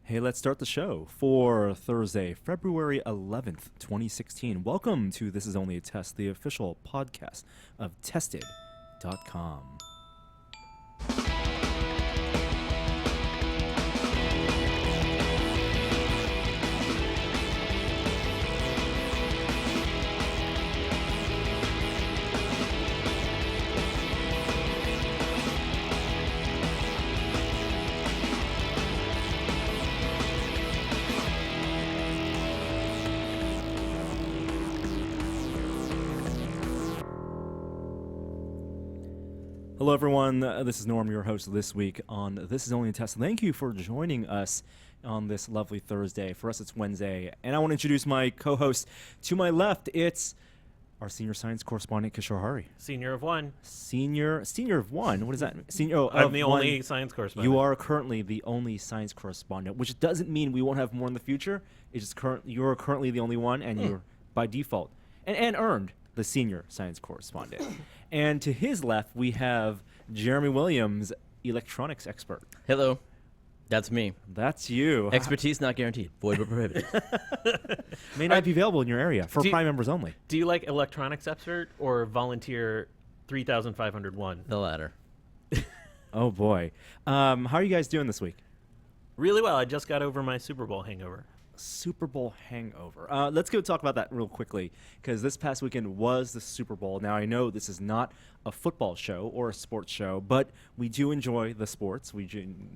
Hey, let's start the show for Thursday, February 11th, 2016. Welcome to This Is Only a Test, the official podcast of Tested.com. Hello, everyone. This is Norm, your host this week on This Is Only a Test. Thank you for joining us on this lovely Thursday. For us, it's Wednesday, and I want to introduce my co-host. To my left, it's our senior science correspondent, Kishore Hari. Senior of one. Senior of one? What does that mean? I'm the only science correspondent. You are currently the only science correspondent, which doesn't mean we won't have more in the future. It's just you're currently the only one, and you're by default and earned the senior science correspondent. And to his left, we have Jeremy Williams, electronics expert. Hello. That's me. That's you. Expertise not guaranteed. Void but prohibited. May not be available in your area for Prime members only. Do you like electronics expert or volunteer 3,501? The latter. Oh, boy. How are you guys doing this week? Really well. I just got over my Super Bowl hangover. Super Bowl hangover. Let's go talk about that real quickly, because this past weekend was the Super Bowl. Now, I know this is not a football show or a sports show, but we do enjoy the sports.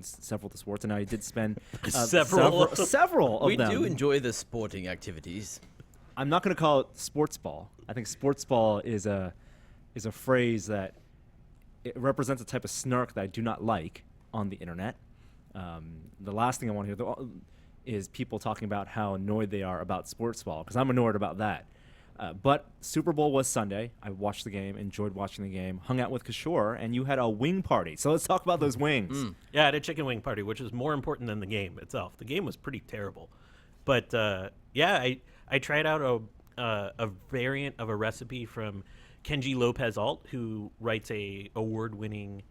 Several of the sports, and I did spend several of we them. do enjoy the sporting activities. I'm not going to call it sports ball. I think sports ball is a phrase that it represents a type of snark that I do not like on the internet. The last thing I want to hear is people talking about how annoyed they are about sports ball, because I'm annoyed about that. But Super Bowl was Sunday. I watched the game, enjoyed watching the game, hung out with Kishore, and you had a wing party. So let's talk about those wings. Yeah, I had a chicken wing party, which was more important than the game itself. The game was pretty terrible. But, I tried out a variant of a recipe from Kenji Lopez Alt, who writes a award-winning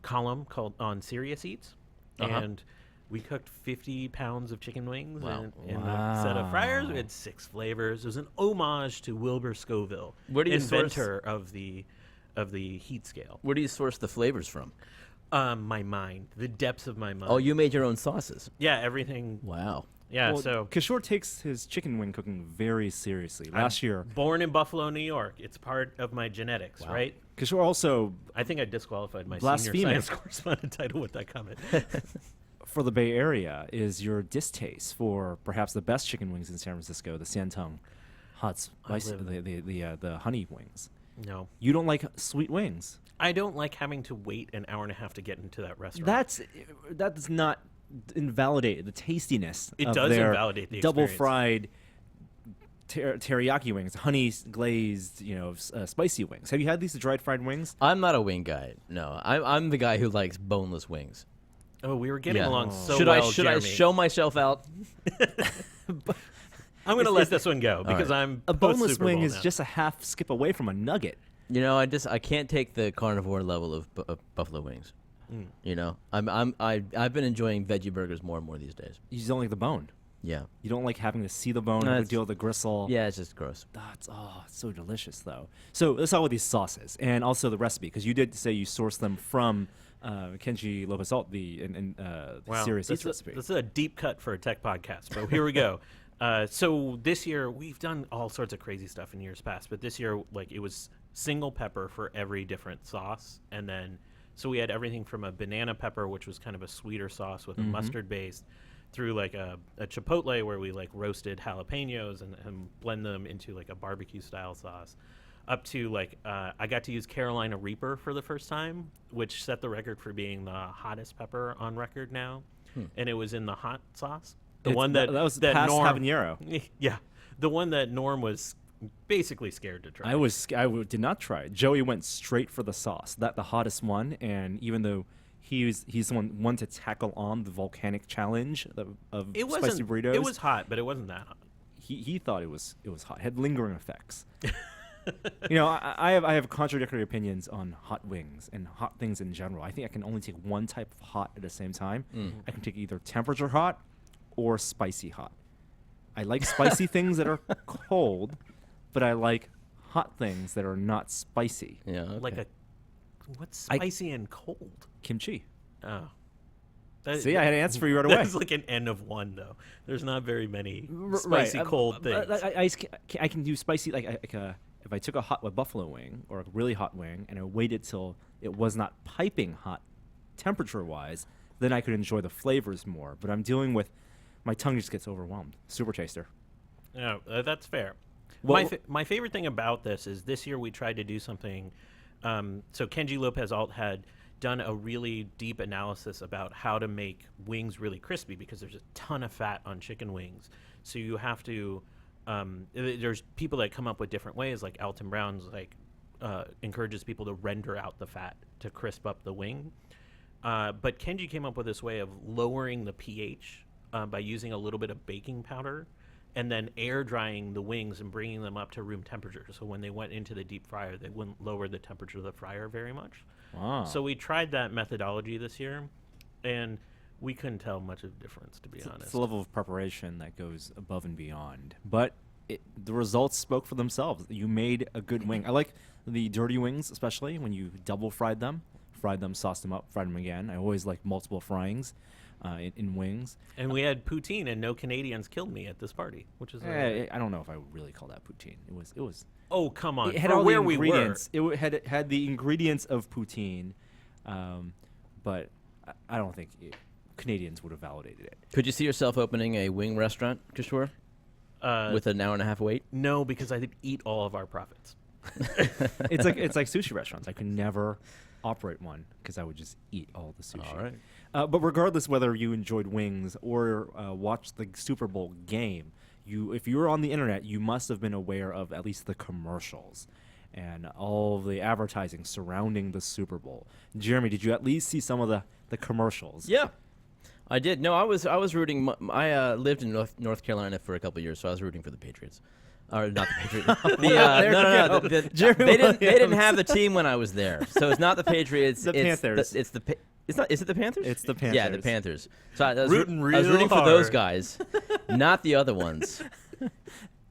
column called on Serious Eats. And we cooked 50 pounds of chicken wings in a set of fryers. We had 6 flavors. It was an homage to Wilbur Scoville, inventor of the heat scale. Where do you source the flavors from? My mind, the depths of my mind. Oh, you made your own sauces. Yeah, everything. Wow. Yeah, Well, so Kishore takes his chicken wing cooking very seriously. Last year, born in Buffalo, New York. It's part of my genetics, right? Kishore also, I think I disqualified my Blasphemous. senior science correspondent title with that comment. for the Bay Area, is your distaste for perhaps the best chicken wings in San Francisco, the Santong hot spicy, the honey wings. No. You don't like sweet wings. I don't like having to wait an hour and a half to get into that restaurant. That does not invalidate the tastiness. It of does their invalidate the double experience. fried teriyaki wings, honey glazed, spicy wings. Have you had these dried fried wings? I'm not a wing guy. No, I'm the guy who likes boneless wings. Oh, we were getting along so should well, I Jeremy. show myself out? I'm going to let this one go because I'm A boneless post-Super wing Bowl is now. just a half skip away from a nugget. I can't take the carnivore level of buffalo wings. I've been enjoying veggie burgers more and more these days. You just don't like the bone. Yeah. You don't like having to see the bone, No, have to deal with the gristle. Yeah, it's just gross. It's so delicious, though. So let's talk about these sauces and also the recipe, because you did say you sourced them from Kenji Lopez Alt, the Serious Eats recipe. This is a deep cut for a tech podcast, but here we go. So this year, we've done all sorts of crazy stuff in years past, but this year, it was single pepper for every different sauce, and then so we had everything from a banana pepper, which was kind of a sweeter sauce with a mustard base, through a chipotle where we roasted jalapenos and blend them into a barbecue style sauce, up to I got to use Carolina Reaper for the first time, which set the record for being the hottest pepper on record now, and it was in the hot sauce. The one that was that past Norm, habanero. Yeah, the one that Norm was basically scared to try. I did not try it. Joey went straight for the sauce, the hottest one, and even though he's the one to tackle on the volcanic challenge of spicy burritos. It was hot, but it wasn't that hot. He thought it was hot. It had lingering effects. I have contradictory opinions on hot wings and hot things in general. I think I can only take one type of hot at the same time. I can take either temperature hot or spicy hot. I like spicy things that are cold, but I like hot things that are not spicy. Yeah. Okay. Like what's spicy and cold? Kimchi. Oh. See, I had an answer for you right away. That's like an N of 1, though. There's not very many spicy cold things. I can do spicy, if I took a buffalo wing or a really hot wing and I waited till it was not piping hot temperature-wise, then I could enjoy the flavors more. But I'm dealing with, my tongue just gets overwhelmed. Super taster. No, that's fair. Well, My favorite thing about this year we tried to do something. So Kenji Lopez Alt had done a really deep analysis about how to make wings really crispy because there's a ton of fat on chicken wings. So you have to, there's people that come up with different ways, like Alton Brown's encourages people to render out the fat to crisp up the wing. But Kenji came up with this way of lowering the pH by using a little bit of baking powder and then air drying the wings and bringing them up to room temperature. So when they went into the deep fryer, they wouldn't lower the temperature of the fryer very much. Wow. So we tried that methodology this year, and we couldn't tell much of a difference, to be honest. It's the level of preparation that goes above and beyond. But the results spoke for themselves. You made a good wing. I like the dirty wings, especially when you double fried them, sauced them up, fried them again. I always like multiple fryings in wings. And we had poutine, and no Canadians killed me at this party, which is I don't know if I would really call that poutine. It was. Oh, come on! It had For all where the we were, ingredients. It had the ingredients of poutine, but I don't think Canadians would have validated it. Could you see yourself opening a wing restaurant, Kishore, with an hour and a half wait? No, because I did eat all of our profits. It's like sushi restaurants. I could never operate one because I would just eat all the sushi. All right. But regardless whether you enjoyed wings or watched the Super Bowl game, if you were on the internet, you must have been aware of at least the commercials and all of the advertising surrounding the Super Bowl. Jeremy, did you at least see some of the commercials? Yeah, I did. No, I was rooting. I lived in North Carolina for a couple of years, so I was rooting for the Patriots. Or not the Patriots. No. They didn't have the team when I was there, so it's not the Patriots. The Panthers. Is it the Panthers? It's the Panthers. Yeah, the Panthers. So I was Rooting I was rooting real for those hard. guys, not the other ones.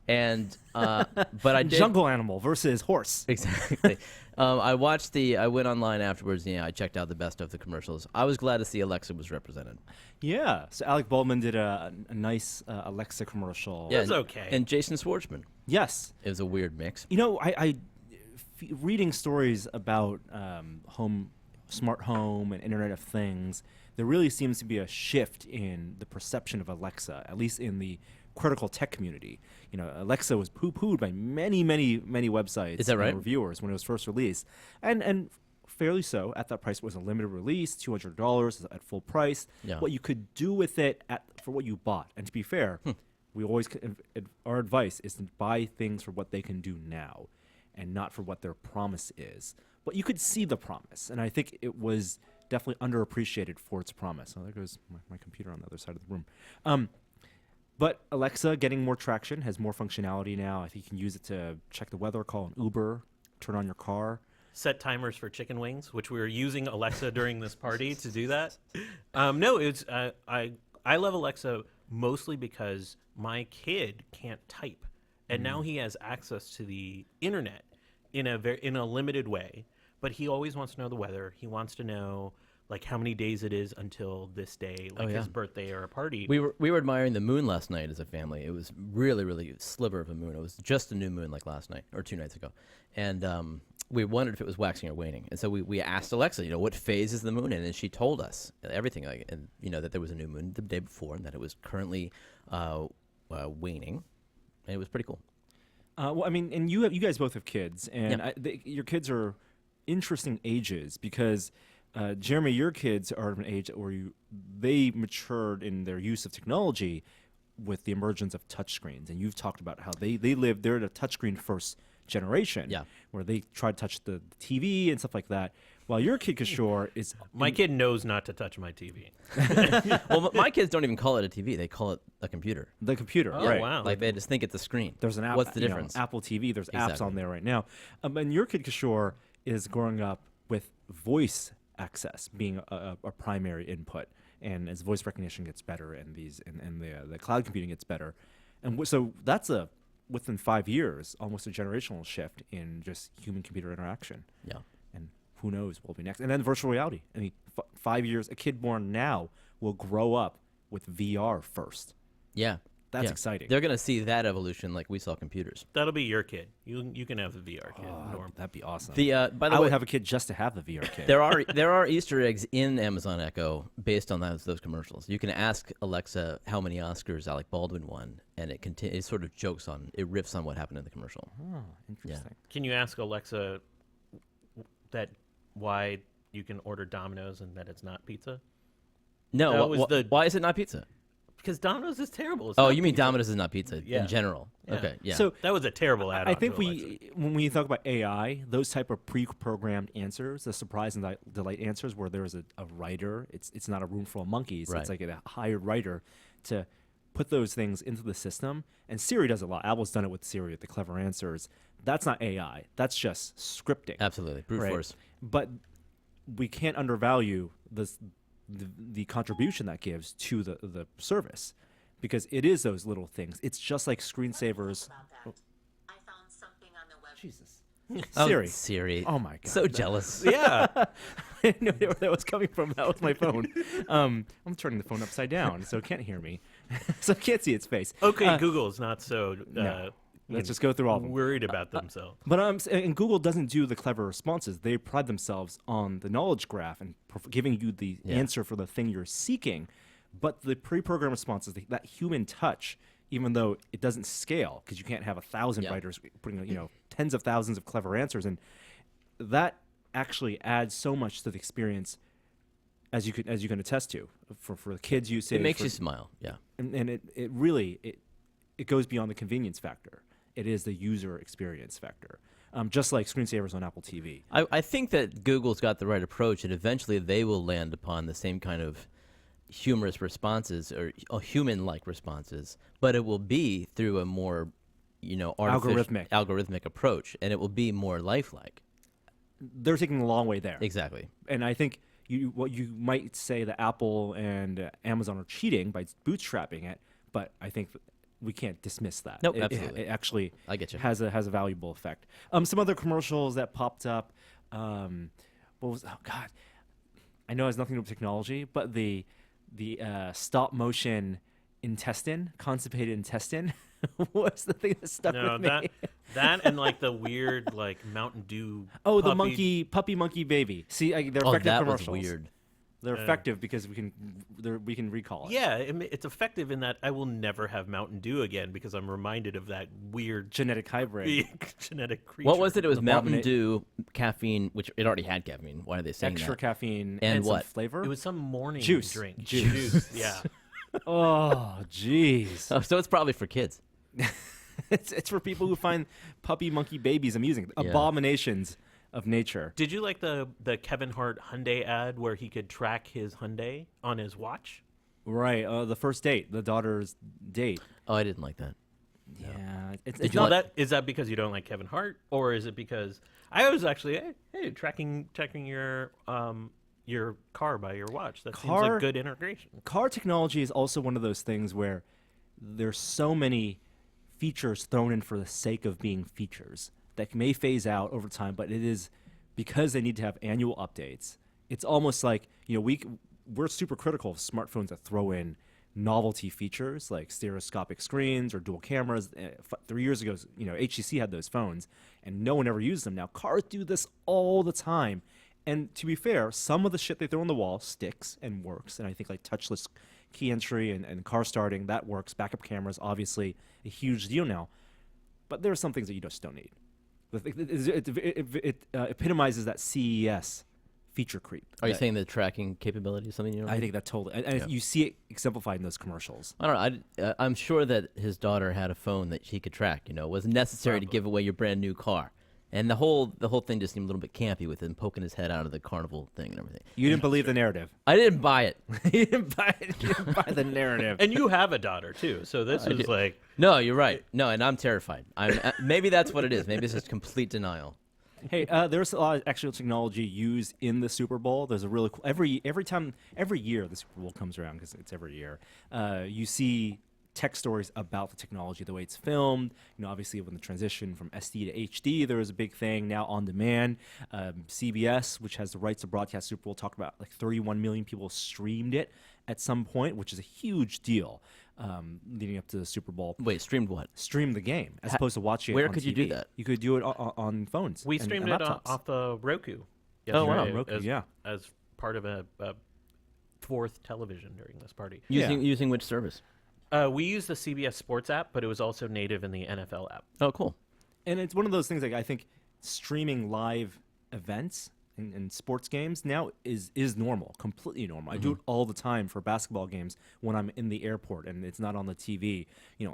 And but I did. Jungle animal versus horse. Exactly. I went online afterwards. Yeah, I checked out the best of the commercials. I was glad to see Alexa was represented. Yeah. So Alec Baldwin did a nice Alexa commercial. Yeah, That's okay. And Jason Schwartzman. Yes. It was a weird mix. Reading stories about smart home and Internet of Things, there really seems to be a shift in the perception of Alexa, at least in the critical tech community. Alexa was poo-pooed by many websites Is that right? and reviewers when it was first released, and fairly so. At that price, it was a limited release, $200 at full price. Yeah. What you could do with it for what you bought, and to be fair, we always our advice is to buy things for what they can do now, and not for what their promise is. But you could see the promise, and I think it was definitely underappreciated for its promise. Oh, there goes my computer on the other side of the room. But Alexa getting more traction, has more functionality now. I think you can use it to check the weather, call an Uber, turn on your car. Set timers for chicken wings, which we were using Alexa during this party to do that. No, it's I love Alexa mostly because my kid can't type, and now he has access to the internet in a limited way. But he always wants to know the weather. He wants to know how many days it is until this day, his birthday or a party. We were admiring the moon last night as a family. It was really a sliver of a moon. It was just a new moon last night or 2 nights ago, and we wondered if it was waxing or waning. And so we asked Alexa, what phase is the moon in, and she told us everything, and that there was a new moon the day before, and that it was currently waning, and it was pretty cool. Well, I mean, and you guys both have kids, and Yeah. your kids are interesting ages because. Jeremy, your kids are at an age where they matured in their use of technology with the emergence of touchscreens, and you've talked about how they're at a touchscreen first generation, Yeah. where they try to touch the TV and stuff like that. While your kid Kishore is My kid knows not to touch my TV. Well, my kids don't even call it a TV; they call it a computer. the computer, Oh, right? wow. Like they just think it's a screen. There's an app. What's the you know, difference? Apple TV. There's apps Exactly. on there right now. And your kid Kishore is growing up with voice access being a primary input, and as voice recognition gets better, and the cloud computing gets better, and so that's within 5 years almost a generational shift in just human computer interaction. Yeah. And who knows what will be next? And then virtual reality. I mean, 5 years, a kid born now will grow up with VR first. Yeah. That's Yeah. exciting. They're going to see that evolution like we saw computers. That'll be your kid. You can have the VR kid, Norm. That'd be awesome. By the I way, would have a kid just to have the VR kid. there are Easter eggs in Amazon Echo based on those commercials. You can ask Alexa how many Oscars Alec Baldwin won, and it sort of it riffs on what happened in the commercial. Oh, interesting. Can you ask Alexa that why you can order Domino's and that it's not pizza? No, That was why is it not pizza? Because Domino's is terrible. It's Oh, not you mean pizza. Domino's is not pizza Yeah. in general? Yeah. Okay, yeah. So That was a terrible add-on. I think to Alexa. when we talk about AI, those type of pre-programmed answers, the surprise and delight answers, where there is a writer, it's not a room full of monkeys. Right. It's like a hired writer to put those things into the system. And Siri does a lot. Apple's done it with Siri with the clever answers. That's not AI. That's just scripting. Absolutely, brute Right. force. But we can't undervalue the contribution that gives to the service, because it is those little things. It's just like screensavers. About that. I found something on the web. Jesus. Oh, Siri. Siri. Oh my god. So jealous. Yeah. I didn't know where that was coming from. That was my phone. I'm turning the phone upside down, so it can't hear me. So I can't see its face. Okay, Google's not so No. Let's just go through all of them. worried about themselves. But and Google doesn't do the clever responses. They pride themselves on the knowledge graph and giving you the Yeah. answer for the thing you're seeking. But the pre-programmed responses, that human touch, even though it doesn't scale, because you can't have 1,000 Yeah. writers putting tens of thousands of clever answers, and that actually adds so much to the experience, as you can attest to, for the kids' usage. It makes for- you smile. Yeah. and it really goes beyond the convenience factor. It is the user experience factor, just like screensavers on Apple TV. I think that Google's got the right approach, and eventually they will land upon the same kind of humorous responses or human-like responses, but it will be through a more, algorithmic approach, and it will be more lifelike. They're taking a long way there, Exactly. and I think what you might say that Apple and Amazon are cheating by bootstrapping it, but I think we can't dismiss that. Nope, It absolutely. it actually I get you. has a valuable effect. Some other commercials that popped up. What was? Oh God, I know it has nothing to do with technology, but the stop motion constipated intestine was the thing that stuck No, with me. that and like the weird like Mountain Dew. Oh, the puppy- puppy monkey baby. See, they're Oh, effective that was commercials. weird. They're effective because we can recall it. Yeah, it's effective in that I will never have Mountain Dew again because I'm reminded of that weird Genetic hybrid. genetic creature. What was it? It was The Mountain Mountain Dew, caffeine, which it already had caffeine. Why are they saying Extra that? caffeine And some what? flavor? It was some morning Juice. drink. Juice. Yeah. Oh, jeez. Oh, so it's probably for kids. It's for people who find puppy monkey babies amusing. Yeah. Abominations of nature. Did you like the Kevin Hart Hyundai ad where he could track his Hyundai on his watch? Right. The first date, the daughter's date. Oh, I didn't like that. Yeah. It's you not like- Is that because you don't like Kevin Hart, or is it because I was actually hey tracking your car by your watch? That seems Car- like good integration. car technology is also one of those things where there's so many features thrown in for the sake of being features that may phase out over time, but it is because they need to have annual updates. It's almost like, we're super critical of smartphones that throw in novelty features like stereoscopic screens or dual cameras. 3 years ago, HTC had those phones and no one ever used them. Now cars do this all the time. And to be fair, some of the shit they throw on the wall sticks and works. And I think like touchless key entry and car starting, that works. Backup cameras, obviously a huge deal now. But there are some things that you just don't need. It epitomizes that CES feature creep. Are you that- saying the tracking capability is something you don't I like? think that totally, and you see it exemplified in those commercials. I don't know. I'm sure that his daughter had a phone that she could track. It wasn't necessary to give away your brand new car. And the whole thing just seemed a little bit campy with him poking his head out of the carnival thing and everything. You didn't believe the narrative. I didn't buy it. You didn't buy it. You didn't buy the narrative. And you have a daughter too, so this was like No, you're right. No, and I'm terrified. Maybe that's what it is. Maybe it's just complete denial. Hey, there's a lot of actual technology used in the Super Bowl. There's a really cool every year the Super Bowl comes around, because it's every year. You see tech stories about the technology, the way it's filmed. Obviously, when the transition from SD to HD, there was a big thing. Now on demand, CBS, which has the rights to broadcast Super Bowl, talked about like 31 million people streamed it at some point, which is a huge deal. Leading up to the Super Bowl. Wait, streamed what? Stream the game as opposed to watching it Where on could you TV. do that? You could do it on phones. we and streamed it laptops. off the Roku. Oh, wow. yesterday Roku, as, yeah. as part of a fourth television during this party. Using which service? We used the CBS Sports app, but it was also native in the NFL app. Oh, cool. And it's one of those things, like, I think streaming live events and sports games now is normal, completely normal. I do it all the time for basketball games when I'm in the airport and it's not on the TV.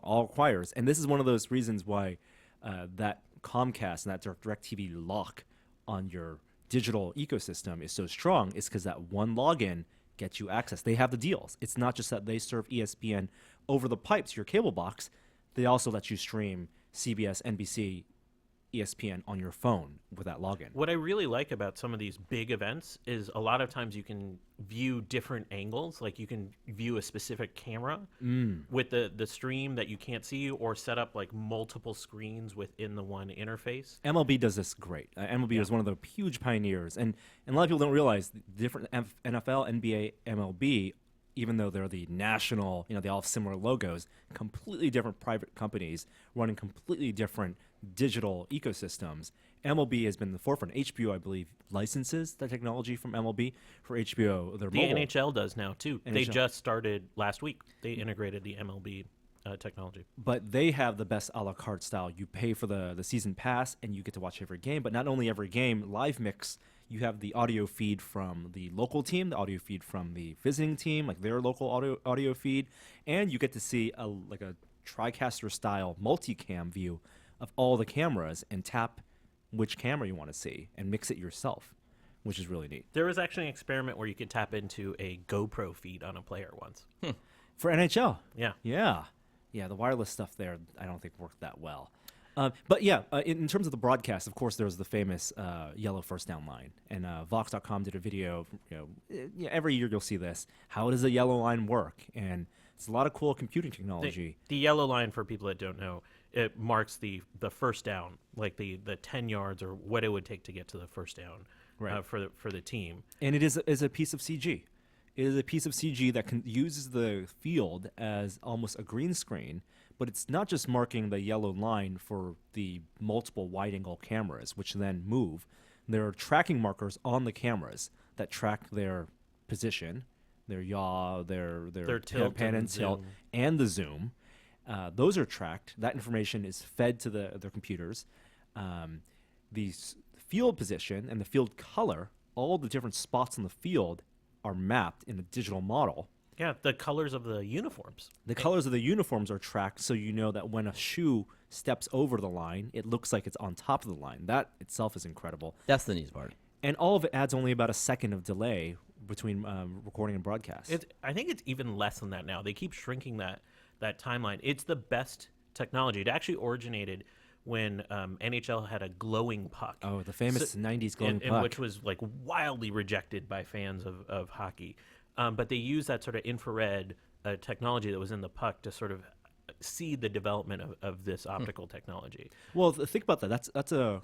All requires. And this is one of those reasons why that Comcast and that DirecTV lock on your digital ecosystem is so strong, is because that one login gets you access. They have the deals. It's not just that they serve ESPN over the pipes, your cable box. They also let you stream CBS, NBC, ESPN on your phone with that login. What I really like about some of these big events is a lot of times you can view different angles. Like you can view a specific camera with the stream that you can't see, or set up like multiple screens within the one interface. MLB does this great. MLB is one of the huge pioneers. And a lot of people don't realize the different NFL, NBA, MLB, even though they're the national, they all have similar logos, completely different private companies running completely different digital ecosystems. MLB has been in the forefront. HBO, I believe, licenses the technology from MLB for HBO. Their The mobile. NHL does now too. They NHL. just started last week. They integrated the MLB technology. But they have the best a la carte style. You pay for the season pass and you get to watch every game. But not only every game, live mix. You have the audio feed from the local team, the audio feed from the visiting team, like their local audio feed, and you get to see a TriCaster style multicam view of all the cameras and tap which camera you want to see and mix it yourself, which is really neat. There was actually an experiment where you could tap into a GoPro feed on a player once. For NHL. Yeah. Yeah, the wireless stuff there I don't think worked that well. But yeah, in terms of the broadcast, of course, there was the famous yellow first down line. And Vox.com did a video, every year you'll see this. How does the yellow line work? And it's a lot of cool computing technology. The yellow line, for people that don't know, it marks the first down, like the 10 yards or what it would take to get to the first down for the team. And it is a piece of CG. It is a piece of CG that uses the field as almost a green screen, but it's not just marking the yellow line for the multiple wide-angle cameras, which then move. There are tracking markers on the cameras that track their position, their yaw, their tilt pan and tilt, zoom. and the zoom. Those are tracked. That information is fed to their computers. The field position and the field color, all the different spots on the field are mapped in a digital model. Yeah, the colors of the uniforms. The colors of the uniforms are tracked, so you know that when a shoe steps over the line, it looks like it's on top of the line. That itself is incredible. That's the neat part. And all of it adds only about a second of delay between recording and broadcast. I think it's even less than that now. They keep shrinking that timeline. It's the best technology. It actually originated when NHL had a glowing puck. Oh, the famous 90s glowing puck. Which was like wildly rejected by fans of hockey. But they used that sort of infrared technology that was in the puck to sort of seed the development of this optical technology. Well, think about that. That's a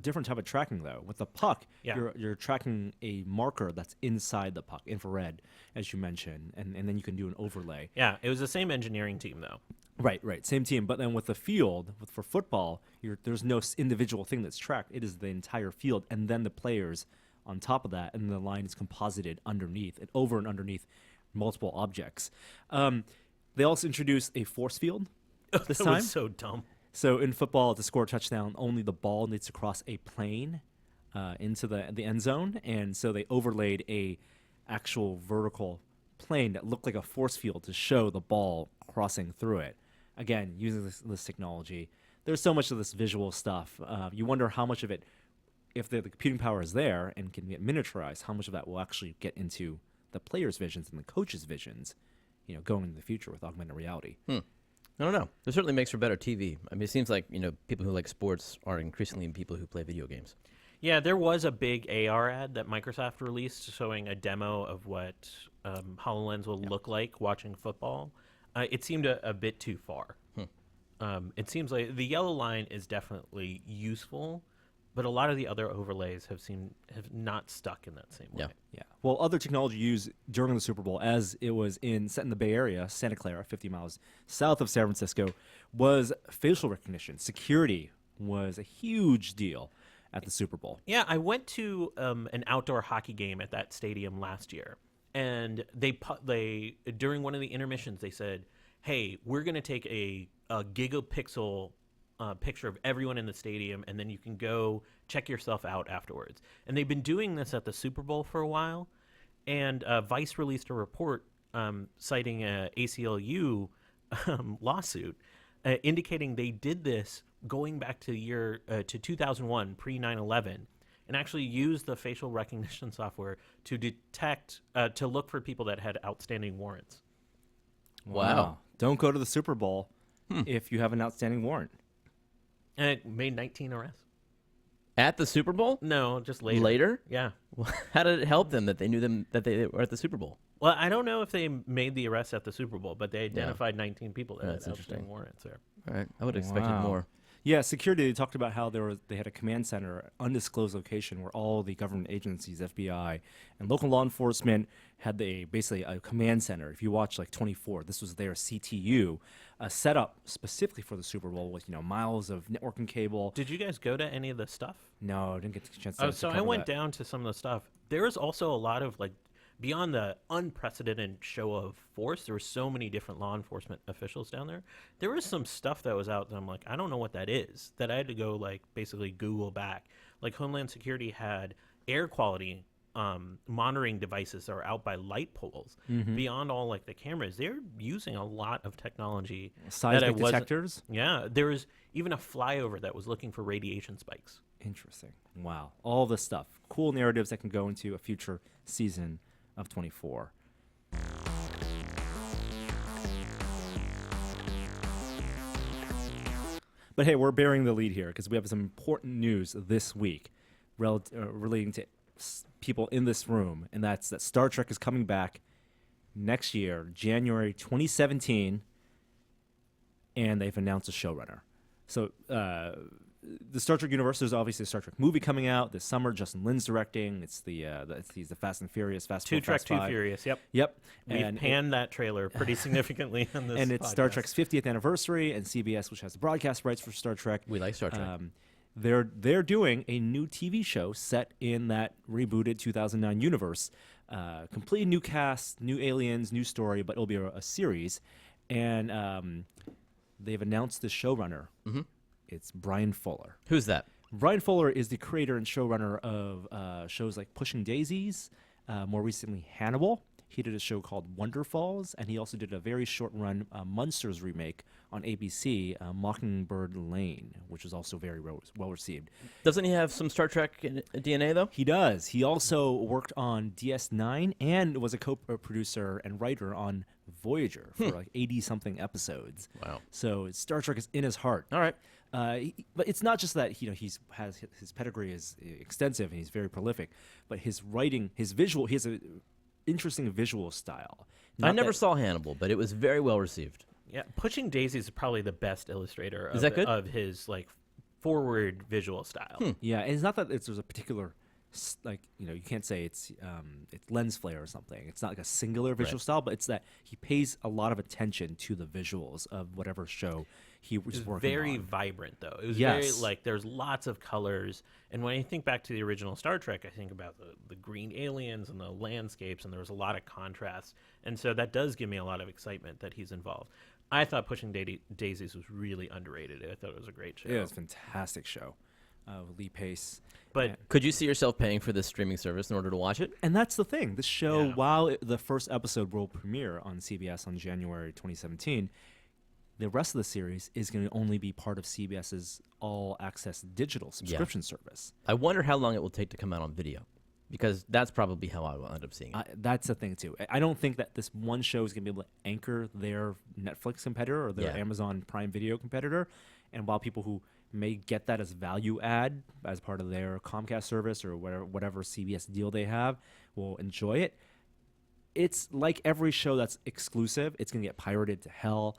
different type of tracking, though. With the puck, Yeah. you're tracking a marker that's inside the puck, infrared, as you mentioned, and then you can do an overlay. Yeah, it was the same engineering team, though. Right, same team. But then with the field, for football, there's no individual thing that's tracked. It is the entire field, and then the players on top of that, and the line is composited underneath and over and underneath multiple objects. They also introduced a force field this That time. was so dumb. So in football, to score a touchdown, only the ball needs to cross a plane into the end zone, and so they overlaid a actual vertical plane that looked like a force field to show the ball crossing through it. Again, using this technology, there's so much of this visual stuff. You wonder how much of it, if the computing power is there and can get miniaturized, how much of that will actually get into the players' visions and the coaches' visions, going into the future with augmented reality. I don't know. It certainly makes for better TV. I mean, it seems like, people who like sports are increasingly people who play video games. Yeah, there was a big AR ad that Microsoft released showing a demo of what HoloLens will look like watching football. It seemed a bit too far. It seems like the yellow line is definitely useful, but a lot of the other overlays have not stuck in that same way. Yeah. Well, other technology used during the Super Bowl, as it was set in the Bay Area, Santa Clara, 50 miles south of San Francisco, was facial recognition. Security was a huge deal at the Super Bowl. Yeah, I went to an outdoor hockey game at that stadium last year, and they during one of the intermissions they said, "Hey, we're going to take a gigapixel picture of everyone in the stadium, and then you can go check yourself out afterwards." And they've been doing this at the Super Bowl for a while, and Vice released a report citing a ACLU lawsuit indicating they did this going back to to 2001, pre 9/11, and actually used the facial recognition software to detect to look for people that had outstanding warrants. Wow. Don't go to the Super Bowl if you have an outstanding warrant. And it made 19 arrests. At the Super Bowl? No, just later. Later? Yeah. How did it help them that they knew that they were at the Super Bowl? Well, I don't know if they made the arrests at the Super Bowl, but they identified 19 people that That's had interesting. outstanding warrants there. All right. I would have expected Wow. more. Yeah, security. They talked about how they had a command center, undisclosed location, where all the government agencies, FBI, and local law enforcement had basically a command center. If you watch like 24, this was their CTU, set up specifically for the Super Bowl with miles of networking cable. Did you guys go to any of the stuff? No, I didn't get the chance to. So to I cover went that. down to some of the stuff. There was also a lot of beyond the unprecedented show of force, there were so many different law enforcement officials down there. There was some stuff that was out that I'm like, I don't know what that is, that I had to go basically Google back. Like Homeland Security had air quality monitoring devices that are out by light poles. Beyond all the cameras, they're using a lot of technology. Seismic detectors. Yeah, there was even a flyover that was looking for radiation spikes. Interesting. Wow. All this stuff. Cool narratives that can go into a future season of 24. But hey, we're bearing the lead here because we have some important news this week relating to people in this room, and that's that Star Trek is coming back next year, January 2017, and they've announced a showrunner. So the Star Trek universe, there's obviously a Star Trek movie coming out this summer. Justin Lin's directing. It's the Fast and Furious, Fast Two 4, Trek, Fast Two 5. Furious. Yep. Yep. We've And panned that trailer pretty significantly on this and it's Star podcast. Trek's 50th anniversary, and CBS, which has the broadcast rights for Star Trek. We like Star Trek. They're doing a new TV show set in that rebooted 2009 universe. Completely new cast, new aliens, new story, but it'll be a series. And they've announced the showrunner. Mm-hmm. It's Brian Fuller. Who's that? Brian Fuller is the creator and showrunner of shows like Pushing Daisies, more recently Hannibal. He did a show called Wonder Falls, and he also did a very short-run Munsters remake on ABC, Mockingbird Lane, which was also very well received. Doesn't he have some Star Trek DNA, though? He does. He also worked on DS9 and was a co-producer and writer on Voyager for 80-something episodes. Wow. So Star Trek is in his heart. All right. But it's not just that his pedigree is extensive and he's very prolific, but his writing, his visual, he has a interesting visual style. I never saw Hannibal, but it was very well received. Yeah, Pushing Daisies is probably the best illustrator of, Is that good? of his forward visual style. Yeah, and it's not that there's a particular you can't say it's lens flare or something. It's not like a singular visual style, but it's that he pays a lot of attention to the visuals of whatever show he was It was working very on. vibrant, though. It was Yes. very there's lots of colors. And when I think back to the original Star Trek, I think about the green aliens and the landscapes, and there was a lot of contrast. And so that does give me a lot of excitement that he's involved. I thought Pushing Daisies was really underrated. I thought it was a great show. Yeah, it's a fantastic show. Lee Pace. But Could you see yourself paying for this streaming service in order to watch it? And that's the thing. This show, Yeah. while the first episode will premiere on CBS on January 2017, the rest of the series is going to only be part of CBS's all-access digital subscription service. I wonder how long it will take to come out on video, because that's probably how I will end up seeing it. That's the thing, too. I don't think that this one show is going to be able to anchor their Netflix competitor or their Amazon Prime Video competitor. And while people who may get that as value add as part of their Comcast service or whatever CBS deal they have will enjoy it, it's like every show that's exclusive. It's going to get pirated to hell.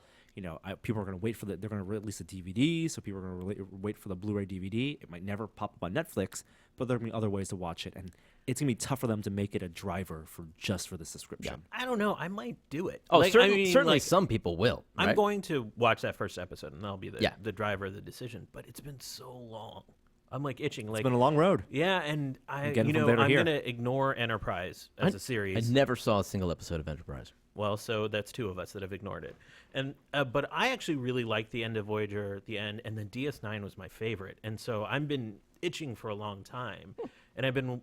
People are going to wait for they're going to release a DVD, so people are going to wait for the Blu-ray DVD. It might never pop up on Netflix, but there are going to be other ways to watch it, and it's going to be tough for them to make it a driver for the subscription. I don't know. I might do it. Oh, certainly some people will. I'm right? going to watch that first episode, and that'll be the driver of the decision. But it's been so long. I'm like itching. It's been a long road. Yeah, and I'm here. going to ignore Enterprise as a series. I never saw a single episode of Enterprise. Well, so that's two of us that have ignored it. And but I actually really liked the end of Voyager, the end, and then DS9 was my favorite. And so I've been itching for a long time, and I've been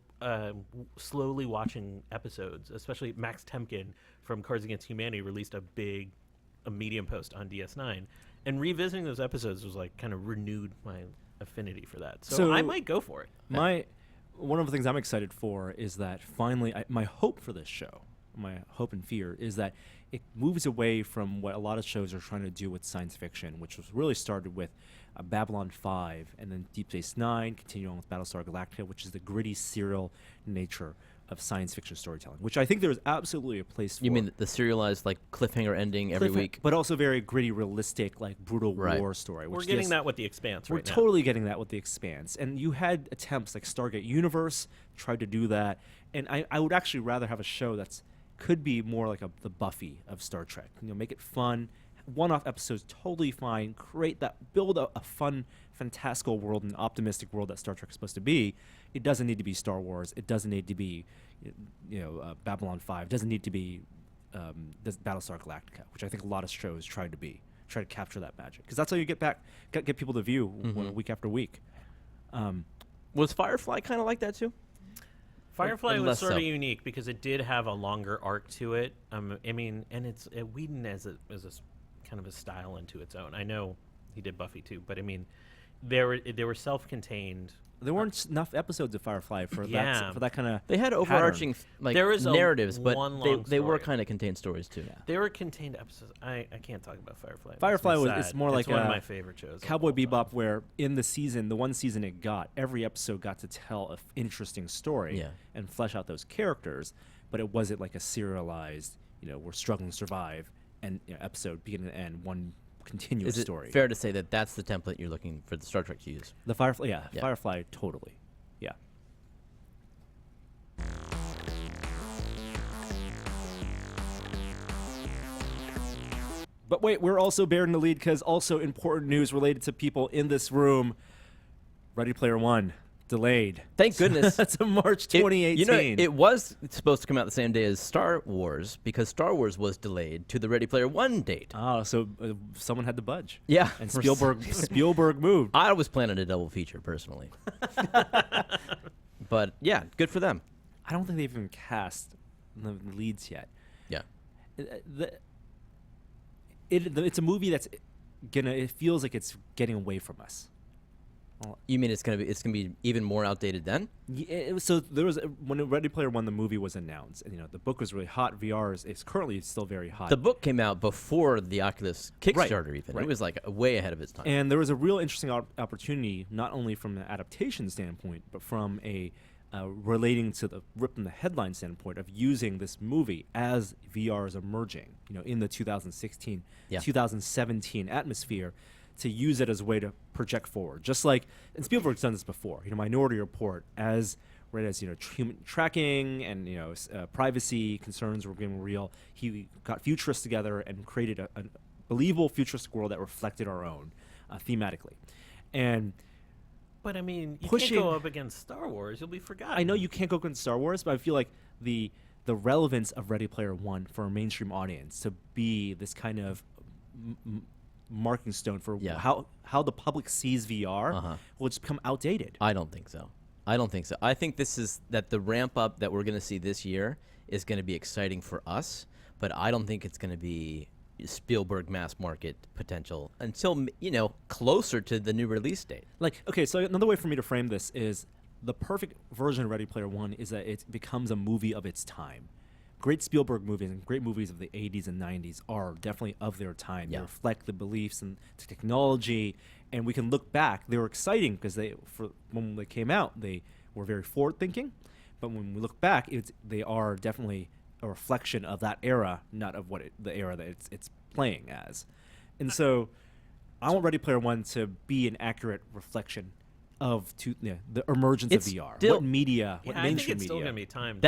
slowly watching episodes. Especially Max Temkin from Cards Against Humanity released a medium post on DS9, and revisiting those episodes was like kind of renewed my affinity for that. So I might go for it. One of the things I'm excited for is that finally, my hope for this show, my hope and fear, is that it moves away from what a lot of shows are trying to do with science fiction, which was really started with Babylon 5 and then Deep Space Nine, continuing on with Battlestar Galactica, which is the gritty serial nature of science fiction storytelling, which I think there's absolutely a place for. You mean the serialized like cliffhanger ending every week? But also very gritty, realistic, like brutal war story. We're getting that with The Expanse right now. We're totally getting that with The Expanse. And you had attempts like Stargate Universe tried to do that. And I would actually rather have a show that's could be more like the Buffy of Star Trek. Make it fun. One-off episodes, totally fine. Build a fun, fantastical world, an optimistic world that Star Trek is supposed to be. It doesn't need to be Star Wars. It doesn't need to be, Babylon 5. It doesn't need to be Battlestar Galactica, which I think a lot of shows try to capture that magic, because that's how you get people to view week after week. Was Firefly kind of like that too? Firefly was less sort of so. unique because it did have a longer arc to it. And it's Whedon as a kind of a style into its own. I know he did Buffy too, but they were self-contained. There weren't enough episodes of Firefly for that kind of. They had overarching narratives, but they were kind of contained stories too. Yeah. They were contained episodes. I can't talk about Firefly. Firefly it's more like one of my favorite shows. Cowboy Bebop, where in the one season it got, every episode got to tell an interesting story and flesh out those characters, but it wasn't like a serialized, we're struggling to survive, and episode beginning to end, one continuous story. Is it fair to say that that's the template you're looking for the Star Trek to use? The Firefly, Firefly, totally, yeah. But wait, we're also bearing the lead because also important news related to people in this room. Ready Player One delayed. Thank goodness. That's a March 2018. It was supposed to come out the same day as Star Wars, because Star Wars was delayed to the Ready Player One date. Oh, so someone had to budge. Yeah. And Spielberg moved. I was planning a double feature, personally. But, yeah, good for them. I don't think they've even cast the leads yet. Yeah. It's a movie that's it feels like it's getting away from us. You mean it's gonna be even more outdated then? Yeah, so there was when Ready Player One, the movie was announced, and the book was really hot. VR is currently still very hot. The book came out before the Oculus Kickstarter, even. Right. It was like way ahead of its time. And there was a real interesting opportunity, not only from an adaptation standpoint, but from a relating to the ripping the headline standpoint of using this movie as VR is emerging, in the 2016, 2017 atmosphere, to use it as a way to project forward. Just like, and Spielberg's done this before, Minority Report, as human tracking and privacy concerns were getting real. He got futurists together and created a believable futuristic world that reflected our own thematically. But you can't go up against Star Wars. You'll be forgotten. I know you can't go against Star Wars, but I feel like the relevance of Ready Player One for a mainstream audience to be this kind of marking stone for how the public sees VR will just become outdated. I don't think so. I think that the ramp up that we're going to see this year is going to be exciting for us, but I don't think it's going to be Spielberg mass market potential until closer to the new release date. Like, okay, so another way for me to frame this is the perfect version of Ready Player One is that it becomes a movie of its time. Great Spielberg movies and great movies of the 80s and 90s are definitely of their time. Yeah. They reflect the beliefs and the technology, and we can look back. They were exciting because when they came out, they were very forward-thinking. But when we look back, they are definitely a reflection of that era, not of the era that it's playing as. And so I want Ready Player One to be an accurate reflection of the emergence It's of VR. still- What media, what Yeah, I think mainstream it's still media. going to be time.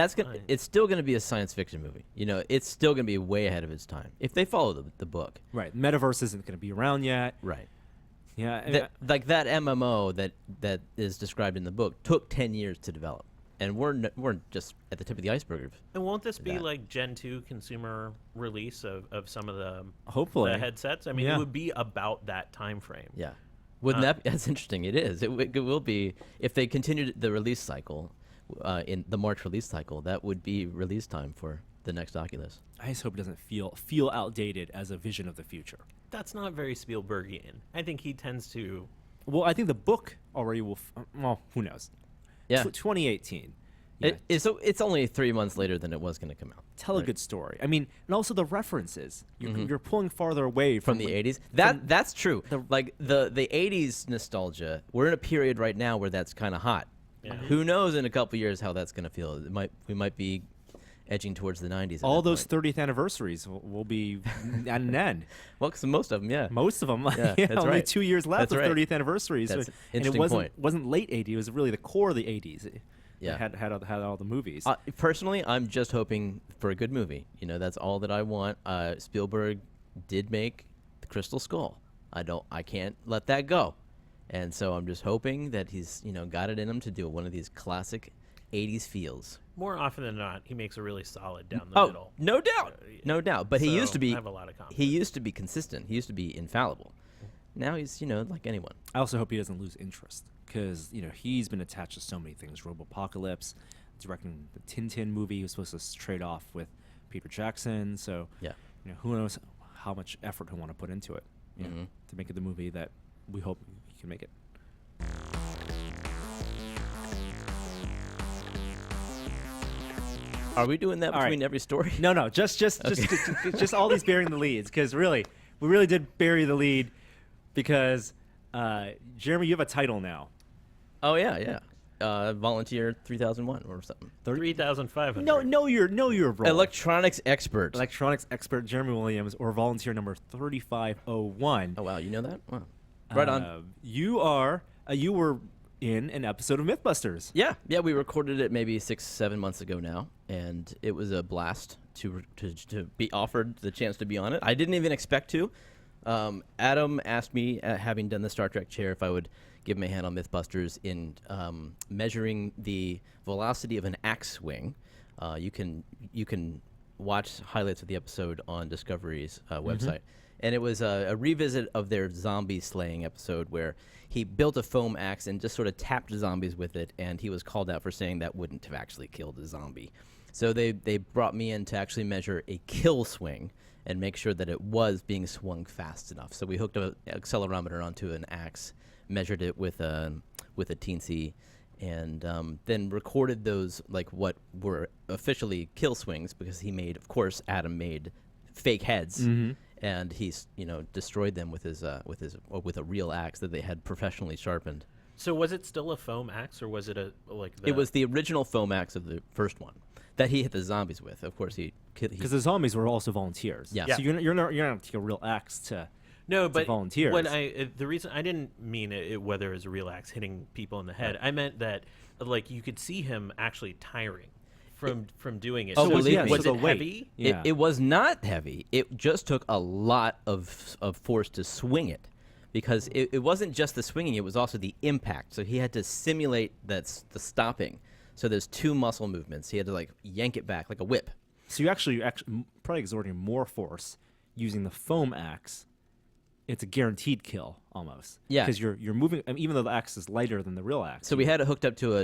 It's still going to be a science fiction movie. It's still going to be way ahead of its time if they follow the book. Right. Metaverse isn't going to be around yet. Right. Yeah. and Like that MMO that is described in the book took 10 years to develop, and we're just at the tip of the iceberg. And won't this be that. like Gen 2 consumer release of some of the Hopefully. the headsets? I mean, Yeah. it would be about that time frame. Yeah. Wouldn't that? That's interesting. It is. It will be if they continued the release cycle, in the March release cycle. That would be release time for the next Oculus. I just hope it doesn't feel outdated as a vision of the future. That's not very Spielbergian. I think he tends to. Well, I think the book already will. Well, who knows? Yeah. 2018. Yeah. It's only 3 months later than it was going to come out. Tell a good story. I mean, and also the references. You're pulling farther away From the 80s. That's true. Like the 80s nostalgia. We're in a period right now where that's kind of hot. Yeah. Who knows in a couple years how that's going to feel? We might be edging towards the 90s. at All that those point. 30th anniversaries will be at an end. Well, 'cause most of them, yeah. Most of them. Yeah, Yeah, that's only right. 2 years left That's of right. 30th anniversaries. That's an and it interesting wasn't late 80s. It was really the core of the 80s. Yeah. Had all the movies. Personally, I'm just hoping for a good movie. That's all that I want. Spielberg did make The Crystal Skull. I can't let that go. And so I'm just hoping that he's, got it in him to do one of these classic 80s feels. More often than not, he makes a really solid down the middle. No doubt. No doubt. But he So, used to be I have a lot of confidence. he used to be consistent. He used to be infallible. Now he's, like anyone. I also hope he doesn't lose interest because he's been attached to so many things. Robopocalypse, directing the Tintin movie. He was supposed to trade off with Peter Jackson. So Yeah. Who knows how much effort he'll want to put into it to make it the movie that we hope he can make it. Are we doing that All right. between every story? No, just all these burying the leads because we really did bury the lead because Jeremy, you have a title now. Oh yeah. Volunteer 3001 or something. 3,500. Know your role. Electronics expert. Electronics expert Jeremy Williams, or volunteer number 3501. Oh wow, you know that? Wow. Right on. You were in an episode of Mythbusters. Yeah, we recorded it maybe 6-7 months ago now, and it was a blast to be offered the chance to be on it. I didn't even expect to. Adam asked me, having done the Star Trek chair, if I would give him a hand on Mythbusters in measuring the velocity of an axe swing. You can watch highlights of the episode on Discovery's website. And it was a revisit of their zombie slaying episode where he built a foam axe and just sort of tapped zombies with it, and he was called out for saying that wouldn't have actually killed a zombie. So they brought me in to actually measure a kill swing and make sure that it was being swung fast enough. So we hooked an accelerometer onto an axe, measured it with a teensy, and then recorded those, like what were officially kill swings, because Adam made fake heads. And he's destroyed them with a real axe that they had professionally sharpened. So was it still a foam axe, or was it It was the original foam axe of the first one that he hit the zombies with. Of course, Because the zombies were also volunteers. Yeah. So you're not going to take a real axe to No, but volunteers. The reason I didn't mean whether it was a real axe hitting people in the head. I meant that you could see him actually tiring from doing it. Oh, so was believe it, me. was So it the weight. heavy? Yeah. It was not heavy. It just took a lot of force to swing it, because it wasn't just the swinging; it was also the impact. So he had to simulate the stopping. So there's two muscle movements. He had to yank it back like a whip. So you're actually probably exerting more force using the foam axe it's a guaranteed kill almost. Yeah. because you're moving. I mean, even though the axe is lighter than the real axe. So we had it hooked up to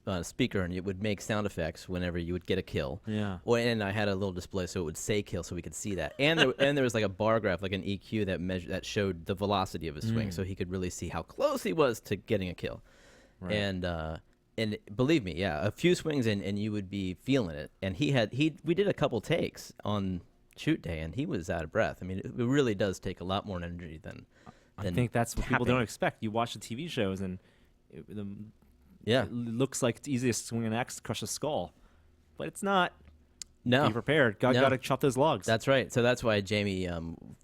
a speaker, and it would make sound effects whenever you would get a kill. Yeah. Well, and I had a little display so it would say kill, so we could see that. And there was like a bar graph, like an EQ that showed the velocity of his swing, so he could really see how close he was to getting a kill. Right. And believe me, yeah, a few swings and you would be feeling it. And we did a couple takes on shoot day, and he was out of breath. I mean, it really does take a lot more energy than I think that's what people tapping. don't expect. You watch the TV shows and Yeah. it looks like it's easy to swing an axe to crush a skull, but it's not. No. Be prepared. Got to chop those logs. That's right. So that's why Jamie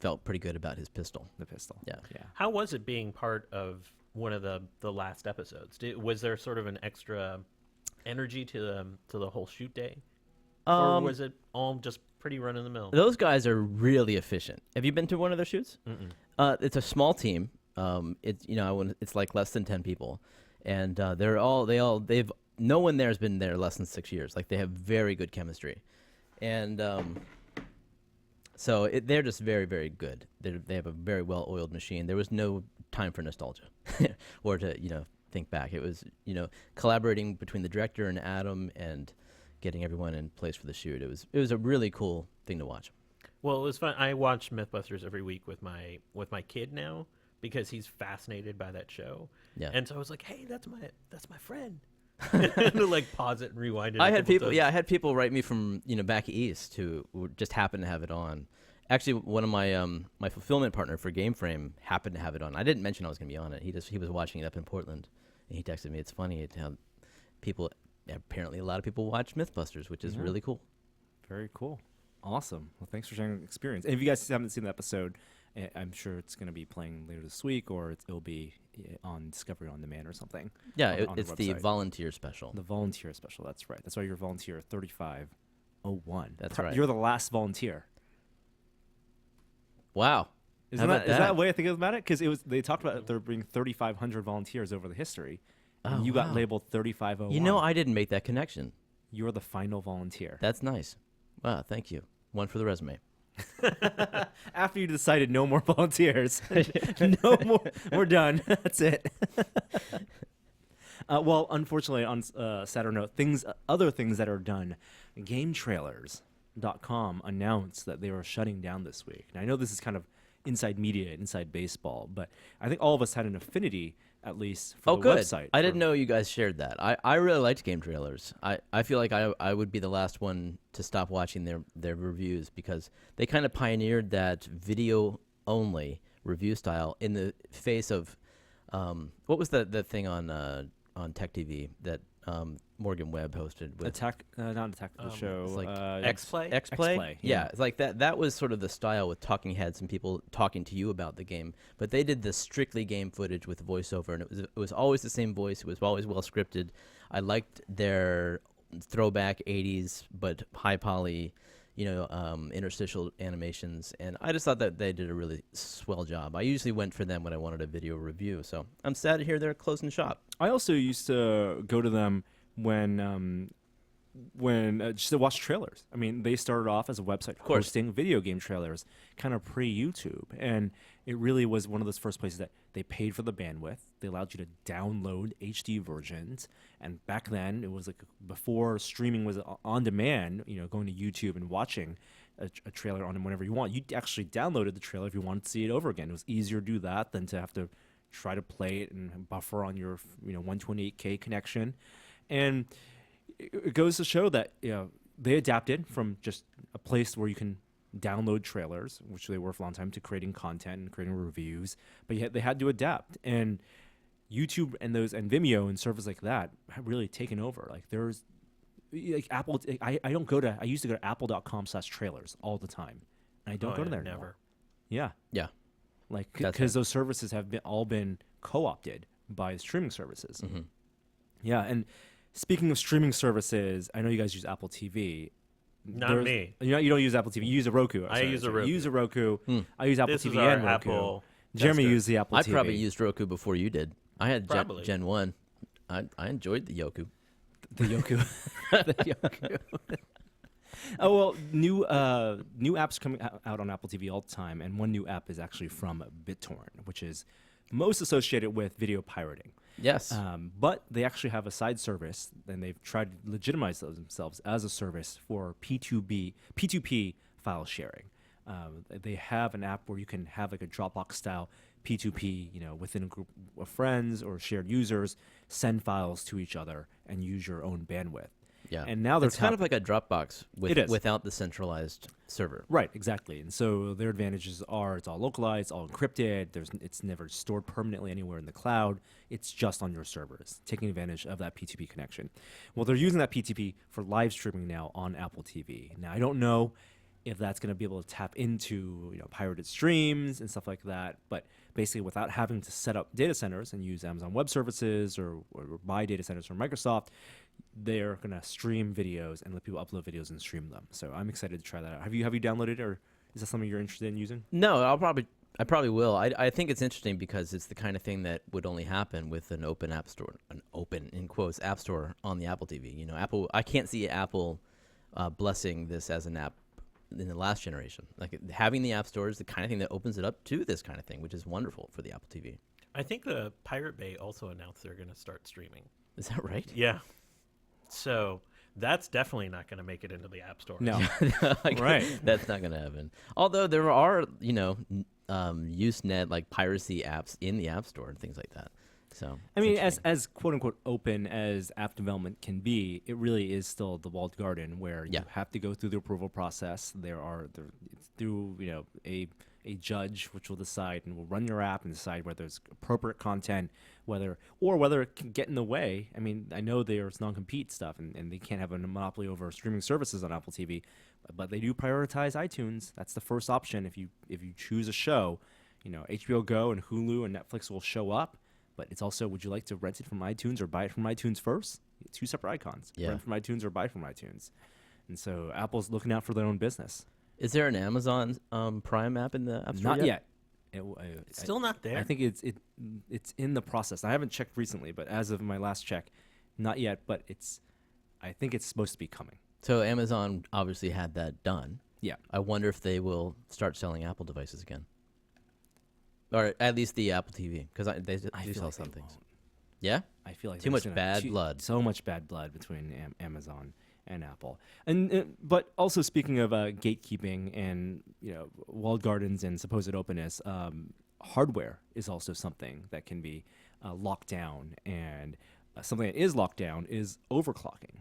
felt pretty good about his pistol. the pistol. Yeah. Yeah. How was it being part of one of the last episodes? Was there sort of an extra energy to the whole shoot day, or was it all just pretty run of the mill? Those guys are really efficient. Have you been to one of their shoots? It's a small team. It's like less than 10 people, and no one there has been there less than 6 years. Like, they have very good chemistry, and so they're just very, very good. They have a very well-oiled machine. There was no time for nostalgia or to think back. It was collaborating between the director and Adam and getting everyone in place for the shoot. It was a really cool thing to watch. Well, it was fun. I watch Mythbusters every week with my kid now because he's fascinated by that show. Yeah. And so I was like, "Hey, that's my friend." And to like pause it and rewind it. I had people write me from back east who just happened to have it on. Actually, one of my my fulfillment partner for Game Frame happened to have it on. I didn't mention I was going to be on it. He was watching it up in Portland, and he texted me. It's funny how apparently a lot of people watch Mythbusters, which is really cool. Very cool. Awesome. Well, thanks for sharing your experience. And if you guys haven't seen the episode, I'm sure it's going to be playing later this week, or it'll be on Discovery On Demand or something. Yeah, on it's the website. volunteer special. The volunteer special. That's right. That's why you're volunteer 3501. That's right. You're the last volunteer. Wow. Is How about that that? the way I think about it? Because they talked about there being 3,500 volunteers over the history. And Oh, you got wow. labeled 3501. I didn't make that connection. You're the final volunteer. That's nice. Wow, thank you. One for the resume. After you decided no more volunteers, no more, we're done. That's it. Well, unfortunately, on sadder note, other things that are done, GameTrailers.com announced that they were shutting down this week. Now, I know this is kind of inside media, inside baseball, but I think all of us had an affinity, at least, for the good. website. I didn't know you guys shared that. I really liked Game Trailers. I feel like I would be the last one to stop watching their reviews because they kind of pioneered that video-only review style in the face of what was the thing on Tech TV that Morgan Webb hosted with not Attack the show. it's like X-Play? X-Play, Yeah, yeah. it's like that was sort of the style with talking heads and people talking to you about the game. But they did the strictly game footage with voiceover, and it was always the same voice. It was always well scripted. I liked their throwback 80s but high poly, interstitial animations, and I just thought that they did a really swell job. I usually went for them when I wanted a video review, so I'm sad to hear they're closing shop. I also used to go to them when just to watch trailers. I mean, they started off as a website course. hosting video game trailers, kind of pre-YouTube, and it really was one of those first places that they paid for the bandwidth. They allowed you to download HD versions, and back then it was like before streaming was on demand. Going to YouTube and watching a trailer on it whenever you want. You actually downloaded the trailer if you wanted to see it over again. It was easier to do that than to have to try to play it and buffer on your 128K connection. And it goes to show that they adapted from just a place where you can download trailers, which they were for a long time, to creating content and creating reviews. But yet they had to adapt, and YouTube and Vimeo and services like that have really taken over. Like there's like Apple. I used to go to apple.com/trailers all the time, and I don't go to there never. anymore. Yeah, Yeah. like That's because those services have all been co-opted by streaming services. Mm-hmm. Yeah, and speaking of streaming services, I know you guys use Apple TV. Not me. You don't use Apple TV. You use a Roku. I use a Roku. You use a Roku. I use Apple This is TV our and Roku. Apple Jeremy tester. used the Apple I TV. probably used Roku before you did. I had Probably. Gen 1. I enjoyed the Yoku. the Yoku. The Yoku. Oh well, new apps coming out on Apple TV all the time, and one new app is actually from BitTorrent, which is most associated with video pirating. Yes. But they actually have a side service, and they've tried to legitimize themselves as a service for P2P file sharing. They have an app where you can have like a Dropbox style P2P, within a group of friends or shared users, send files to each other and use your own bandwidth. Yeah. And now they're it's kind of like a Dropbox It is. without the centralized server. Right, exactly. And so their advantages are it's all localized, all encrypted. It's never stored permanently anywhere in the cloud. It's just on your servers, taking advantage of that P2P connection. Well, they're using that P2P for live streaming now on Apple TV. Now, I don't know if that's going to be able to tap into pirated streams and stuff like that, but basically without having to set up data centers and use Amazon Web Services or buy data centers from Microsoft, they're going to stream videos and let people upload videos and stream them. So I'm excited to try that out. Have you downloaded, or is that something you're interested in using? No, I probably will. I think it's interesting because it's the kind of thing that would only happen with an open app store, an open in quotes app store on the Apple TV. Apple. I can't see Apple blessing this as an app in the last generation. Like having the app store is the kind of thing that opens it up to this kind of thing, which is wonderful for the Apple TV. I think the Pirate Bay also announced they're going to start streaming. Is that right? Yeah. So that's definitely not going to make it into the App Store. No. Right. That's not going to happen. Although there are, Usenet like piracy apps in the App Store and things like that. So I mean, as quote unquote open as app development can be, it really is still the walled garden where you have to go through the approval process. It's through a judge which will decide and will run your app and decide whether it's appropriate content, whether it can get in the way. I mean, I know there's non-compete stuff and they can't have a monopoly over streaming services on Apple TV, but they do prioritize iTunes. That's the first option if you choose a show. HBO Go and Hulu and Netflix will show up. But it's also, would you like to rent it from iTunes or buy it from iTunes first? Two separate icons. Yeah. Rent from iTunes or buy from iTunes. And so Apple's looking out for their own business. Is there an Amazon Prime app in the App Store Not yet. It's still not there. I think it's in the process. I haven't checked recently, but as of my last check, not yet. But I think it's supposed to be coming. So Amazon obviously had that done. Yeah. I wonder if they will start selling Apple devices again. Or at least the Apple TV, because they do feel sell like some they things. won't. Yeah? I feel like Too there's much bad blood. So much bad blood between Amazon and Apple. And but also speaking of gatekeeping and walled gardens and supposed openness, hardware is also something that can be locked down, and something that is locked down is overclocking.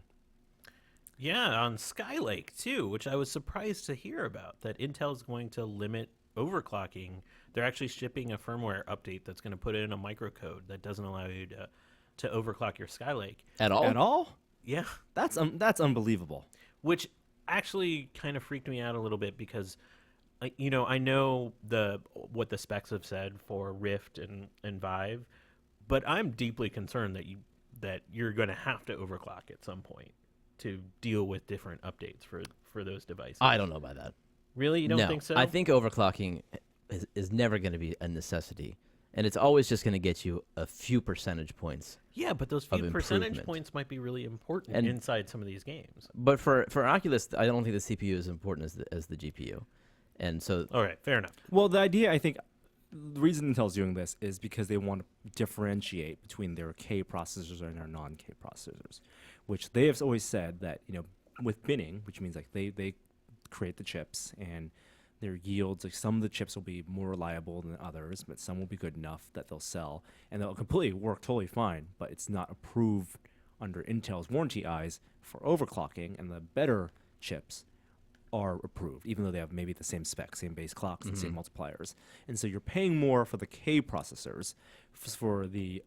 Yeah, on Skylake too, which I was surprised to hear about, that Intel is going to limit overclocking. They're actually shipping a firmware update that's going to put in a microcode that doesn't allow you to overclock your Skylake. At all? At all? Yeah. That's unbelievable. Which actually kind of freaked me out a little bit because, I know what the specs have said for Rift and Vive, but I'm deeply concerned that you're going to have to overclock at some point to deal with different updates for those devices. I don't know about that. Really? You don't No, think so? I think overclocking is never going to be a necessity. And it's always just going to get you a few percentage points. Yeah, but those of few percentage improvement. points might be really important And- inside some of these games. But for Oculus, I don't think the CPU is important as the GPU. And so All right, fair enough. Well, the idea, I think, the reason Intel's doing this is because they want to differentiate between their K processors and their non-K processors, which they have always said that, with binning, which means like they create the chips and their yields, like some of the chips will be more reliable than others, but some will be good enough that they'll sell and they'll completely work totally fine, but it's not approved under Intel's warranty eyes for overclocking, and the better chips are approved, even though they have maybe the same specs, same base clocks, and same multipliers. And so you're paying more for the K processors for the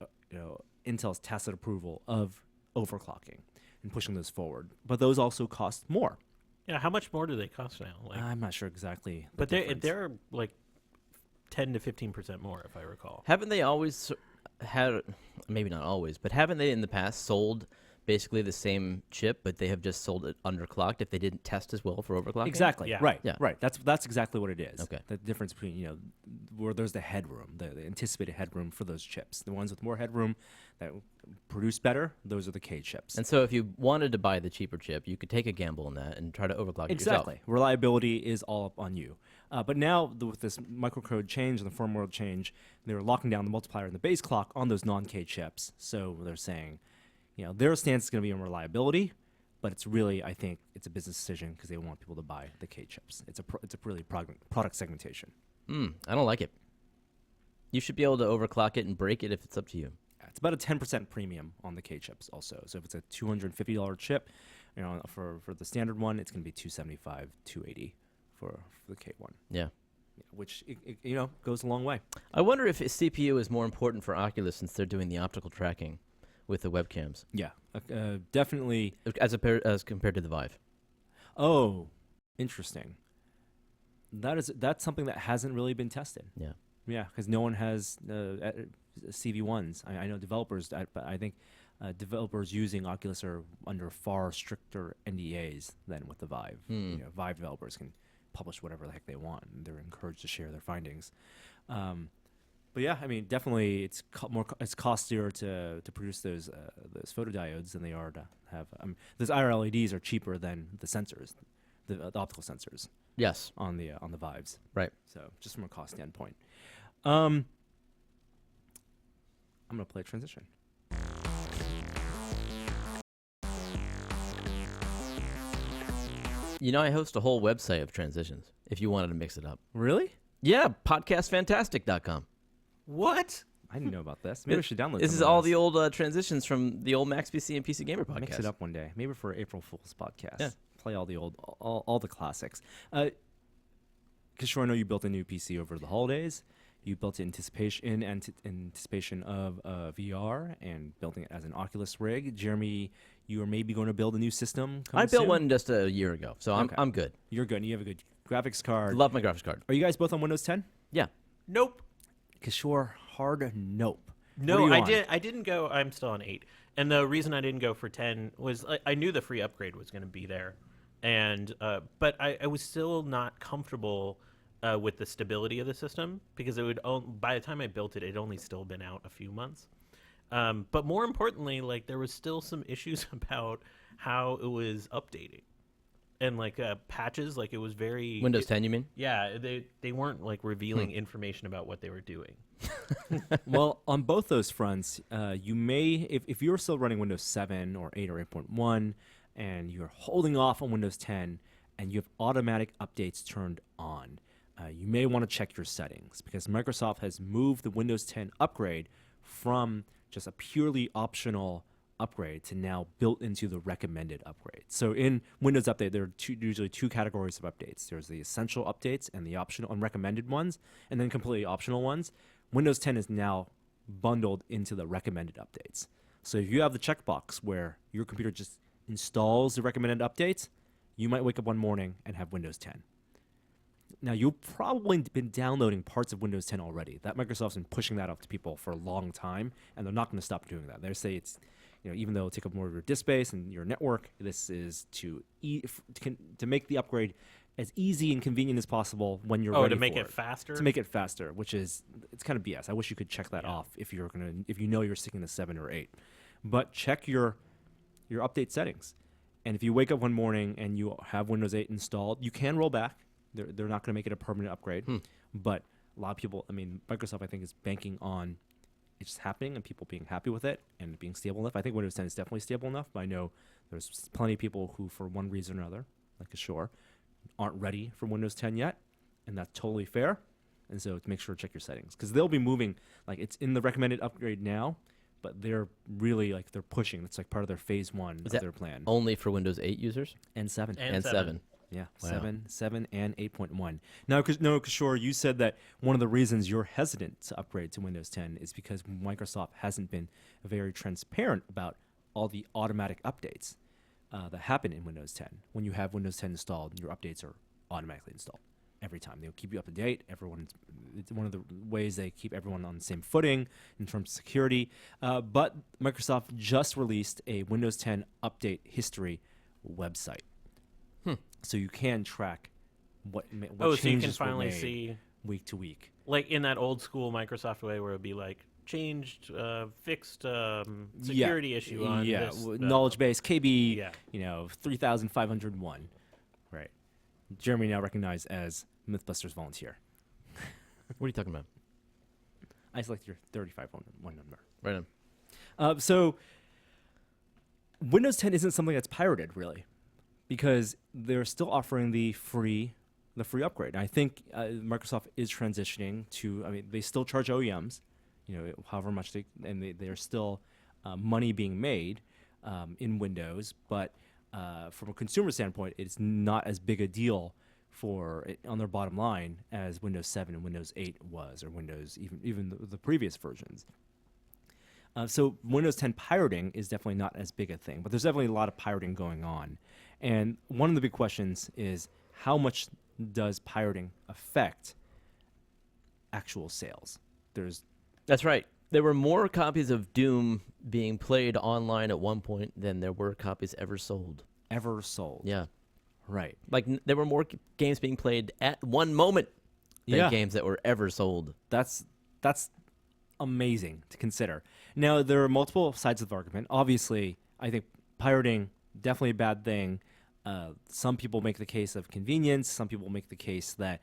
Intel's tacit approval of overclocking and pushing those forward. But those also cost more. Yeah, how much more do they cost now? Like, I'm not sure exactly. but difference. they're like 10 to 15% more, if I recall. haven't they always had, maybe not always, but haven't they in the past sold basically the same chip, but they have just sold it underclocked if they didn't test as well for overclocking? Exactly. Yeah. Right. Yeah. Right. That's exactly what it is. Okay. The difference between where there's the headroom, the anticipated headroom for those chips. The ones with more headroom that produce better, those are the K chips. And so if you wanted to buy the cheaper chip, you could take a gamble on that and try to overclock it yourself. Exactly. Reliability is all up on you. But now, with this microcode change and the firmware change, they're locking down the multiplier and the base clock on those non-K chips. So they're saying, their stance is going to be on reliability, but it's really, I think, it's a business decision because they want people to buy the K chips. It's a really product segmentation. I don't like it. You should be able to overclock it and break it if it's up to you. It's about a 10% premium on the K chips also. So if it's a $250 chip, for the standard one, it's going to be $275, $280 for the K one. Yeah. Which goes a long way. I wonder if a CPU is more important for Oculus since they're doing the optical tracking with the webcams. Yeah, definitely. As compared to the Vive. Oh, interesting. That's something that hasn't really been tested. Yeah. Yeah, because no one has CV1s. I know developers, but I think developers using Oculus are under far stricter NDAs than with the Vive. Vive developers can publish whatever the heck they want, and they're encouraged to share their findings. But yeah, I mean, definitely it's it's costlier to produce those photodiodes than they are to have. Those IR LEDs are cheaper than the sensors, the optical sensors. Yes. On the Vives. Right. So just from a cost standpoint, I'm gonna play a transition. I host a whole website of transitions if you wanted to mix it up. Really? Yeah, podcastfantastic.com. What? I didn't know about this. Maybe I should download. This is all the old transitions from the old Max PC and PC Gamer podcast. Mix it up one day, maybe for April Fool's podcast. Yeah. Play all the old, all the classics. Kishore, I know you built a new PC over the holidays. You built it in anticipation of VR and building it as an Oculus rig. Jeremy, you are maybe going to build a new system. I built one just a year ago, so Okay. I'm good. You're good. You have a good graphics card. Love my graphics card. Are you guys both on Windows 10? Yeah. Nope. Kishore, hard nope. No, What are I you on? did. I didn't go. I'm still on 8, and the reason I didn't go for 10 was I knew the free upgrade was going to be there, and but I was still not comfortable with the stability of the system because it would by the time I built it, it'd only still been out a few months. But more importantly, there was still some issues about how it was updating, and patches. It was very Windows 10, you mean? Yeah, they weren't revealing information about what they were doing. Well, on both those fronts, you may, if you're still running Windows 7 or 8 or 8.1, and you're holding off on Windows 10, and you have automatic updates turned on, you may want to check your settings because Microsoft has moved the Windows 10 upgrade from just a purely optional upgrade to now built into the recommended upgrade. So in Windows Update, there are usually two categories of updates. There's the essential updates and the optional and recommended ones, and then completely optional ones. Windows 10 is now bundled into the recommended updates. So if you have the checkbox where your computer just installs the recommended updates, you might wake up one morning and have Windows 10. Now, you've probably been downloading parts of Windows 10 already. That Microsoft's been pushing that up to people for a long time, and they're not going to stop doing that. They say it's, even though it'll take up more of your disk space and your network, this is to make the upgrade as easy and convenient as possible when you're ready to make for it faster? To make it faster, which is, it's kind of BS. I wish you could check that off if you're you're sticking to 7 or 8. But check your update settings. And if you wake up one morning and you have Windows 8 installed, you can roll back. They're not going to make it a permanent upgrade. But a lot of people, Microsoft, I think, is banking on it just happening and people being happy with it and being stable enough. I think Windows 10 is definitely stable enough, but I know there's plenty of people who, for one reason or another, like Ashore, aren't ready for Windows 10 yet, and that's totally fair. And so make sure to check your settings because they'll be moving. It's in the recommended upgrade now, but they're really they're pushing. It's part of their phase 1 of their plan. Only for Windows 8 users? And 7. And 7. Yeah, Wow. 7 and 8.1. Now, Kishore, you said that one of the reasons you're hesitant to upgrade to Windows 10 is because Microsoft hasn't been very transparent about all the automatic updates that happen in Windows 10. When you have Windows 10 installed, your updates are automatically installed every time. They'll keep you up to date. It's one of the ways they keep everyone on the same footing in terms of security. But Microsoft just released a Windows 10 update history website. So you can track what so changes you can finally were made see week to week. Like in that old school Microsoft way where it would be like changed, fixed security issue on this. Knowledge base KB, Yeah. 3,501. Right. Jeremy now recognized as Mythbusters volunteer. What are you talking about? I select your 3501 number. Right on. So Windows 10 isn't something that's pirated, really, because they're still offering the free upgrade. And I think Microsoft is transitioning to. I mean, they still charge OEMs, however much there's still money being made in Windows, but from a consumer standpoint, it's not as big a deal on their bottom line as Windows 7 and Windows 8 was, or Windows even the previous versions. So Windows 10 pirating is definitely not as big a thing, but there's definitely a lot of pirating going on. And one of the big questions is, how much does pirating affect actual sales? That's right. There were more copies of Doom being played online at one point than there were copies ever sold. Ever sold. Yeah. Right. Like there were more games being played at one moment than games that were ever sold. That's amazing to consider. Now, there are multiple sides of the argument. Obviously, I think pirating, definitely a bad thing. Some people make the case of convenience. Some people make the case that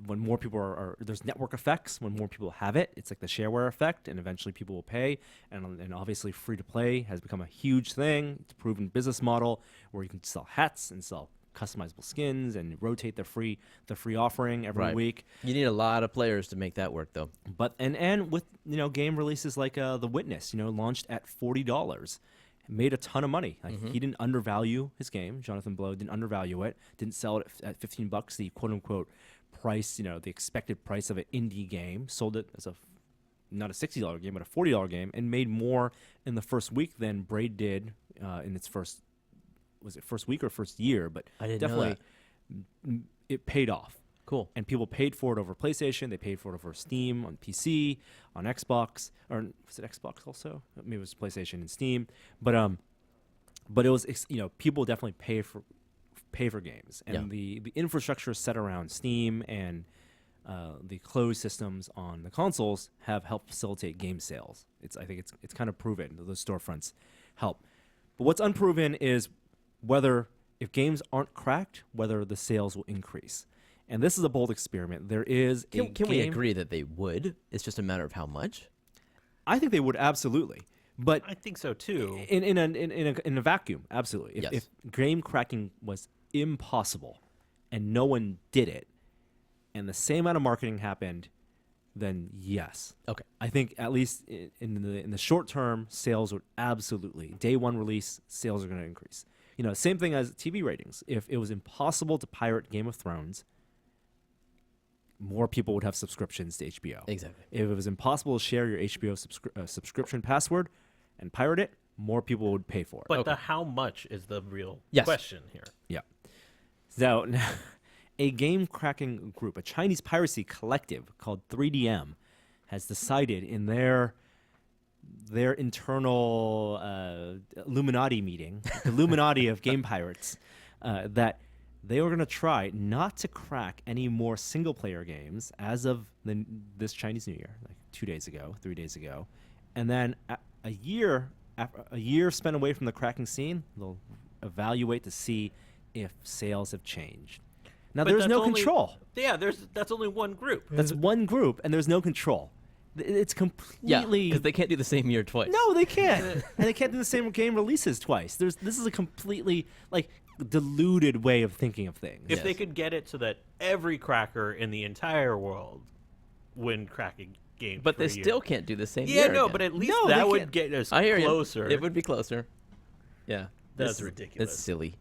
when more people there's network effects. When more people have it, it's like the shareware effect, and eventually people will pay. And obviously, free to play has become a huge thing. It's a proven business model where you can sell hats and sell customizable skins and rotate the free offering every week. You need a lot of players to make that work, though. But and with game releases like The Witness, launched at $40. Made a ton of money. Like he didn't undervalue his game. Jonathan Blow didn't undervalue it. Didn't sell it at $15, the quote unquote price, the expected price of an indie game. Sold it as not a $60 game, but a $40 game, and made more in the first week than Braid did in its first week or first year. But I didn't definitely know it paid off. Cool. And people paid for it over PlayStation. They paid for it over Steam, on PC, on Xbox, or was it Xbox also? Maybe it was PlayStation and Steam. But it was people definitely pay for games, and the infrastructure set around Steam and the closed systems on the consoles have helped facilitate game sales. I think it's kind of proven that those storefronts help. But what's unproven is whether if games aren't cracked, whether the sales will increase. And this is a bold experiment. There is Can we agree that they would? It's just a matter of how much. I think they would, absolutely. But I think so too. In a vacuum, absolutely. If game cracking was impossible and no one did it, and the same amount of marketing happened, then yes. Okay. I think at least in the short term, sales would absolutely. Day one release, sales are going to increase. Same thing as TV ratings. If it was impossible to pirate Game of Thrones, more people would have subscriptions to HBO. Exactly. If it was impossible to share your HBO subscription password and pirate it, more people would pay for it. But the how much is the real question here. Yeah. So, a game cracking group, a Chinese piracy collective called 3DM, has decided in their internal Illuminati meeting, the Illuminati of game pirates, that they were going to try not to crack any more single-player games as of this Chinese New Year, like 3 days ago, and then a year spent away from the cracking scene, they'll evaluate to see if sales have changed. Now, there's no control. Yeah, that's only one group. That's one group, and there's no control. It's completely because they can't do the same year twice. No, they can't, and they can't do the same game releases twice. This is a completely diluted way of thinking of things. If they could get it so that every cracker in the entire world when cracking games, but for they a year. still can't do the same. Yeah, year no, again. but at least No, they that would can't. get us I hear closer. You. It would be closer. Yeah, That's ridiculous. It's silly.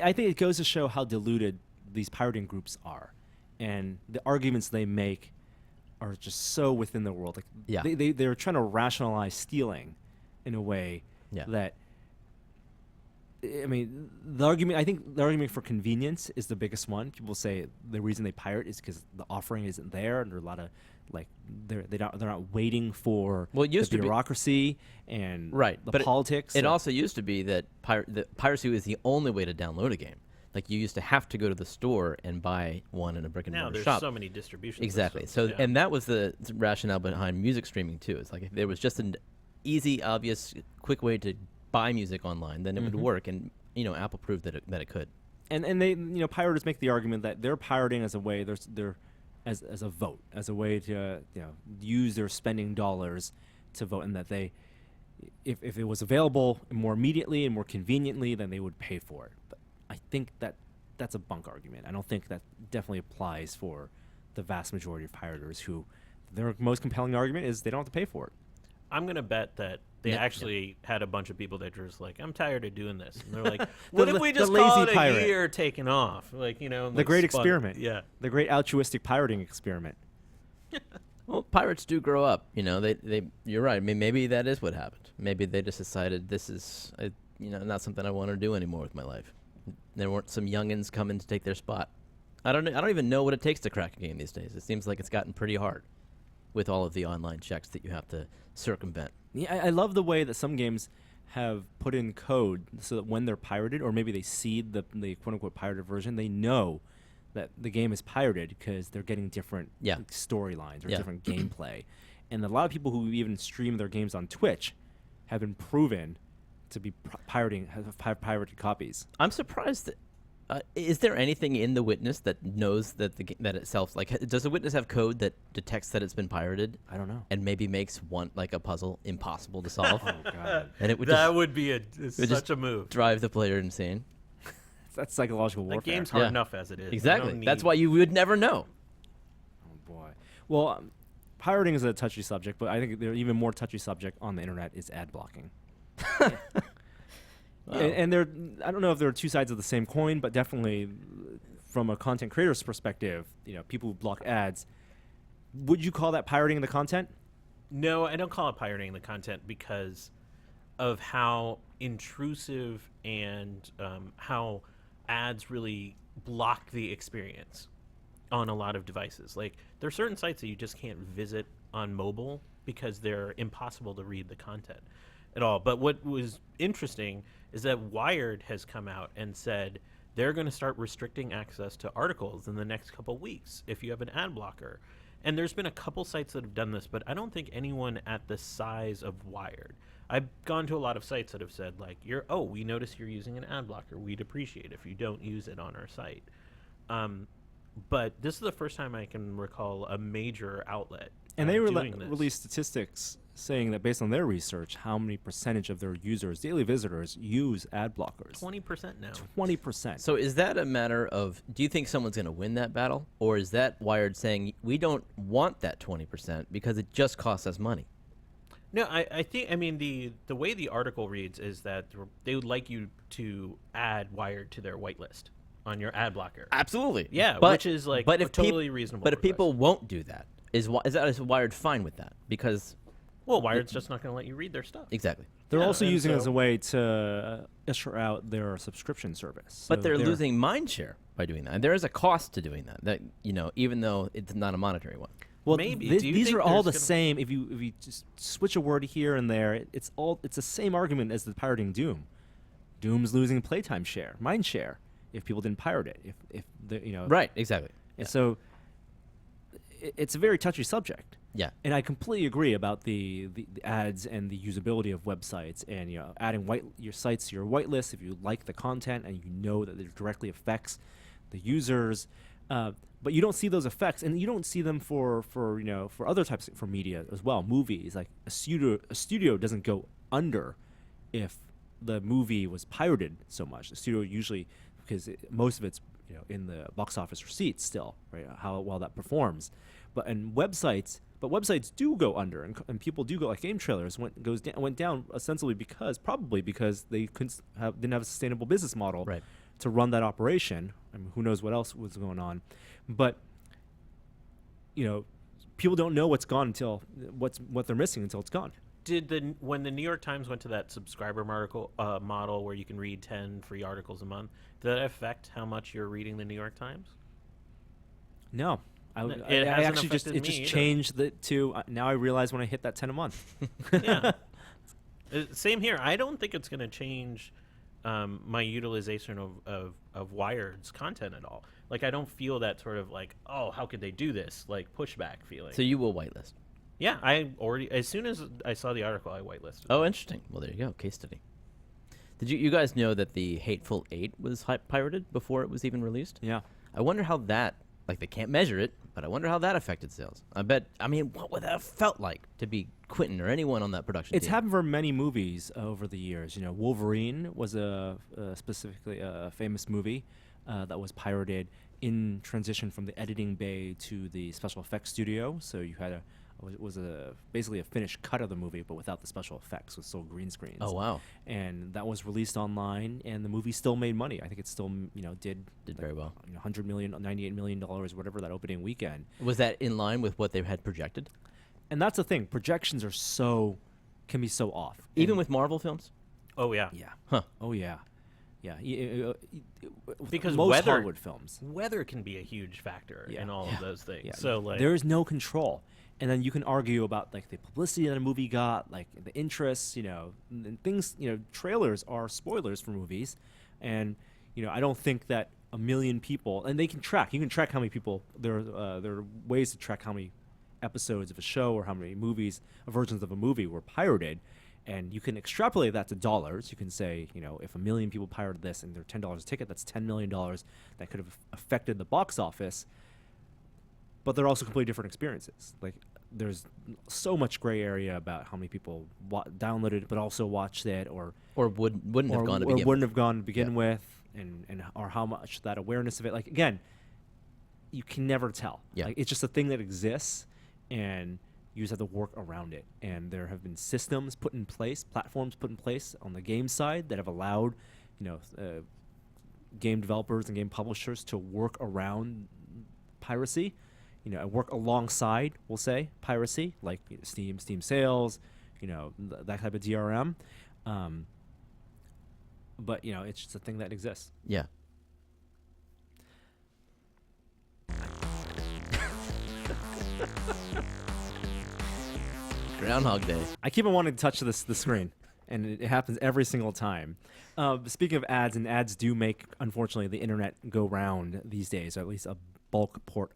I think it goes to show how diluted these pirating groups are, and the arguments they make are just so within the world. They're trying to rationalize stealing in a way that. I mean, the argument for convenience is the biggest one. People say the reason they pirate is because the offering isn't there, and there are a lot of they're not waiting for it used the to be bureaucracy and right, the but politics. It also used to be that piracy was the only way to download a game. Like you used to have to go to the store and buy one in a brick and Now mortar there's shop. so many distribution Exactly. systems. So, and that was the rationale behind music streaming too. It's like if there was just an easy, obvious, quick way to buy music online, then it would work. And Apple proved that it could. And they pirates make the argument that they're pirating as a way as a vote, as a way to use their spending dollars to vote, and that they if it was available more immediately and more conveniently, then they would pay for it. But I think that's a bunk argument. I don't think that definitely applies for the vast majority of pirators who their most compelling argument is they don't have to pay for it. I'm going to bet that they No, actually had a bunch of people that were just like, I'm tired of doing this. And they're like, what if we the just lazy call it pirate. a year taking off? Like, The great experiment. Yeah. The great altruistic pirating experiment. Well, pirates do grow up. They you're right. I mean, maybe that is what happened. Maybe they just decided this is not something I want to do anymore with my life. There weren't some youngins coming to take their spot. I don't even know what it takes to crack a game these days. It seems like it's gotten pretty hard with all of the online checks that you have to circumvent. Yeah, I love the way that some games have put in code so that when they're pirated, or maybe they seed the quote-unquote pirated version, they know that the game is pirated because they're getting different storylines or different gameplay. And a lot of people who even stream their games on Twitch have been proven to be have pirated copies. I'm surprised that. Is there anything in the witness that knows that that itself, like, does the witness have code that detects that it's been pirated? I don't know. And maybe makes a puzzle impossible to solve? Oh, God. And it would That just would be just such a move. drive the player insane. That's psychological That warfare. game's hard Yeah. enough as it is. Exactly. That's why you would never know. Oh, boy. Well, pirating is a touchy subject, but I think the even more touchy subject on the internet is ad blocking. Wow. And I don't know if there are two sides of the same coin, but definitely from a content creator's perspective, people who block ads, would you call that pirating the content? No, I don't call it pirating the content because of how intrusive and how ads really block the experience on a lot of devices. Like, there are certain sites that you just can't visit on mobile because they're impossible to read the content at all. But what was interesting is that Wired has come out and said they're going to start restricting access to articles in the next couple weeks if you have an ad blocker. And there's been a couple sites that have done this, but I don't think anyone at the size of Wired. I've gone to a lot of sites that have said, like, we notice you're using an ad blocker. We'd appreciate if you don't use it on our site. But this is the first time I can recall a major outlet And they doing this. released statistics saying that based on their research, how many percentage of their users, daily visitors, use ad blockers. 20% now. 20%. So is that a matter of, do you think someone's going to win that battle? Or is that Wired saying, we don't want that 20% because it just costs us money? No, I think, the way the article reads is that they would like you to add Wired to their whitelist on your ad blocker. Absolutely. Yeah, but, which is like but a if totally reasonable But if request. people won't do that, is Wired fine with that? Because Well, Wired's just not going to let you read their stuff. exactly. They're Yeah, also and using it as so- a way to usher out their subscription service. But So they're losing mind share by doing that. And there is a cost to doing that. That even though it's not a monetary one. Well, Maybe. th- Do you these think are all the there's gonna- same. If you just switch a word here and there, it's the same argument as the pirating Doom. Doom's losing playtime share, mind share, if people didn't pirate it. If the Right. Exactly. And so it's a very touchy subject. Yeah. And I completely agree about the ads and the usability of websites and adding your sites to your whitelist if you like the content and you know that it directly affects the users. But you don't see those effects, and you don't see them for other types for media as well. Movies, like a studio doesn't go under if the movie was pirated so much. The studio usually, because most of it's in the box office receipts still, right? How well that performs, but websites do go under, and people do go, like game trailers went down ostensibly probably because they didn't have a sustainable business model Right. to run that operation. I mean, who knows what else was going on, but people don't know what's gone until what they're missing until it's gone. When the New York Times went to that subscriber model where you can read 10 free articles a month, did that affect how much you're reading the New York Times? No. I It hasn't actually just affected me either. changed it to now I realize when I hit that 10 a month. Yeah. Same here. I don't think it's going to change my utilization of Wired's content at all. Like, I don't feel that sort of like, oh, how could they do this? Like, pushback feeling. So you will whitelist. Yeah, I already, as soon as I saw the article, I whitelisted. Oh, interesting. Well, there you go. Case study. Did you guys know that the Hateful Eight was pirated before it was even released? Yeah. I wonder how that, like, they can't measure it, but I wonder how that affected sales. I mean, what would that have felt like to be Quentin or anyone on that production It's team? happened for many movies over the years. You know, Wolverine was specifically a famous movie that was pirated in transition from the editing bay to the special effects studio. So you had basically a finished cut of the movie, but without the special effects, with still green screens. Oh, wow. And that was released online, and the movie still made money. I think it still, did Very well. $100 million, $98 million, whatever that opening weekend. Was that in line with what they had projected? And that's the thing. Projections can be so off. Even And- with Marvel films? Oh, yeah. Yeah. Huh. Oh yeah. Yeah. Because most weather- Hollywood films. Weather can be a huge factor Yeah. in all Yeah. of those things. Yeah. So, like, there is no control. And then you can argue about like the publicity that a movie got, like the interests, and things, trailers are spoilers for movies. And, I don't think that a million people, and you can track how many people, there are ways to track how many episodes of a show or how many versions of a movie were pirated. And you can extrapolate that to dollars. You can say, if a million people pirated this and they're $10 a ticket, that's $10 million that could have affected the box office. But they're also completely different experiences. Like, there's so much gray area about how many people downloaded it, but also watched it, or Wouldn't have gone to or begin wouldn't with. have gone to begin Yeah. with, and or how much that awareness of it. Like, again, you can never tell. Yeah. Like, it's just a thing that exists, and you just have to work around it. And there have been systems put in place, platforms put in place on the game side that have allowed, game developers and game publishers to work around piracy. Work alongside, we'll say, piracy, like Steam sales, that type of DRM. But it's just a thing that exists. Yeah. Groundhog Day. I keep on wanting to touch the screen, and it happens every single time. Speaking of ads, and ads do make, unfortunately, the internet go round these days, or at least a bulk part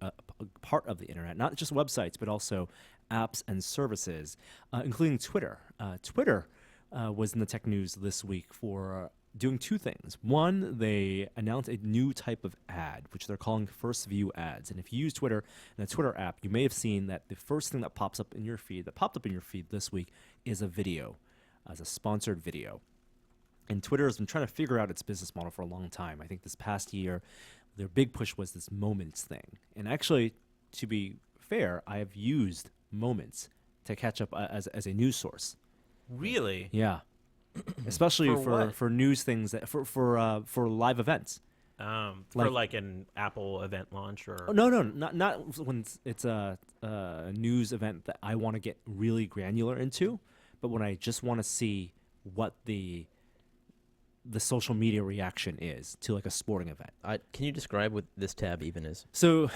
of the internet, not just websites, but also apps and services, including Twitter. Twitter was in the tech news this week for doing two things. One, they announced a new type of ad, which they're calling first view ads. And if you use Twitter and the Twitter app, you may have seen that the first thing that popped up in your feed this week is a video, as a sponsored video. And Twitter has been trying to figure out its business model for a long time. I think this past year, their big push was this Moments thing. And actually, to be fair, I have used Moments to catch up as a news source. really? Yeah. Especially For what? for news things, that for live events. For like an Apple event launch or Oh, no, not when it's a news event that I want to get really granular into, but when I just want to see what the social media reaction is to like a sporting event. Can you describe what this tab even is? So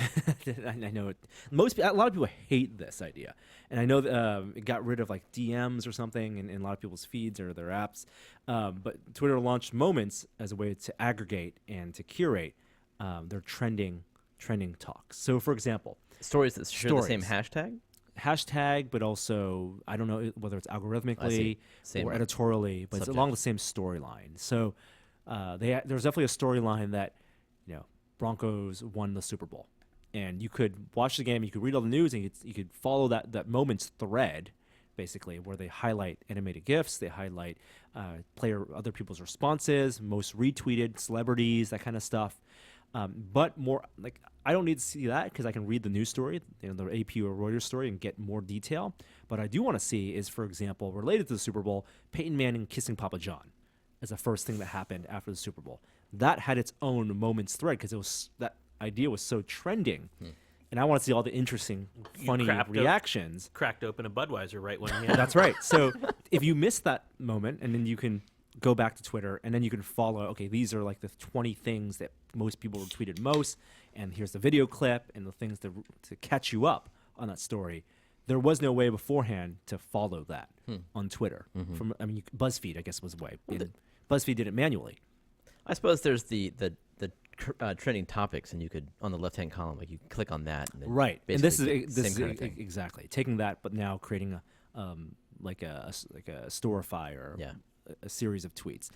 I know a lot of people hate this idea, and I know that, it got rid of like DMs or something in a lot of people's feeds or their apps. But Twitter launched Moments as a way to aggregate and to curate their trending talks. So, for example, Stories that share the same Stories. hashtag? but also I don't know whether it's algorithmically Same or way. editorially, but it's along the Subject. same storyline. So there's definitely a storyline that Broncos won the Super Bowl, and you could watch the game, you could read all the news, and you could follow that Moments thread, basically, where they highlight animated GIFs, they highlight other people's responses, most retweeted celebrities, that kind of stuff. But more like I don't need to see that because I can read the news story, the AP or Reuters story, and get more detail. But I do want to see is, for example, related to the Super Bowl, Peyton Manning kissing Papa John as the first thing that happened after the Super Bowl. That had its own Moments thread because that idea was so trending. And I want to see all the interesting, funny reactions. cracked open a Budweiser right when That's right. So if you missed that moment, and then you can go back to Twitter, and then you can follow, okay, these are like the 20 things that most people retweeted most, and here's the video clip and the things to catch you up on that story. There was no way beforehand to follow that on Twitter. BuzzFeed, I guess, was a way. BuzzFeed did it manually. I suppose there's the trending topics, and you could on the left hand column, like you click on that, and then Right, and this basically is get this same is kind of thing. exactly taking that, but now creating a like a storify or Yeah. a series of tweets.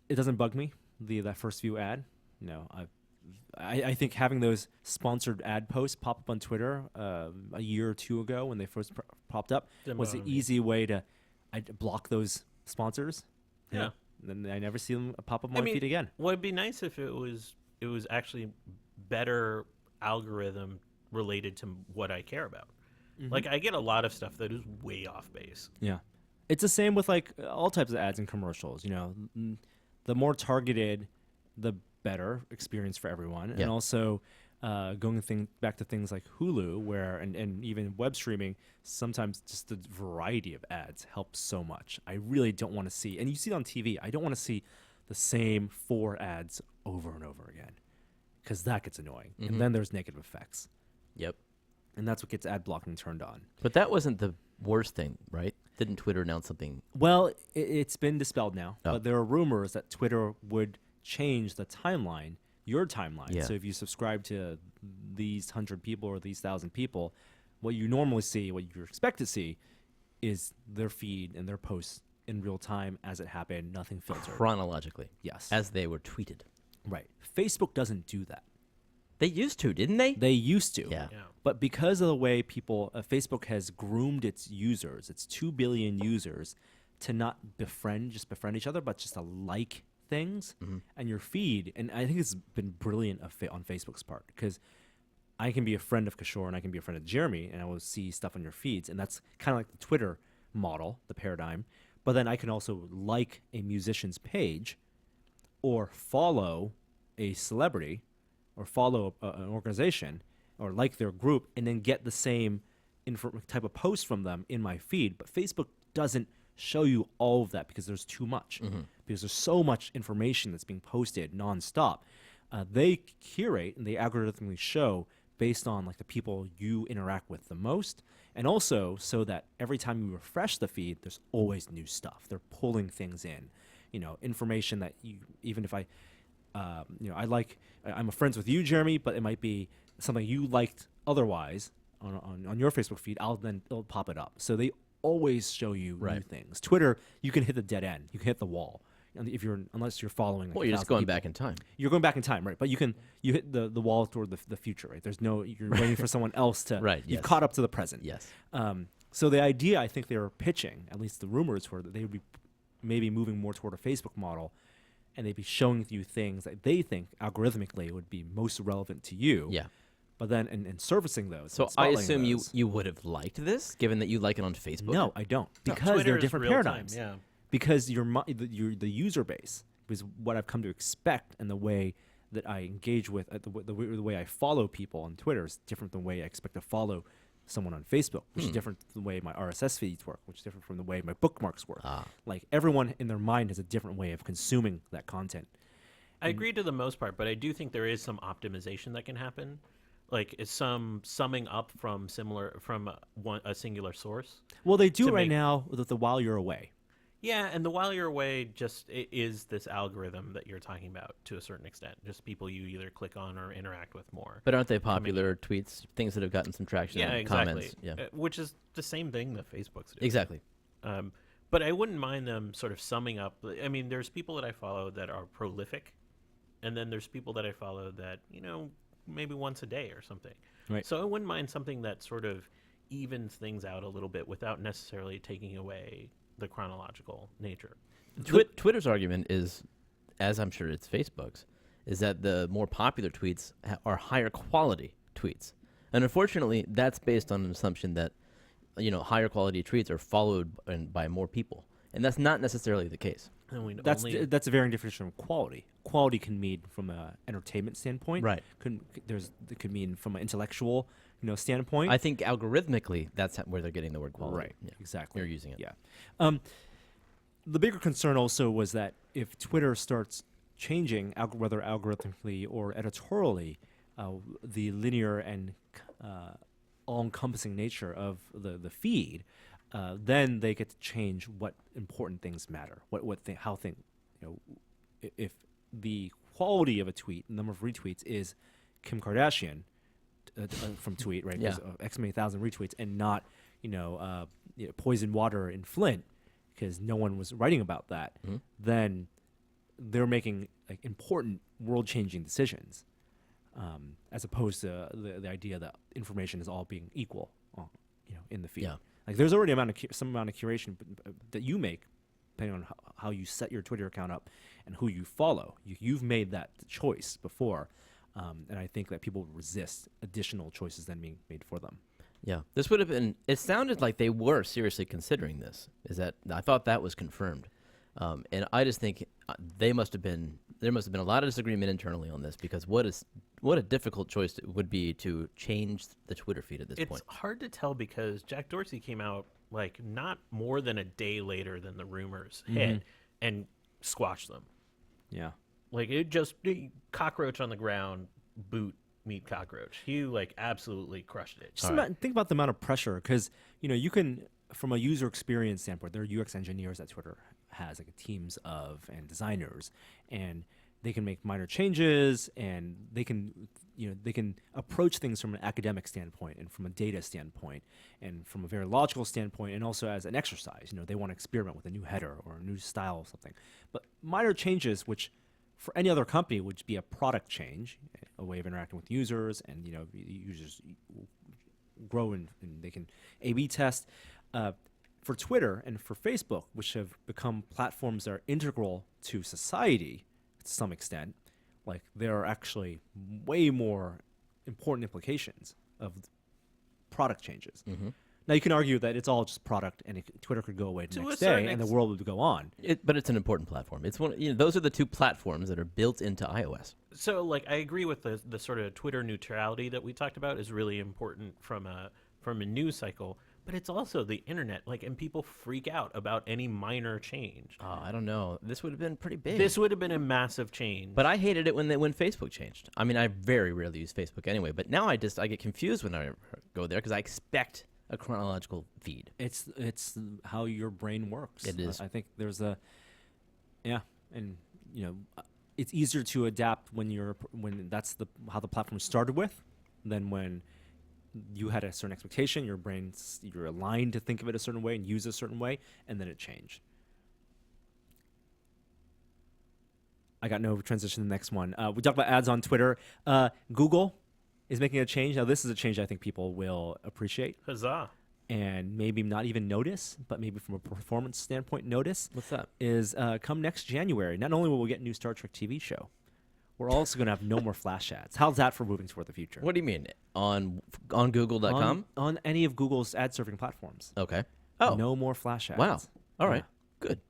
It doesn't bug me that first view ad. No, I think having those sponsored ad posts pop up on Twitter a year or two ago when they first popped up Didn't was an bother me. easy way to block those sponsors. Yeah. And then I never see them pop up on I my mean, feed again. Well, it'd be nice if it was actually better algorithm related to what I care about. Like I get a lot of stuff that is way off base. Yeah. It's the same with like all types of ads and commercials. You know, the more targeted, the better experience for everyone. Yeah. And also going back to things like Hulu, where and even web streaming, sometimes just the variety of ads helps so much. I really don't want to see, and you see it on TV, I don't want to see the same 4 ads over and over again, because that gets annoying. And then there's negative effects. Yep. And that's what gets ad blocking turned on. But that wasn't the worst thing, right? Didn't Twitter announce something? Well, it's been dispelled now, Oh. but there are rumors that Twitter would change the timeline, your timeline. Yeah. So if you subscribe to these 100 people or these 1,000 people, what you normally see, what you expect to see, is their feed and their posts in real time as it happened, nothing filtered. Chronologically, Yes. as they were tweeted. Right. Facebook doesn't do that. They used to, didn't they? They used to. Yeah. Yeah. But because of the way Facebook has groomed its users, its 2 billion users, to not just befriend each other, but just to like things and your feed. And I think it's been brilliant on Facebook's part, because I can be a friend of Kishore and I can be a friend of Jeremy, and I will see stuff on your feeds. And that's kind of like the Twitter model, the paradigm. But then I can also like a musician's page or follow a celebrity or follow an organization or like their group and then get the same type of post from them in my feed. But Facebook doesn't show you all of that because there's too much, because there's so much information that's being posted nonstop. They curate and they algorithmically show based on like the people you interact with the most, and also so that every time you refresh the feed, there's always new stuff. They're pulling things in, information that even if I'm friends with you, Jeremy, but it might be something you liked otherwise on your Facebook feed. It'll pop it up. So they always show you new Right. things. Twitter, you can hit the dead end. You can hit the wall. And unless you're following. Like Well, you're just 1,000 going people. back in time. You're going back in time, right? But you hit the wall toward the future, right? You're waiting for someone else to. Right, You've yes. caught up to the present. Yes. So the idea I think they were pitching, at least the rumors were, that they would be maybe moving more toward a Facebook model, and they'd be showing you things that they think algorithmically would be most relevant to you. Yeah. But then in servicing those. So and I spotlighting assume those, you would have liked this, given that you like it on Facebook. No, I don't, No, because Twitter they're is different real time, paradigms. yeah. Because the user base is what I've come to expect, and the way that I engage with the way I follow people on Twitter is different than the way I expect to follow someone on Facebook, which is different from the way my RSS feeds work, which is different from the way my bookmarks work. Like everyone in their mind has a different way of consuming that content. I agree to the most part, but I do think there is some optimization that can happen. Like it's some summing up from a singular source. Well, they do To it right make- now with the while you're away. Yeah, and the while you're away is this algorithm that you're talking about to a certain extent. Just people you either click on or interact with more. But aren't they popular tweets, things that have gotten some traction Yeah, in exactly. comments? Yeah. Which is the same thing that Facebook's doing. Exactly. But I wouldn't mind them sort of summing up. I mean, there's people that I follow that are prolific, and then there's people that I follow that, maybe once a day or something. Right. So I wouldn't mind something that sort of evens things out a little bit without necessarily taking away the chronological nature. Twitter's argument is, as I'm sure it's Facebook's, is that the more popular tweets are higher quality tweets. And unfortunately, that's based on an assumption that, higher quality tweets are followed by more people. And that's not necessarily the case. And we That's a varying definition of quality. Quality can mean from an entertainment standpoint. Right. It could mean from an intellectual, standpoint. I think algorithmically, that's where they're getting the word quality. Right. Yeah. Exactly. You're using it. Yeah. The bigger concern also was that if Twitter starts changing, whether algorithmically or editorially, the linear and all-encompassing nature of the feed, then they get to change what important things matter. If the quality of a tweet, number of retweets, is Kim Kardashian from tweet, right? Yeah. X many thousand retweets, and not poison water in Flint, because no one was writing about that. Then they're making like important world-changing decisions, as opposed to the idea that information is all being equal, in the feed. Yeah. Like there's already some amount of curation that you make, depending on how you set your Twitter account up and who you follow. You've made that choice before, and I think that people would resist additional choices then being made for them. Yeah, this would have been. It sounded like they were seriously considering this. I thought that was confirmed, and I just think there must have been a lot of disagreement internally on this, because what a difficult choice it would be to change the Twitter feed at this point. It's hard to tell because Jack Dorsey came out like not more than a day later than the rumors hit and squashed them. Yeah. Like cockroach on the ground, boot meet cockroach. He like absolutely crushed it. Think about the amount of pressure, because you can, from a user experience standpoint, there are UX engineers that Twitter has, like teams of, and designers, and they can make minor changes, and they can approach things from an academic standpoint and from a data standpoint and from a very logical standpoint, and also as an exercise. They want to experiment with a new header or a new style or something. But minor changes, which for any other company would be a product change, a way of interacting with users, and users grow and they can A/B test. For Twitter and for Facebook, which have become platforms that are integral to society to some extent, like there are actually way more important implications of product changes. Now you can argue that it's all just product, and Twitter could go away the next day, and the world would go on. But it's an important platform. It's one. Those are the two platforms that are built into iOS. So like I agree with the sort of Twitter neutrality that we talked about is really important from a news cycle. But it's also the internet, and people freak out about any minor change. I don't know. This would have been pretty big. This would have been a massive change. But I hated it when Facebook changed. I mean, I very rarely use Facebook anyway. But now I get confused when I go there, because I expect a chronological feed. It's how your brain works. It is. I think there's it's easier to adapt when that's how the platform started with, than when you had a certain expectation, you're aligned to think of it a certain way and use it a certain way, and then it changed. I got no transition to the next one. We talked about ads on Twitter. Google is making a change. Now, this is a change I think people will appreciate. Huzzah. And maybe not even notice, but maybe from a performance standpoint notice. What's that? Is come next January, not only will we get a new Star Trek TV show, we're also going to have no more flash ads. How's that for moving toward the future? What do you mean? On Google.com? On any of Google's ad serving platforms. Okay. Oh. No more flash ads. Wow. All right. Good.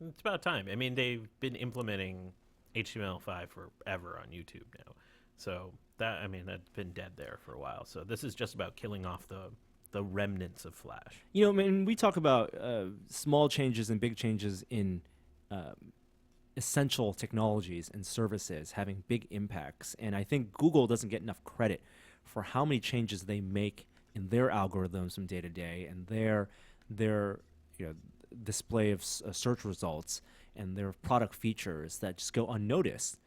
It's about time. I mean, they've been implementing HTML5 forever on YouTube now. So that's been dead there for a while. So this is just about killing off the remnants of Flash. We talk about small changes and big changes in essential technologies and services having big impacts. And I think Google doesn't get enough credit for how many changes they make in their algorithms from day to day, and their display of search results and their product features that just go unnoticed,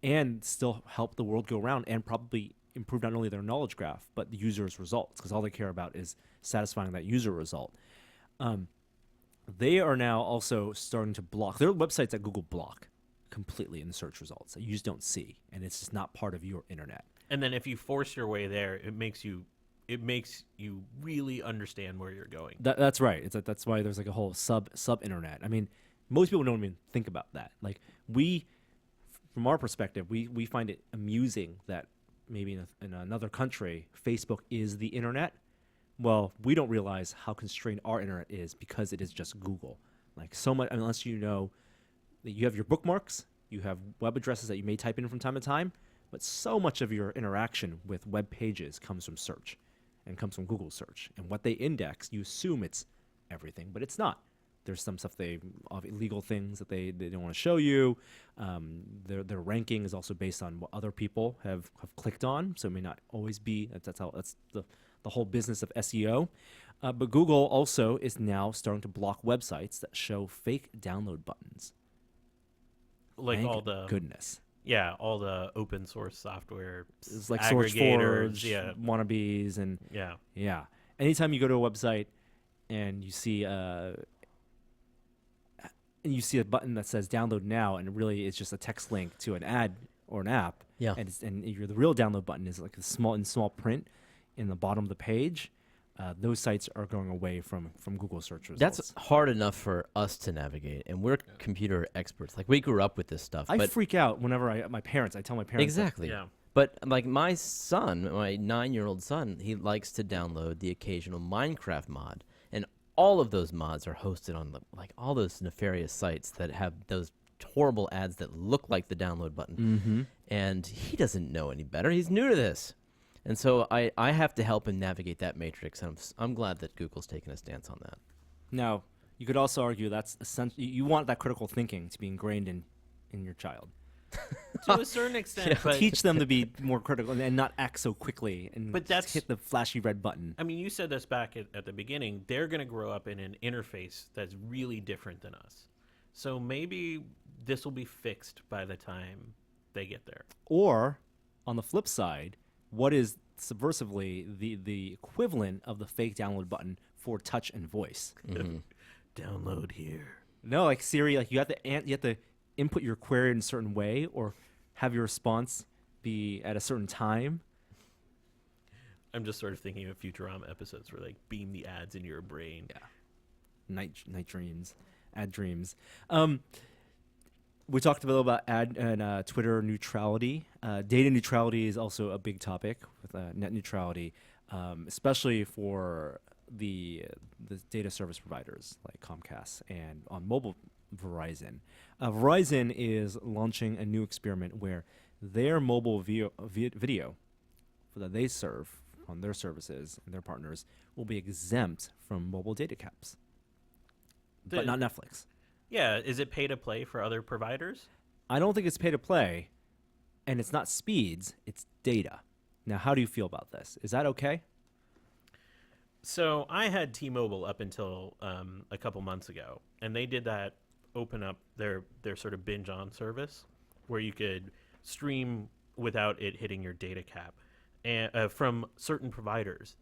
and still help the world go around, and probably improve not only their knowledge graph but the user's results, because all they care about is satisfying that user result. They are now also starting to block. There are websites that Google block completely in the search results that you just don't see, and it's just not part of your internet. And then if you force your way there, it makes you really understand where you're going. That's right. That's why there's like a whole sub internet. I mean, most people don't even think about that. Like from our perspective, we find it amusing that maybe in another country, Facebook is the internet. Well, we don't realize how constrained our internet is because it is just Google. Like so much, unless you know that you have your bookmarks, you have web addresses that you may type in from time to time, but so much of your interaction with web pages comes from search and comes from Google search. And what they index, you assume it's everything, but it's not. There's some stuff illegal things that they don't want to show you. Their ranking is also based on what other people have clicked on, so it may not always be. That's the the whole business of SEO. But Google also is now starting to block websites that show fake download buttons. Like Thank all the goodness. Yeah, all the open source software It's like aggregators. SourceForge, Yeah, wannabes, and yeah. Anytime you go to a website and you see a button that says download now, and really it's just a text link to an ad or an app. Yeah. And the real download button is like in small print in the bottom of the page. Those sites are going away from Google search results. That's hard enough for us to navigate, and we're computer experts. Like, we grew up with this stuff. I but freak out whenever I tell my parents. That, exactly. Yeah. But like my son, my 9-year-old son, he likes to download the occasional Minecraft mod, and all of those mods are hosted on like all those nefarious sites that have those horrible ads that look like the download button. Mm-hmm. And he doesn't know any better. He's new to this. And so I have to help him navigate that matrix, and I'm glad that Google's taken a stance on that. Now, you could also argue that's essential. You want that critical thinking to be ingrained in your child. To a certain extent, but Teach them to be more critical and not act so quickly and But just that's- hit the flashy red button. I mean, you said this back at the beginning. They're going to grow up in an interface that's really different than us. So maybe this will be fixed by the time they get there. Or, on the flip side, what is subversively the equivalent of the fake download button for touch and voice? Download here. No, like Siri, like you have to input your query in a certain way, or have your response be at a certain time. I'm just sort of thinking of Futurama episodes where like beam the ads into your brain. Yeah. Night dreams, ad dreams. We talked a little about ad and Twitter neutrality. Data neutrality is also a big topic with net neutrality, especially for the data service providers like Comcast and on mobile Verizon. Verizon is launching a new experiment where their mobile video that they serve on their services and their partners will be exempt from mobile data caps, but not Netflix. Yeah, is it pay to play for other providers? I don't think it's pay to play, and it's not speeds, it's data. Now, how do you feel about this? Is that okay? So I had T-Mobile up until a couple months ago, and they did that open up their sort of binge on service where you could stream without it hitting your data cap and from certain providers.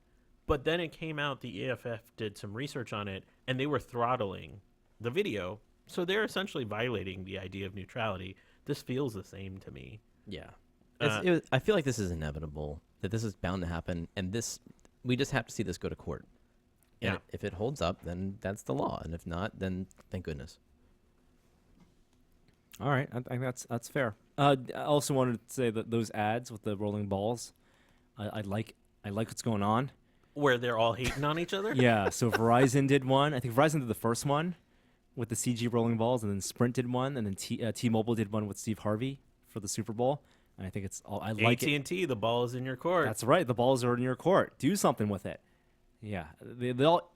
But then it came out, the EFF did some research on it, and they were throttling the video. So they're essentially violating the idea of neutrality. This feels the same to me. Yeah. I feel like this is inevitable, that this is bound to happen, and we just have to see this go to court. And Yeah. if it holds up, then that's the law, and if not, then thank goodness. All right, I think that's fair. I also wanted to say that those ads with the rolling balls, I like what's going on. Where they're all hating on each other? Yeah, so Verizon did one. I think Verizon did the first one with the CG rolling balls, and then Sprint did one, and then T-Mobile did one with Steve Harvey for the Super Bowl. And I think it's all I like it. AT&T, the ball is in your court. That's right. The balls are in your court. Do something with it. Yeah, they all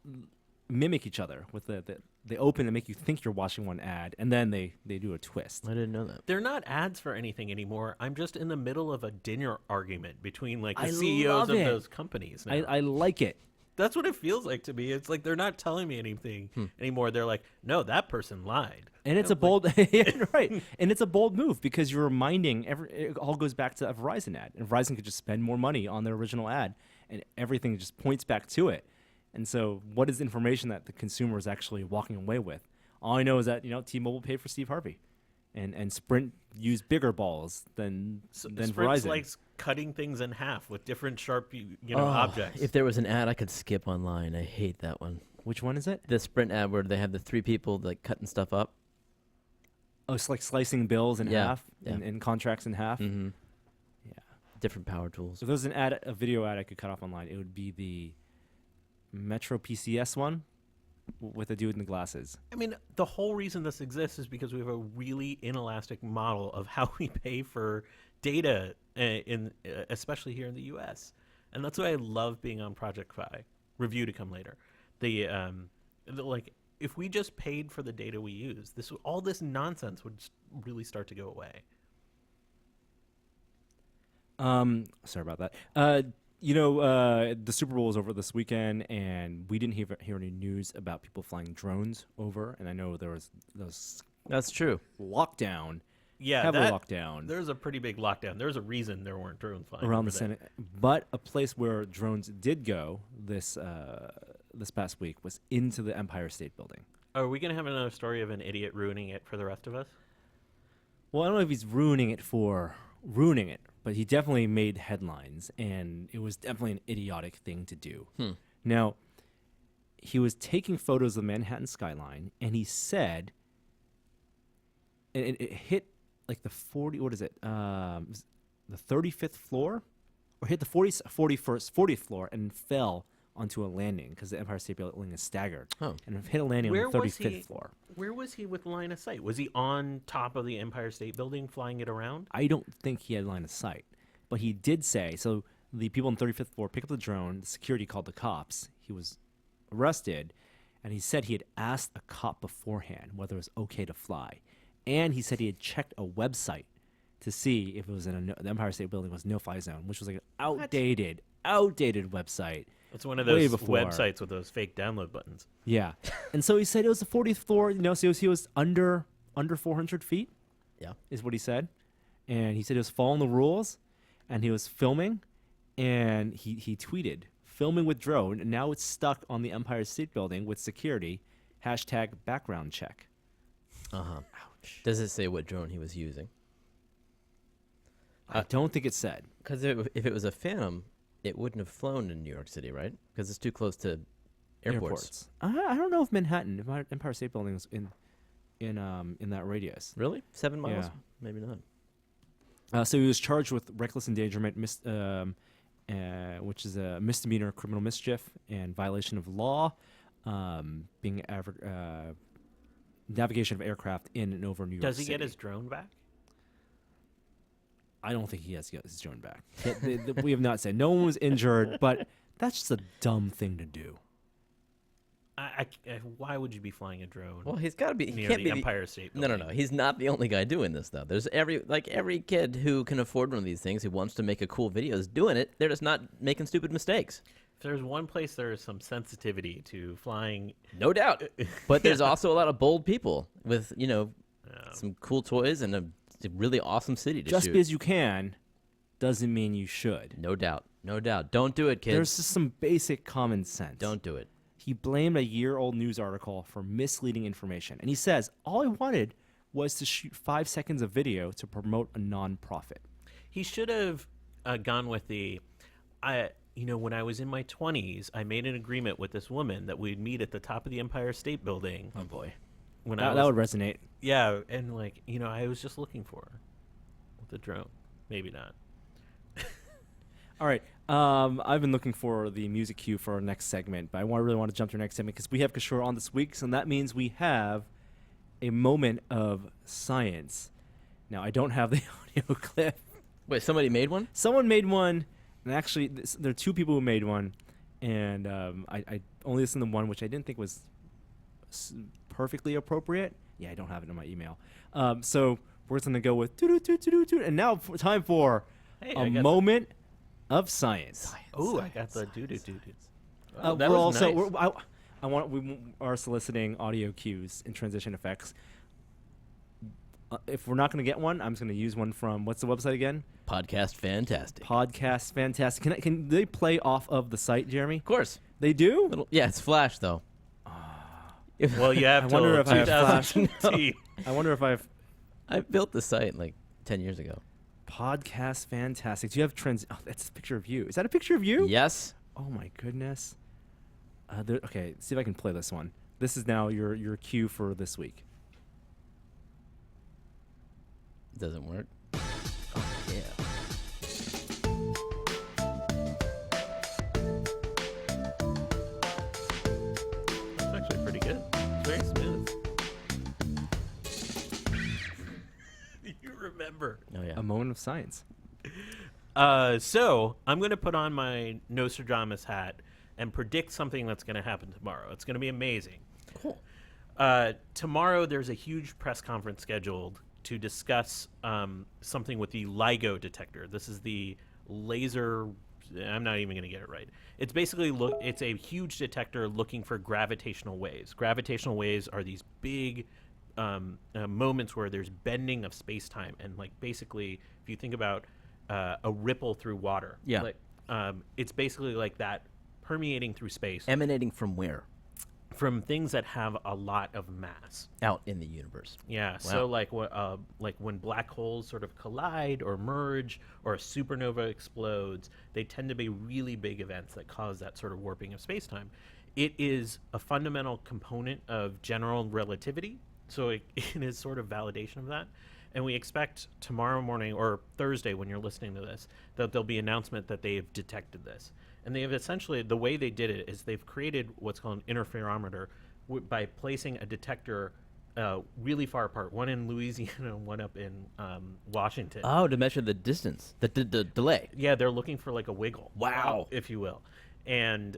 mimic each other with they open and make you think you're watching one ad, and then they do a twist. I didn't know that. They're not ads for anything anymore. I'm just in the middle of a dinner argument between like the I CEOs love of it. those companies now. I like it. That's what it feels like to me. It's like they're not telling me anything anymore. They're like, no, that person lied. And it's a bold, yeah, right? And it's a bold move because you're reminding it all goes back to a Verizon ad, and Verizon could just spend more money on their original ad, and everything just points back to it. And so, what is information that the consumer is actually walking away with? All I know is that T-Mobile paid for Steve Harvey, and Sprint used bigger balls than Sprint's Verizon. like cutting things in half with different sharp, objects. If there was an ad I could skip online, I hate that one. Which one is it? The Sprint ad where they have the 3 people like cutting stuff up. Oh, it's like slicing bills in Yeah, half yeah. and contracts in half. Mm-hmm. Yeah. Different power tools. So if there's a video ad I could cut off online, it would be the Metro PCS one with the dude in the glasses. I mean, the whole reason this exists is because we have a really inelastic model of how we pay for data, especially here in the U.S. And that's why I love being on Project Fi. Review to come later. If we just paid for the data we use, all this nonsense would really start to go away. Sorry about that. The Super Bowl was over this weekend, and we didn't hear any news about people flying drones over. And I know there was That's true. lockdown, Yeah, heavy lockdown There's a pretty big lockdown. There's a reason there weren't drones flying around over the there. Senate. But a place where drones did go this past week was into the Empire State Building. Are we going to have another story of an idiot ruining it for the rest of us? Well, I don't know if he's ruining it, but he definitely made headlines, and it was definitely an idiotic thing to do. Now, he was taking photos of the Manhattan skyline, and he said, and it hit like the 35th floor, or hit the 40th floor, and fell onto a landing because the Empire State Building is staggered. Oh. And it hit a landing Where on the was 35th he? floor. Where was he with line of sight? Was he on top of the Empire State Building flying it around? I don't think he had line of sight, but he did say, so the people on the 35th floor picked up the drone, the security called the cops, he was arrested, and he said he had asked a cop beforehand whether it was okay to fly, and he said he had checked a website to see if it was in the Empire State Building was no-fly zone, which was like an outdated website. It's one of Way those before. websites with those fake download buttons. Yeah, and so he said it was the 40th floor, so he was under 400 feet. Yeah. Is what he said. And he said he was following the rules, and he was filming, and he tweeted, filming with drone, and now it's stuck on the Empire State Building with security, #background check. Uh-huh. Ouch. Does it say what drone he was using? I don't think it said. Because if it was a Phantom, it wouldn't have flown in New York City, right? Because it's too close to airports. I don't know if Empire State Building was in that radius. Really? 7 miles? Yeah. Maybe not. So he was charged with reckless endangerment, which is a misdemeanor criminal mischief and violation of law, navigation of aircraft in and over New York Does he City. get his drone back? I don't think he has to get his drone back. We have not said. No one was injured, but that's just a dumb thing to do. Why would you be flying a drone Well, he's got to be. He near can't the be Empire State No, Building? He's not the only guy doing this, though. There's every kid who can afford one of these things, who wants to make a cool video, is doing it. They're just not making stupid mistakes. If there's one place there is some sensitivity to flying. No doubt. But there's also a lot of bold people with, some cool toys and a really awesome city to Just shoot. because you can doesn't mean you should. No doubt. No doubt. Don't do it, kids. There's just some basic common sense. Don't do it. He blamed a year-old news article for misleading information. And he says, all I wanted was to shoot 5 seconds of video to promote a nonprofit. He should have gone with when I was in my 20s, I made an agreement with this woman that we'd meet at the top of the Empire State Building. Oh, boy. When That would resonate. Yeah, and I was just looking for her with the drone. Maybe not. All right. I've been looking for the music cue for our next segment, but I really want to jump to our next segment because we have Kishore on this week, so that means we have a moment of science. Now, I don't have the audio clip. Wait, somebody made one? Someone made one, and actually, there are two people who made one, and I only listened to one, which I didn't think was perfectly appropriate. Yeah, I don't have it in my email. So we're going to go with doo-doo-doo-doo-doo, and now time for a moment of science. Oh, I got the doo-doo-doo-doo. That we're was also nice. we are soliciting audio cues and transition effects. If we're not going to get one, I'm just going to use one from what's the website again? Podcast fantastic. Podcast Fantastic. Can they play off of the site, Jeremy? Of course. They do. Yeah, it's Flash, though. Well, you have I till wonder if I have Flash. 2018. I wonder if I have I built the site like 10 years ago. Podcast Fantastic. Do you have Oh, that's a picture of you. Is that a picture of you? Yes. Oh my goodness. Okay, see if I can play this one. This is now your cue for this week. It doesn't work. Oh, yeah. That's actually pretty good. It's very smooth. You remember. Oh, yeah. A moment of science. So I'm going to put on my Nostradamus hat and predict something that's going to happen tomorrow. It's going to be amazing. Cool. Tomorrow there's a huge press conference scheduled to discuss something with the LIGO detector. This is the laser I'm not even going to get it right. It's basically it's a huge detector looking for gravitational waves. Gravitational waves are these big moments where there's bending of space-time, and like basically, if you think about a ripple through water, Yeah. like, it's basically like that permeating through space Emanating from where? from things that have a lot of mass. Out in the universe. Yeah, so like when black holes sort of collide or merge or a supernova explodes, they tend to be really big events that cause that sort of warping of space-time. It is a fundamental component of general relativity, so it is sort of validation of that. And we expect tomorrow morning or Thursday when you're listening to this that there'll be an announcement that they have detected this. And they have essentially, the way they did it is they've created what's called an interferometer by placing a detector really far apart, one in Louisiana and one up in Washington. Oh, to measure the distance, the delay. Yeah, they're looking for like a wiggle. Wow. If you will. And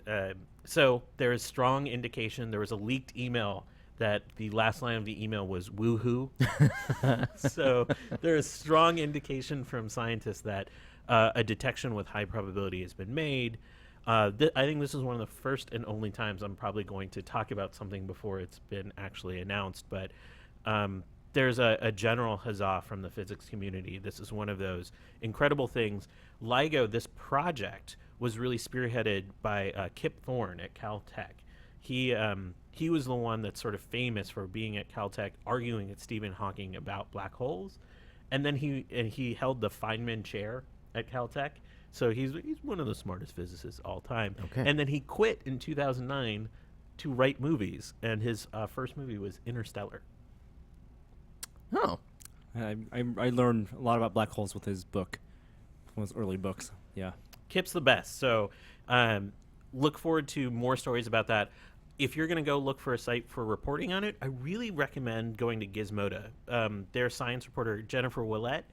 so there is strong indication. There was a leaked email that the last line of the email was woohoo. So there is strong indication from scientists that a detection with high probability has been made. I think this is one of the first and only times I'm probably going to talk about something before it's been actually announced, but there's a general huzzah from the physics community. This is one of those incredible things. LIGO, this project, was really spearheaded by Kip Thorne at Caltech. He was the one that's sort of famous for being at Caltech arguing with Stephen Hawking about black holes, and then he held the Feynman chair at Caltech. So he's one of the smartest physicists all time. Okay. And then he quit in 2009 to write movies, and his first movie was Interstellar. Oh. I learned a lot about black holes with his book, one of his early books. Yeah. Kip's the best. So look forward to more stories about that. If you're going to go look for a site for reporting on it, I really recommend going to Gizmodo. Their science reporter, Jennifer Willett,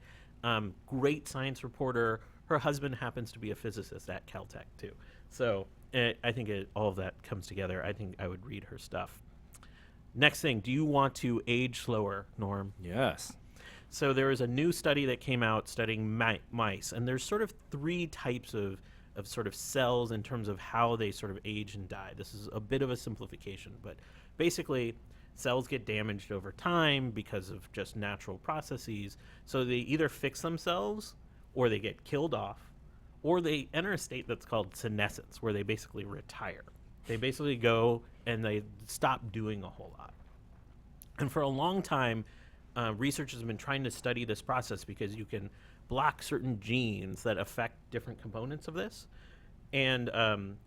great science reporter. Her husband happens to be a physicist at Caltech, too. So I think all of that comes together. I think I would read her stuff. Next thing, do you want to age slower, Norm? Yes. So there is a new study that came out studying mice, and there's sort of three types of sort of cells in terms of how they sort of age and die. This is a bit of a simplification, but basically cells get damaged over time because of just natural processes. So they either fix themselves, or they get killed off, or they enter a state that's called senescence, where they basically retire. They basically go and they stop doing a whole lot. And for a long time, researchers have been trying to study this process because you can block certain genes that affect different components of this. And,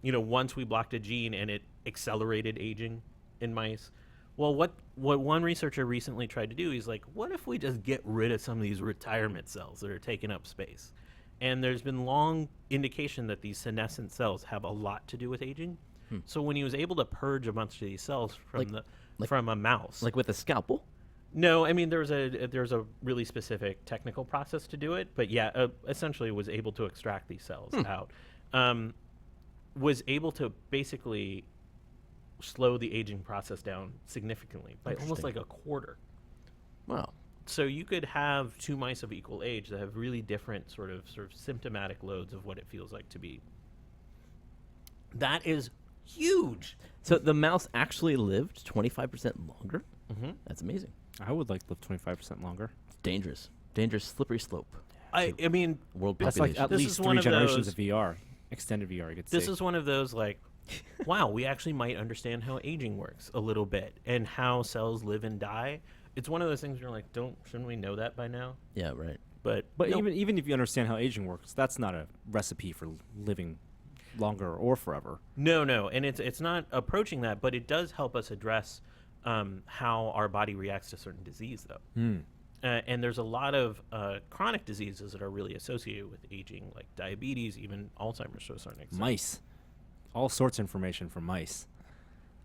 once we blocked a gene and it accelerated aging in mice, well, what one researcher recently tried to do, he's like, what if we just get rid of some of these retirement cells that are taking up space? And there's been long indication that these senescent cells have a lot to do with aging. So when he was able to purge a bunch of these cells from a mouse, Like with a scalpel? no, I mean there's a really specific technical process to do it, but yeah, essentially was able to extract these cells out. Was able to basically slow the aging process down significantly by almost like a quarter. Wow. So you could have two mice of equal age that have really different sort of symptomatic loads of what it feels like to be. That is huge. So the mouse actually lived 25% longer? Mm-hmm. That's amazing. I would like to live 25% longer. It's dangerous. Dangerous, slippery slope. I mean, World That's like population. at This least is one 3 of generations those- of VR. Extended VR, you could this say. is one of those like, wow, we actually might understand how aging works a little bit and how cells live and die. It's one of those things where you're like, shouldn't we know that by now? Yeah, right. But But even if you understand how aging works, that's not a recipe for living longer or forever. No, and it's not approaching that, but it does help us address how our body reacts to certain disease, though. And there's a lot of chronic diseases that are really associated with aging, like diabetes, even Alzheimer's to a certain extent. Mice. All sorts of information from mice.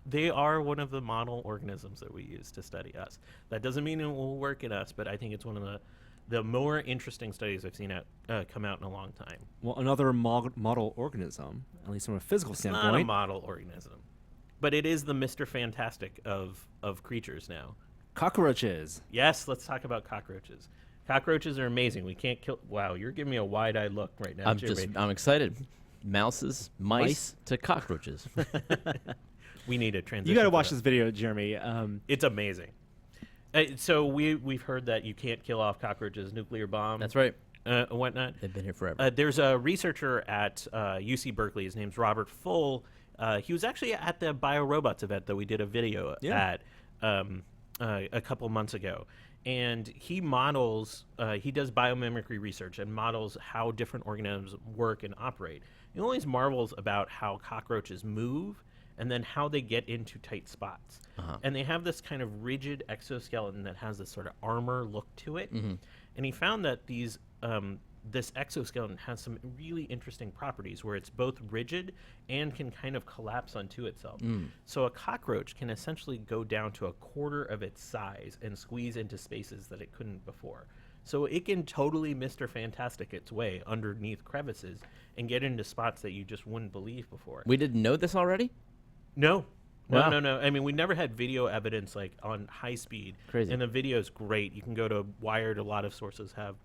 They are one of the model organisms that we use to study us. That doesn't mean it will work in us, but I think it's one of the more interesting studies I've seen come out in a long time. Well, another model organism, at least from a physical It's standpoint. not a model organism, but it is the Mr. Fantastic of creatures now. Cockroaches. Yes, let's talk about cockroaches. Cockroaches are amazing. We can't kill. Wow, you're giving me a wide-eyed look right now, Jimmy. I'm excited. mouses, mice to cockroaches. We need a transition. You got to for watch that. this video, Jeremy. It's amazing. So we've heard that you can't kill off cockroaches, nuclear bomb. That's right. And whatnot. They've been here forever. There's a researcher at UC Berkeley. His name's Robert Full. He was actually at the Biorobots event that we did a video at a couple months ago. And he models, he does biomimicry research and models how different organisms work and operate. He always marvels about how cockroaches move and then how they get into tight spots. And they have this kind of rigid exoskeleton that has this sort of armor look to it. And he found that this exoskeleton has some really interesting properties where it's both rigid and can kind of collapse onto itself. So a cockroach can essentially go down to a quarter of its size and squeeze into spaces that it couldn't before. So it can totally Mr. Fantastic its way underneath crevices and get into spots that you just wouldn't believe before. We didn't know this already? No. Wow. No. I mean, we never had video evidence like on high speed. Crazy. And the video is great. You can go to Wired. A lot of sources have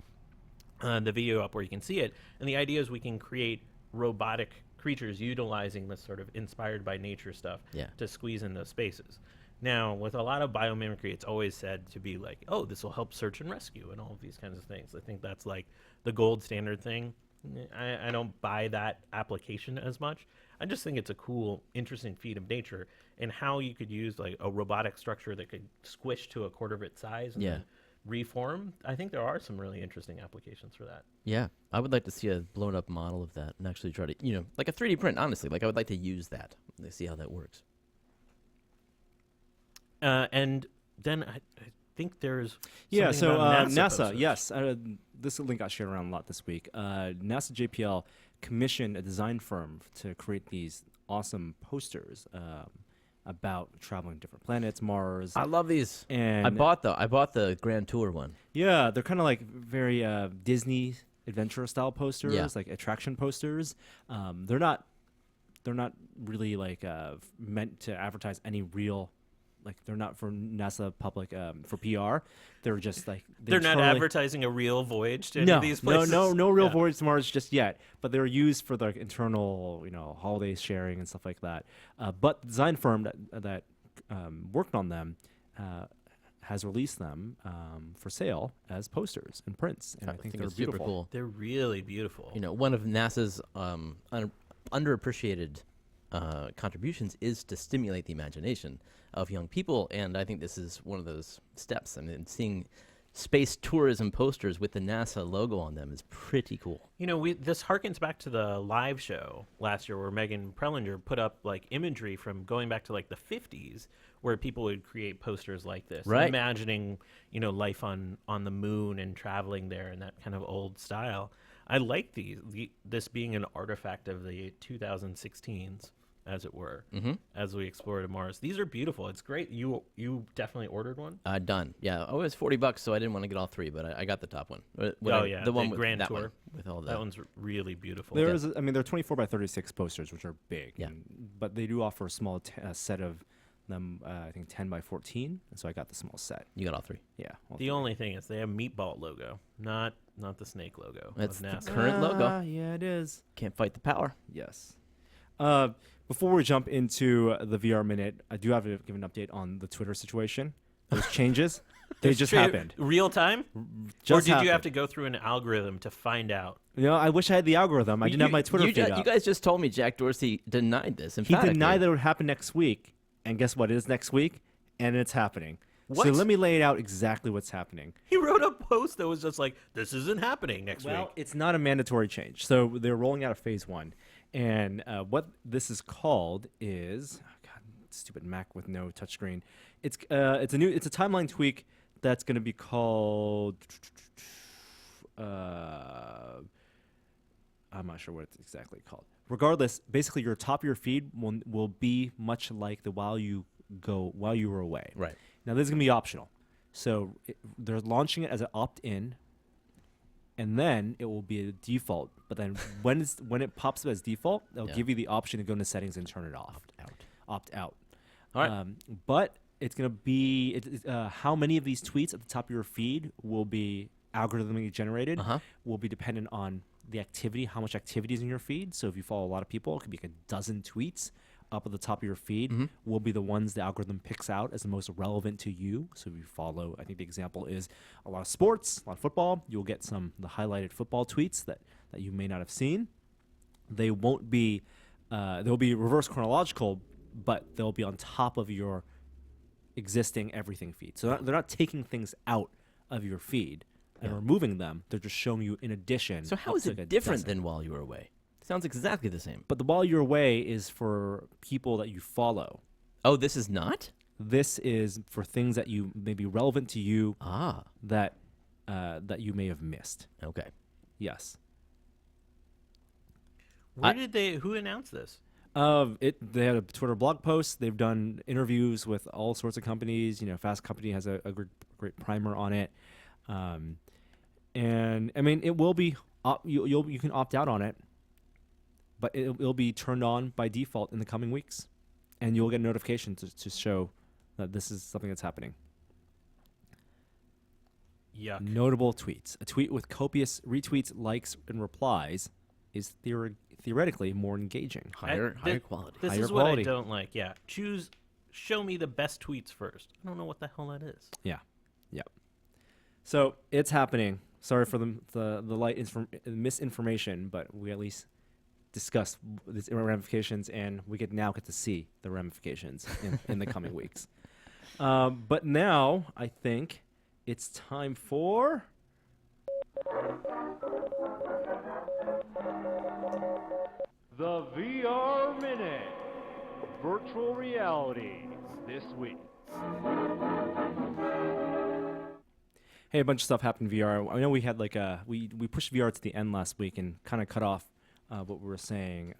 the video up where you can see it. And the idea is we can create robotic creatures utilizing this sort of inspired by nature stuff to squeeze in those spaces. Now, with a lot of biomimicry, it's always said to be like, oh, this will help search and rescue and all of these kinds of things. I think that's like the gold standard thing. I don't buy that application as much. I just think it's a cool, interesting feat of nature and how you could use like a robotic structure that could squish to a quarter of its size and then reform. I think there are some really interesting applications for that. Yeah. I would like to see a blown up model of that and actually try to, like a 3D print, honestly. Like I would like to use that to see how that works. And then I think there's Yeah, something so about NASA, posters. yes, this link got shared around a lot this week. NASA JPL commissioned a design firm to create these awesome posters about traveling to different planets, Mars. I love these. And I bought the Grand Tour one. Yeah, they're kind of like very Disney adventure style posters, like attraction posters. They're not really like meant to advertise any real. Like they're not for NASA public for PR. They're just like They're not totally- advertising a real voyage to any of these places. No real voyage to Mars just yet. But they're used for like internal, holiday sharing and stuff like that. But the design firm that worked on them has released them for sale as posters and prints, and I think they're it's beautiful. super cool. They're really beautiful. One of NASA's underappreciated contributions is to stimulate the imagination of young people, and I think this is one of those steps. I mean, seeing space tourism posters with the NASA logo on them is pretty cool. This harkens back to the live show last year where Megan Prellinger put up like imagery from going back to like the 50s where people would create posters like this, Right. imagining, life on the moon and traveling there in that kind of old style. I like this being an artifact of the 2016s. As it were, as we explore to Mars. These are beautiful. It's great. You definitely ordered one? Done. Yeah. Oh, it was $40, so I didn't want to get all three, but I got the top one. The one with Grand that Tour. one with all That one's really beautiful. They're 24 by 36 posters, which are big. Yeah. But they do offer a small set of them. I think 10 by 14. And so I got the small set. You got all three. Yeah. all The three. only thing is they have meatball logo, not the snake logo That's of the NASA. current logo. Yeah, it is. Can't fight the power. Yes. Before we jump into the VR minute, I do have to give an update on the Twitter situation. Those changes, they just happened. Real time? Just or did you have happened. to go through an algorithm to find out? I wish I had the algorithm. I didn't have my Twitter feed up. You guys just told me Jack Dorsey denied this. He denied that it would happen next week. And guess what? It is next week, and it's happening. What? So let me lay it out exactly what's happening. He wrote a post that was just like, this isn't happening next week. It's not a mandatory change. So they're rolling out a phase 1. And what this is called is, stupid Mac with no touchscreen. It's a timeline tweak that's going to be called. I'm not sure what it's exactly called. Regardless, basically your top of your feed will be much like the while you were away. Right. Now this is going to be optional. So they're launching it as an opt-in. And then it will be a default. But then when it pops up as default, they'll give you the option to go into settings and turn it off. Opt out. All right. But it's going to be how many of these tweets at the top of your feed will be algorithmically generated will be dependent on the activity, how much activity is in your feed. So if you follow a lot of people, it could be like a dozen tweets up at the top of your feed will be the ones the algorithm picks out as the most relevant to you. So if you follow, I think the example is a lot of sports, a lot of football, you'll get the highlighted football tweets that you may not have seen. They won't be, they'll be reverse chronological, but they'll be on top of your existing everything feed. So they're not taking things out of your feed and removing them. They're just showing you in addition. So how up is to it like a different dozen. than while you were away? Sounds exactly the same. But the while you're away is for people that you follow. Oh, this is not? This is for things that you may be relevant to you Ah, that you may have missed. okay. Yes. Who announced this? They had a Twitter blog post. They've done interviews with all sorts of companies. Fast Company has a great primer on it. And I mean, it will be you can opt out on it, but it'll be turned on by default in the coming weeks, and you'll get a notification to show that this is something that's happening. Yuck. Notable tweets. A tweet with copious retweets, likes, and replies is theoretically more engaging. Higher quality. This Higher is what quality. I don't like. Yeah. Show me the best tweets first. I don't know what the hell that is. Yeah. So it's happening. Sorry for the light misinformation, but we at least discussed the ramifications, and we now get to see the ramifications in the coming weeks. But now I think it's time for the VR Minute, virtual reality this week. Hey, a bunch of stuff happened in VR. I know we had we pushed VR to the end last week and kind of cut off what we were saying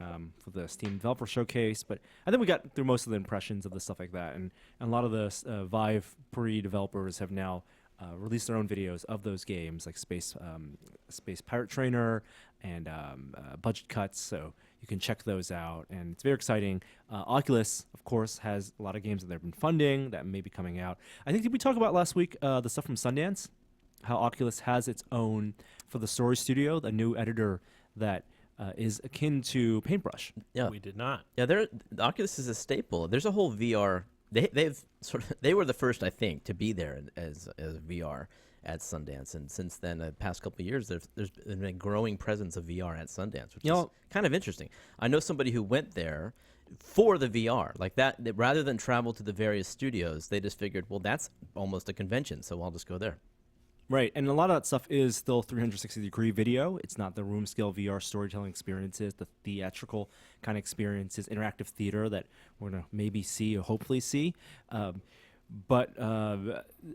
for the Steam Developer Showcase, but I think we got through most of the impressions of the stuff like that, and a lot of the Vive pre-developers have now released their own videos of those games, like Space Pirate Trainer and Budget Cuts, so you can check those out, and it's very exciting. Oculus, of course, has a lot of games that they've been funding that may be coming out. I think, did we talk about last week the stuff from Sundance? How Oculus has its own, for the Story Studio, the new editor that is akin to Paintbrush. Yeah. We did not. Yeah, the Oculus is a staple. There's a whole VR. They were the first, I think, to be there as VR at Sundance, and since then, the past couple of years, there's been a growing presence of VR at Sundance, which is kind of interesting. I know somebody who went there for the VR, like that. Rather than travel to the various studios, they just figured, well, that's almost a convention, so I'll just go there. Right, and a lot of that stuff is still 360-degree video. It's not the room-scale VR storytelling experiences, the theatrical kind of experiences, interactive theater that we're going to maybe see or hopefully see. But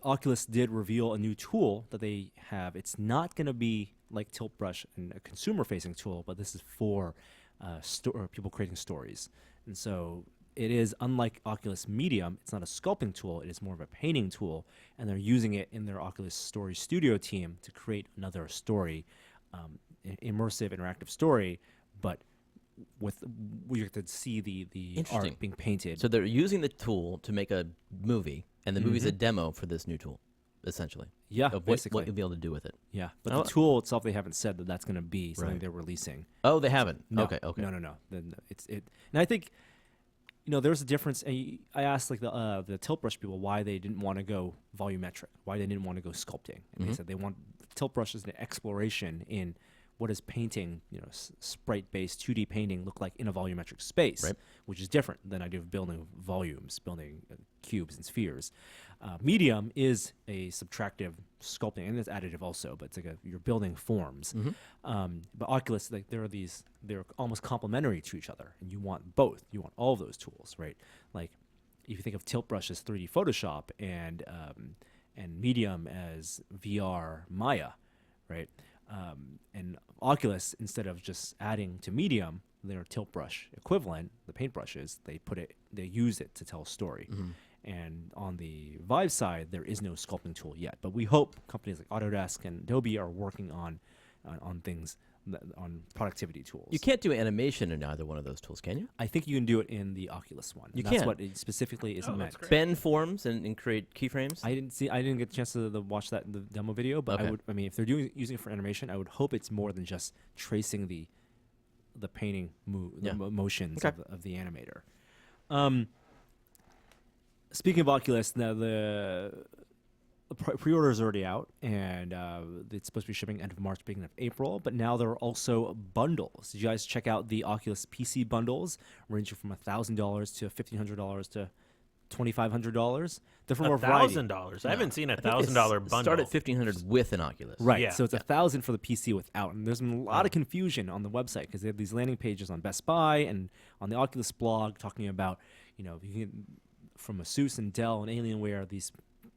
Oculus did reveal a new tool that they have. It's not going to be like Tilt Brush and a consumer-facing tool, but this is for people creating stories. And so it is, unlike Oculus Medium, it's not a sculpting tool, it is more of a painting tool, and they're using it in their Oculus Story Studio team to create another story, immersive, interactive story, but we get to see the art being painted. So they're using the tool to make a movie, and the movie's a demo for this new tool, essentially. Yeah, of basically. what you'll be able to do with it. Yeah, but the tool itself, they haven't said that that's going to be something they're releasing. Oh, they haven't? No, Okay. No. Then and I think, there's a difference. I asked the Tilt Brush people why they didn't want to go volumetric, why they didn't want to go sculpting, and they said they want Tilt Brush as an exploration in what does painting, sprite-based 2D painting look like in a volumetric space, which is different than the idea of building volumes, building cubes and spheres. Medium is a subtractive sculpting, and it's additive also, but it's like you're building forms. But Oculus, they're almost complementary to each other, and you want both. You want all of those tools, right? Like if you think of Tilt Brush as 3D Photoshop and Medium as VR Maya, right? And Oculus, instead of just adding to Medium their Tilt Brush equivalent, the paintbrushes, they use it to tell a story. And on the Vive side, there is no sculpting tool yet, but we hope companies like Autodesk and Adobe are working on things on productivity tools. You can't do animation in either one of those tools, can you? I think you can do it in the Oculus one. You That's can. what it specifically is Oh, meant. that's great. Bend forms and create keyframes? I didn't get a chance to watch that in the demo video, but Okay. I mean, if they're using it for animation, I would hope it's more than just tracing the painting Yeah. motions Okay. of the animator. Speaking of Oculus, now the pre-order is already out, and it's supposed to be shipping end of March, beginning of April. But now there are also bundles. Did you guys check out the Oculus PC bundles, ranging from $1,000 to $1,500 to $2,500? They're from a variety. $1,000. I haven't seen a I think they $1,000 bundle. Start at $1,500 with an Oculus. Right, Yeah. so it's $1,000 for the PC without, and there's been a lot of confusion on the website because they have these landing pages on Best Buy and on the Oculus blog talking about, you know, you can get from Asus and Dell and Alienware these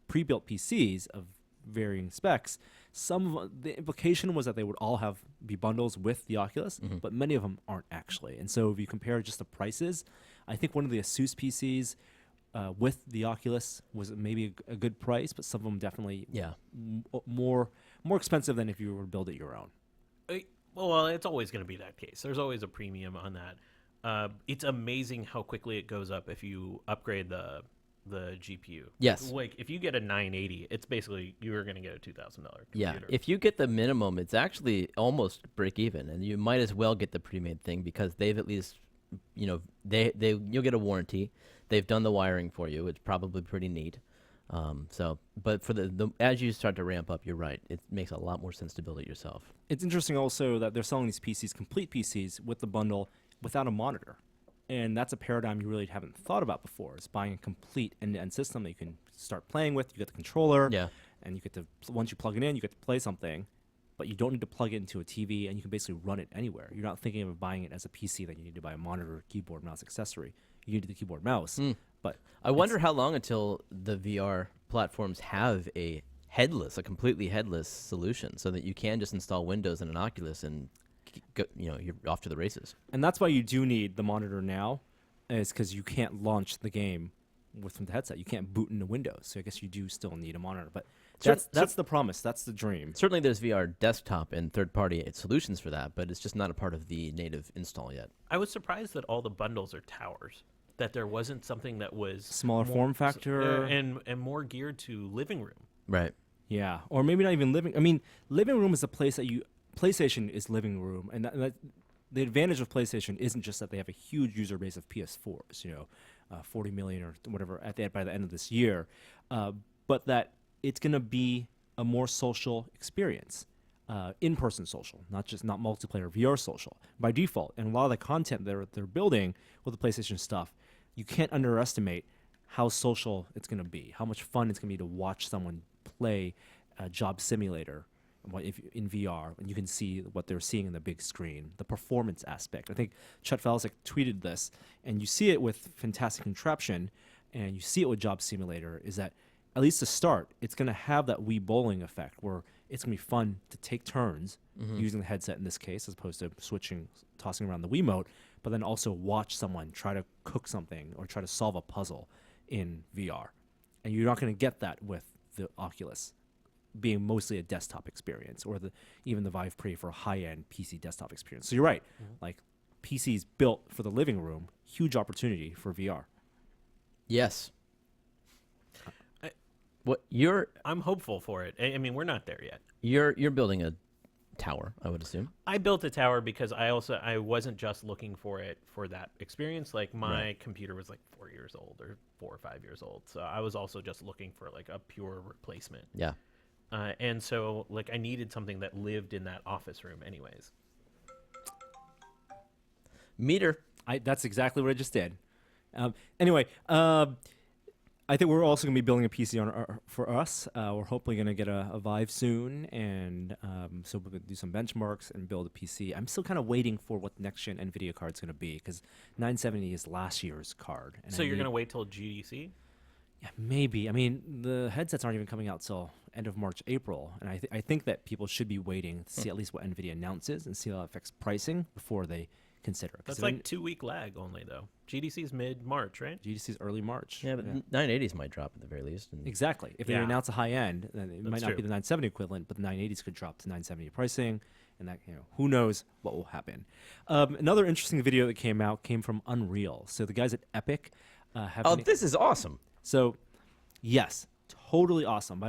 pre-built PCs of varying specs. Some of the implication was that they would all be bundles with the Oculus, but many of them aren't actually. And so if you compare just the prices, I think one of the Asus PCs with the Oculus was maybe a good price, but some of them definitely Yeah. more expensive than if you were to build it your own. Well, it's always going to be that case. There's always a premium on that. It's amazing how quickly it goes up if you upgrade the GPU. Yes. Like if you get a 980, it's basically you're going to get a $2,000 Yeah, computer. if you get the minimum, it's actually almost break even, and you might as well get the pre-made thing because they've at least, you know, you'll get a warranty. They've done the wiring for you. It's probably pretty neat. But for the as you start to ramp up, you're right. It makes a lot more sense to build it yourself. It's interesting also that they're selling these PCs, complete PCs, with the bundle without a monitor. And that's a paradigm you really haven't thought about before. Is buying a complete end-to-end system that you can start playing with. You get the controller, Yeah. and you get to, once you plug it in, you get to play something, but you don't need to plug it into a TV, and you can basically run it anywhere. You're not thinking of buying it as a PC that you need to buy a monitor, keyboard, mouse accessory. You need the keyboard, mouse. But I wonder how long until the VR platforms have a completely headless solution, so that you can just install Windows and an Oculus and go, you're off to the races. And that's why you do need the monitor now, is because you can't launch the game from the headset. You can't boot into Windows. So I guess you do still need a monitor. But that's the promise. That's the dream. Certainly, there's VR desktop and third-party solutions for that, but it's just not a part of the native install yet. I was surprised that all the bundles are towers. That there wasn't something that was Smaller form factor. and more geared to living room. Right. Yeah, or maybe not even living. I mean, living room is a place that PlayStation is living room, and the advantage of PlayStation isn't just that they have a huge user base of PS4s, 40 million or whatever by the end of this year, but that it's going to be a more social experience, in-person social, not multiplayer VR social by default. And a lot of the content they're building with the PlayStation stuff, you can't underestimate how social it's going to be, how much fun it's going to be to watch someone play a job simulator in VR, and you can see what they're seeing in the big screen, the performance aspect. I think Chet Felsik tweeted this, and you see it with Fantastic Contraption, and you see it with Job Simulator, is that at least to start, it's going to have that Wii bowling effect where it's going to be fun to take turns using the headset in this case, as opposed to tossing around the Wiimote, but then also watch someone try to cook something or try to solve a puzzle in VR. And you're not going to get that with the Oculus being mostly a desktop experience, or even the Vive Pre for a high-end PC desktop experience. So you're right. Like, PCs built for the living room, huge opportunity for VR. Yes. I'm hopeful for it. I mean, we're not there yet. You're building a tower, I would assume. I built a tower because I wasn't just looking for it for that experience. Like my computer was like 4 years old or 4 or 5 years old, so I was also just looking for like a pure replacement. Yeah. And so like I needed something that lived in that office room, anyways. Meter. That's exactly what I just did. Anyway, I think we're also going to be building a PC for us. We're hopefully going to get a Vive soon, and so we'll do some benchmarks and build a PC. I'm still kind of waiting for what the next gen NVIDIA card is going to be, because 970 is last year's card. And So you're going to wait till GDC? Yeah, maybe. I mean, the headsets aren't even coming out till end of March, April, and I think that people should be waiting to see at least what NVIDIA announces and see how it affects pricing before they consider it. That's like 2 week lag only, though. GDC's mid-March, right? GDC's early March. Yeah, but 980s might drop at the very least. And Exactly. If they Yeah. announce a high end, then it might not true. be the 970 equivalent, but the 980s could drop to 970 pricing, and that who knows what will happen. Another interesting video that came from Unreal. So the guys at Epic have. Oh, this is awesome. So, yes, totally awesome.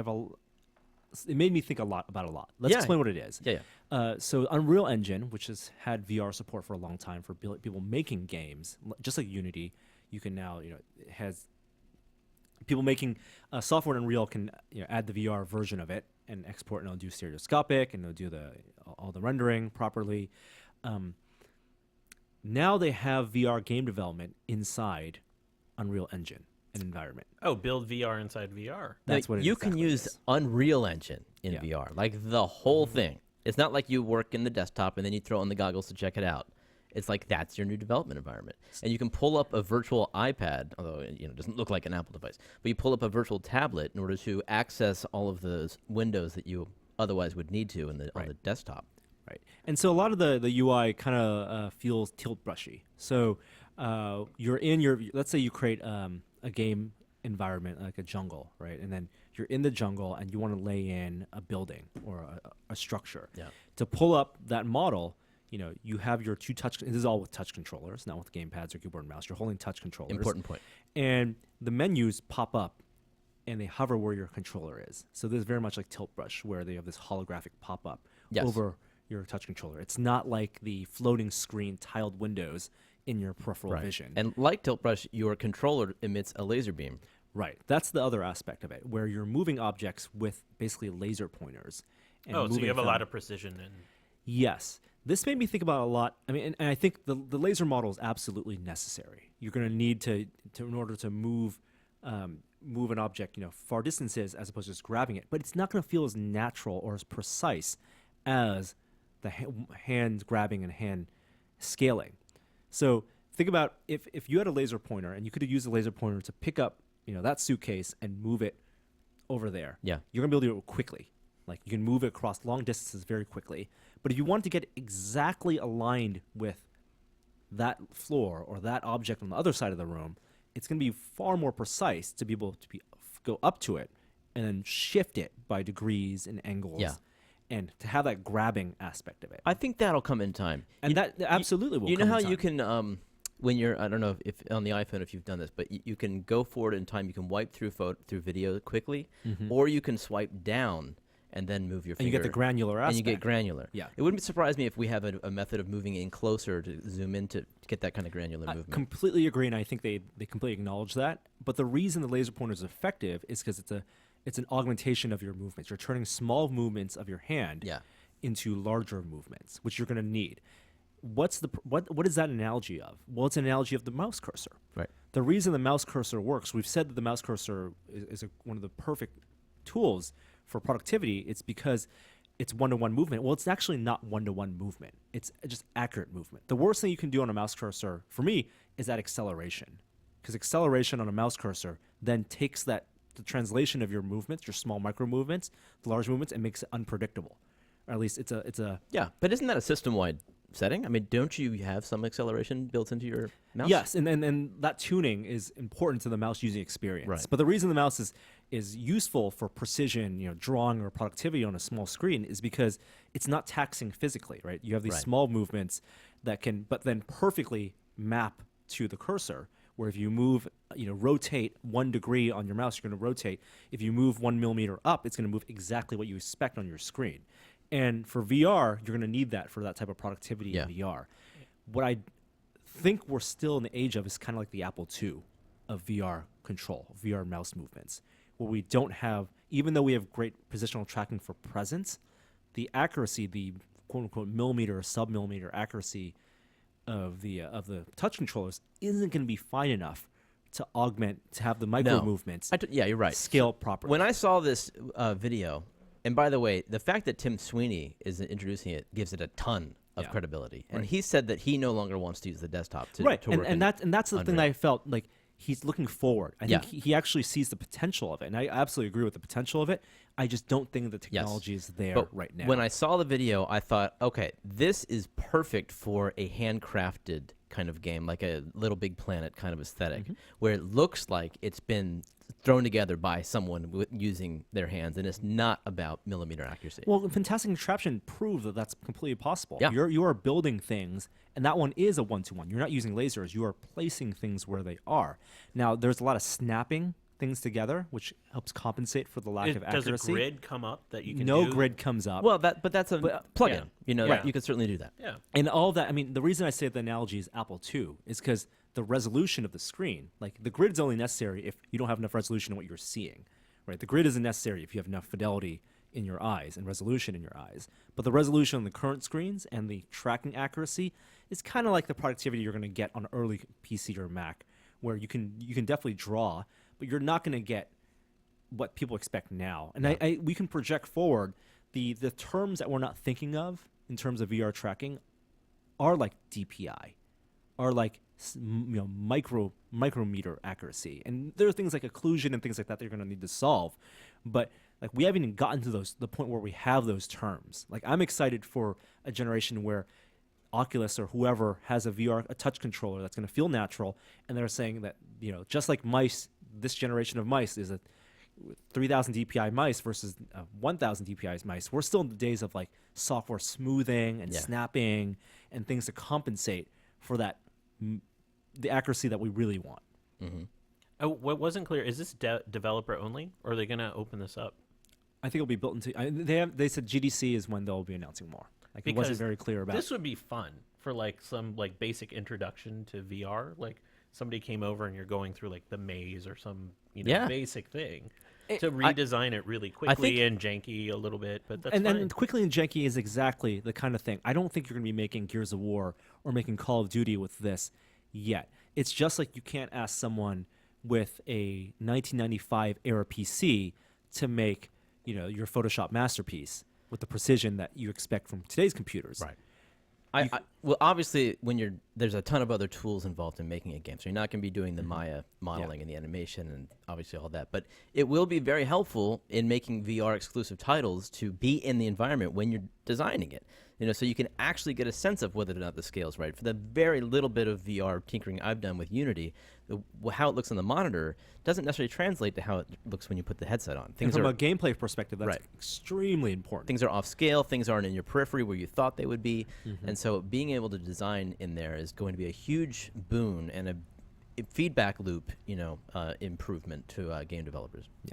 It made me think about a lot. Let's explain what it is. Yeah. So Unreal Engine, which has had VR support for a long time for people making games, just like Unity, you can now, it has people making software in Unreal can add the VR version of it and export, and it'll do stereoscopic, and it'll do all the rendering properly. Now they have VR game development inside Unreal Engine. An environment. Oh, build VR inside VR. That's what it you exactly can use is. Unreal Engine in Yeah. VR, like the whole thing. It's not like you work in the desktop and then you throw on the goggles to check it out. It's like that's your new development environment, and you can pull up a virtual iPad, although it doesn't look like an Apple device. But you pull up a virtual tablet in order to access all of those windows that you otherwise would need to on the desktop. Right. And so a lot of the UI kind of feels tilt brushy. So you're in let's say you create a game environment like a jungle, right? And then you're in the jungle and you want to lay in a building or a structure. Yeah. To pull up that model, you have your two touch. This is all with touch controllers, not with gamepads or keyboard and mouse. You're holding touch controllers. Important point. And the menus pop up and they hover where your controller is. So this is very much like Tilt Brush, where they have this holographic pop up over your touch controller. It's not like the floating screen tiled windows in your peripheral vision. And like Tilt Brush, your controller emits a laser beam. Right. That's the other aspect of it, where you're moving objects with basically laser pointers. And So you have a them. lot of precision. Yes. This made me think about a lot. I mean, and I think the laser model is absolutely necessary. You're going to need to in order to move an object, far distances as opposed to just grabbing it. But it's not going to feel as natural or as precise as the hand grabbing and hand scaling. So think about if you had a laser pointer and you could have used a laser pointer to pick up, that suitcase and move it over there. Yeah. You're going to be able to do it quickly. Like you can move it across long distances very quickly. But if you want to get exactly aligned with that floor or that object on the other side of the room, it's going to be far more precise to be able to go up to it and then shift it by degrees and angles. Yeah. And to have that grabbing aspect of it. I think that'll come in time. And that absolutely will come You know how in time. you can, when you're, I don't know if on the iPhone if you've done this, but you can go forward in time. You can wipe through video quickly, or you can swipe down and then move your finger. And you get the granular aspect. And you get granular. Yeah. It wouldn't surprise me if we have a method of moving in closer to zoom in to get that kind of granular I movement. completely agree, and I think they completely acknowledge that. But the reason the laser pointer is effective is because it's an augmentation of your movements. You're turning small movements of your hand into larger movements, which you're going to need. What is that analogy of? Well, it's an analogy of the mouse cursor. Right. The reason the mouse cursor works, we've said that the mouse cursor is one of the perfect tools for productivity. It's because it's one-to-one movement. Well, it's actually not one-to-one movement. It's just accurate movement. The worst thing you can do on a mouse cursor, for me, is that acceleration. Because acceleration on a mouse cursor then takes the translation of your movements, your small micro movements, the large movements, and makes it unpredictable. Or at least it's a Yeah, but isn't that a system-wide setting? I mean, don't you have some acceleration built into your mouse? Yes, and that tuning is important to the mouse using experience. Right. But the reason the mouse is useful for precision, drawing or productivity on a small screen is because it's not taxing physically, right? You have these small movements that can, but then perfectly map to the cursor. Where if you move, rotate 1 degree on your mouse, you're going to rotate. If you move 1 millimeter up, it's going to move exactly what you expect on your screen. And for VR, you're going to need that for that type of productivity in VR. What I think we're still in the age of is kind of like the Apple II of VR control, VR mouse movements, where we don't have, even though we have great positional tracking for presence, the accuracy, the quote-unquote millimeter or sub-millimeter accuracy of the touch controllers isn't going to be fine enough to augment, to have the micro movements yeah, you're right. scale properly. When I saw this video, and by the way, the fact that Tim Sweeney is introducing it gives it a ton of credibility. And he said that he no longer wants to use the desktop to work and that's the thing that I felt like he's looking forward. I think Yeah. he actually sees the potential of it, and I absolutely agree with the potential of it. I just don't think the technology is there But right now. when I saw the video, I thought, okay, this is perfect for a handcrafted kind of game, like a Little Big Planet kind of aesthetic, where it looks like it's been thrown together by someone using their hands, and it's not about millimeter accuracy. Well, Fantastic Contraption proved that that's completely possible. Yeah. You are building things, and that one is a one-to-one. You're not using lasers. You are placing things where they are. Now, there's a lot of snapping things together, which helps compensate for the lack of accuracy. Does a grid come up that you can No do? grid comes up. Well, that's a plugin. yeah. You know, Yeah. you could certainly do that. Yeah. And all of that, I mean, the reason I say the analogy is Apple II is because the resolution of the screen, like the grid's only necessary if you don't have enough resolution in what you're seeing, right? The grid isn't necessary if you have enough fidelity in your eyes and resolution in your eyes. But the resolution on the current screens and the tracking accuracy is kind of like the productivity you're going to get on an early PC or Mac, where you can definitely draw, but you're not going to get what people expect now. And we can project forward the terms that we're not thinking of in terms of VR tracking are like DPI, are like micrometer accuracy, and there are things like occlusion and things like that you're going to need to solve. But like we haven't even gotten to the point where we have those terms. Like I'm excited for a generation where Oculus or whoever has a touch controller that's going to feel natural, and they're saying that just like mice, this generation of mice is a 3,000 DPI mice versus 1,000 DPI mice. We're still in the days of like software smoothing and snapping and things to compensate for that, the accuracy that we really want. Oh, what wasn't clear, is this developer only, or are they going to open this up? I think it'll be built into. They said GDC is when they'll be announcing more. Like it wasn't very clear about. This would be fun for like some like basic introduction to VR. Like somebody came over and you're going through like the maze or some basic thing. To redesign it really quickly and janky a little bit, but that's fine. And quickly and janky is exactly the kind of thing. I don't think you're going to be making Gears of War or making Call of Duty with this yet. It's just like you can't ask someone with a 1995 era PC to make your Photoshop masterpiece with the precision that you expect from today's computers. Right. Well, obviously, there's a ton of other tools involved in making a game, so you're not going to be doing the Maya modeling and the animation and obviously all that. But it will be very helpful in making VR exclusive titles to be in the environment when you're designing it. So you can actually get a sense of whether or not the scale's right. For the very little bit of VR tinkering I've done with Unity, how it looks on the monitor doesn't necessarily translate to how it looks when you put the headset on. And from a gameplay perspective, that's Right. extremely important. Things are off scale. Things aren't in your periphery where you thought they would be. And so being able to design in there is going to be a huge boon and a feedback loop, improvement to game developers. Yeah.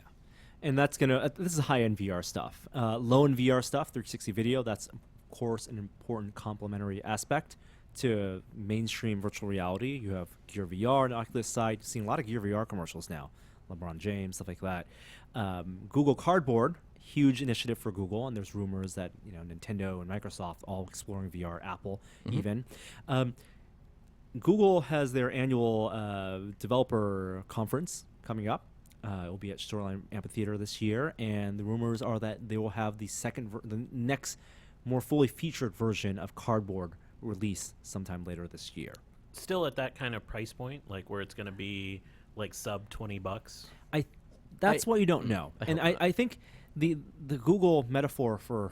And that's going to, this is high-end VR stuff. Low-end VR stuff, 360 video, that's, of course, an important complementary aspect to mainstream virtual reality. You have Gear VR on the Oculus side. You've seen a lot of Gear VR commercials now. LeBron James, stuff like that. Google Cardboard, huge initiative for Google, and there's rumors that Nintendo and Microsoft all exploring VR, Apple even. Google has their annual developer conference coming up. It will be at Shoreline Amphitheater this year, and the rumors are that they will have the next more fully featured version of Cardboard released sometime later this year. Still at that kind of price point, like where it's going to be like sub $20. That's what you don't know. I think the Google metaphor for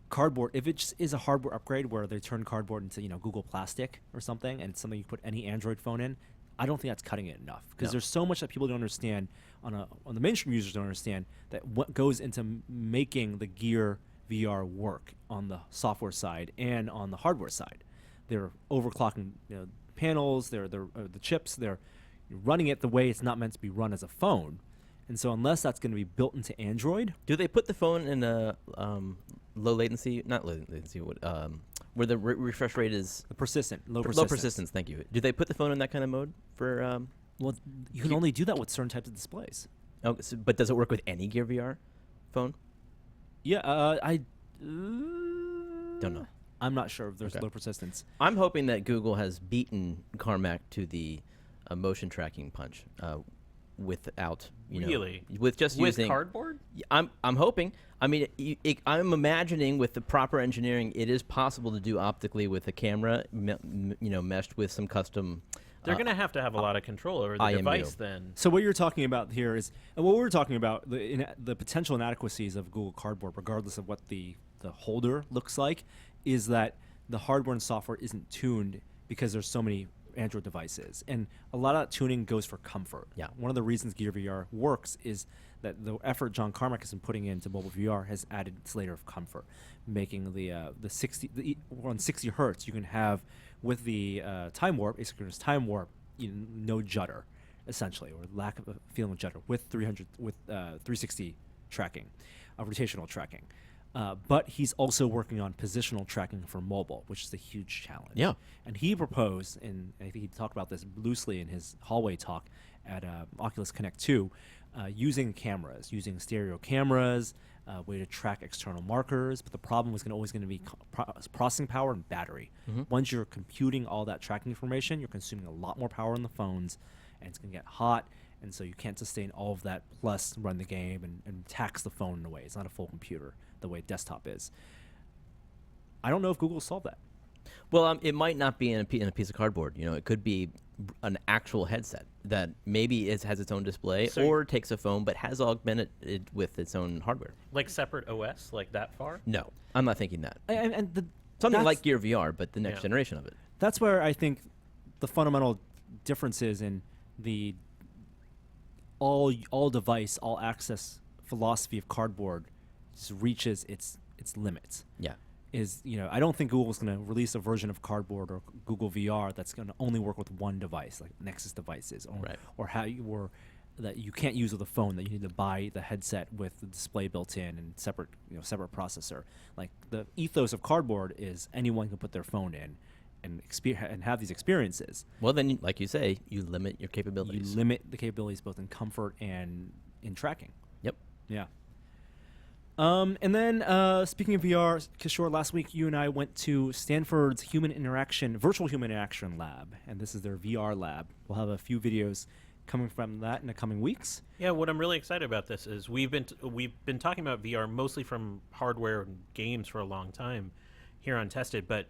Cardboard, if it just is a hardware upgrade where they turn Cardboard into Google Plastic or something, and it's something you put any Android phone in, I don't think that's cutting it enough, because there's so much that people don't understand on the mainstream users don't understand, that what goes into making the Gear VR work on the software side and on the hardware side. They're overclocking panels, they're the chips, they're running it the way it's not meant to be run as a phone. And so unless that's going to be built into Android. Do they put the phone in a low latency, not low latency, where the refresh rate is Low persistence. Low persistence, thank you. Do they put the phone in that kind of mode for? Well, you can only do that with certain types of displays. Oh, but does it work with any Gear VR phone? Yeah, I don't know. I'm not sure if there's low persistence. I'm hoping that Google has beaten Carmack to the motion tracking punch without, Really? with just With using Cardboard? I'm hoping. I mean, I'm imagining with the proper engineering, it is possible to do optically with a camera, meshed with some custom. They're going to have a lot of control over the IMU. device then. So what you're talking about here is, and what we're talking about, the potential inadequacies of Google Cardboard, regardless of what the holder looks like, is that the hardware and software isn't tuned because there's so many Android devices, and a lot of that tuning goes for comfort. Yeah. One of the reasons Gear VR works is that the effort John Carmack has been putting into mobile VR has added this layer of comfort, making we're on 60 hertz. You can have with the time warp, asynchronous time warp, no judder, essentially, or lack of a feeling of judder with 360 tracking, rotational tracking. But he's also working on positional tracking for mobile, which is a huge challenge. Yeah. And he proposed, and I think he talked about this loosely in his hallway talk at Oculus Connect 2, using cameras, using stereo cameras, way to track external markers. But the problem was always going to be processing power and battery. Once you're computing all that tracking information, you're consuming a lot more power on the phones, and it's going to get hot. And so you can't sustain all of that plus run the game and tax the phone in a way. It's not a full computer the way desktop is. I don't know if Google solved that. Well, it might not be in a piece of cardboard. It could be an actual headset that maybe has its own display or takes a phone but has augmented it with its own hardware. Like separate OS, like that far? No, I'm not thinking that. And Something like Gear VR, but the next generation of it. That's where I think the fundamental difference is in the all device, all access philosophy of cardboard just reaches its limits. Yeah. I don't think Google's going to release a version of cardboard or Google VR that's going to only work with one device, like Nexus devices, or that you can't use with a phone, that you need to buy the headset with the display built in and separate processor. Like the ethos of cardboard is anyone can put their phone in and have these experiences. Well, then, like you say, you limit your capabilities. You limit the capabilities both in comfort and in tracking. Yep. Yeah. And then speaking of VR, Kishore, last week you and I went to Stanford's virtual human interaction lab, and this is their VR lab. We'll have a few videos coming from that in the coming weeks. Yeah, what I'm really excited about this is we've been talking about VR mostly from hardware and games for a long time here on Tested, but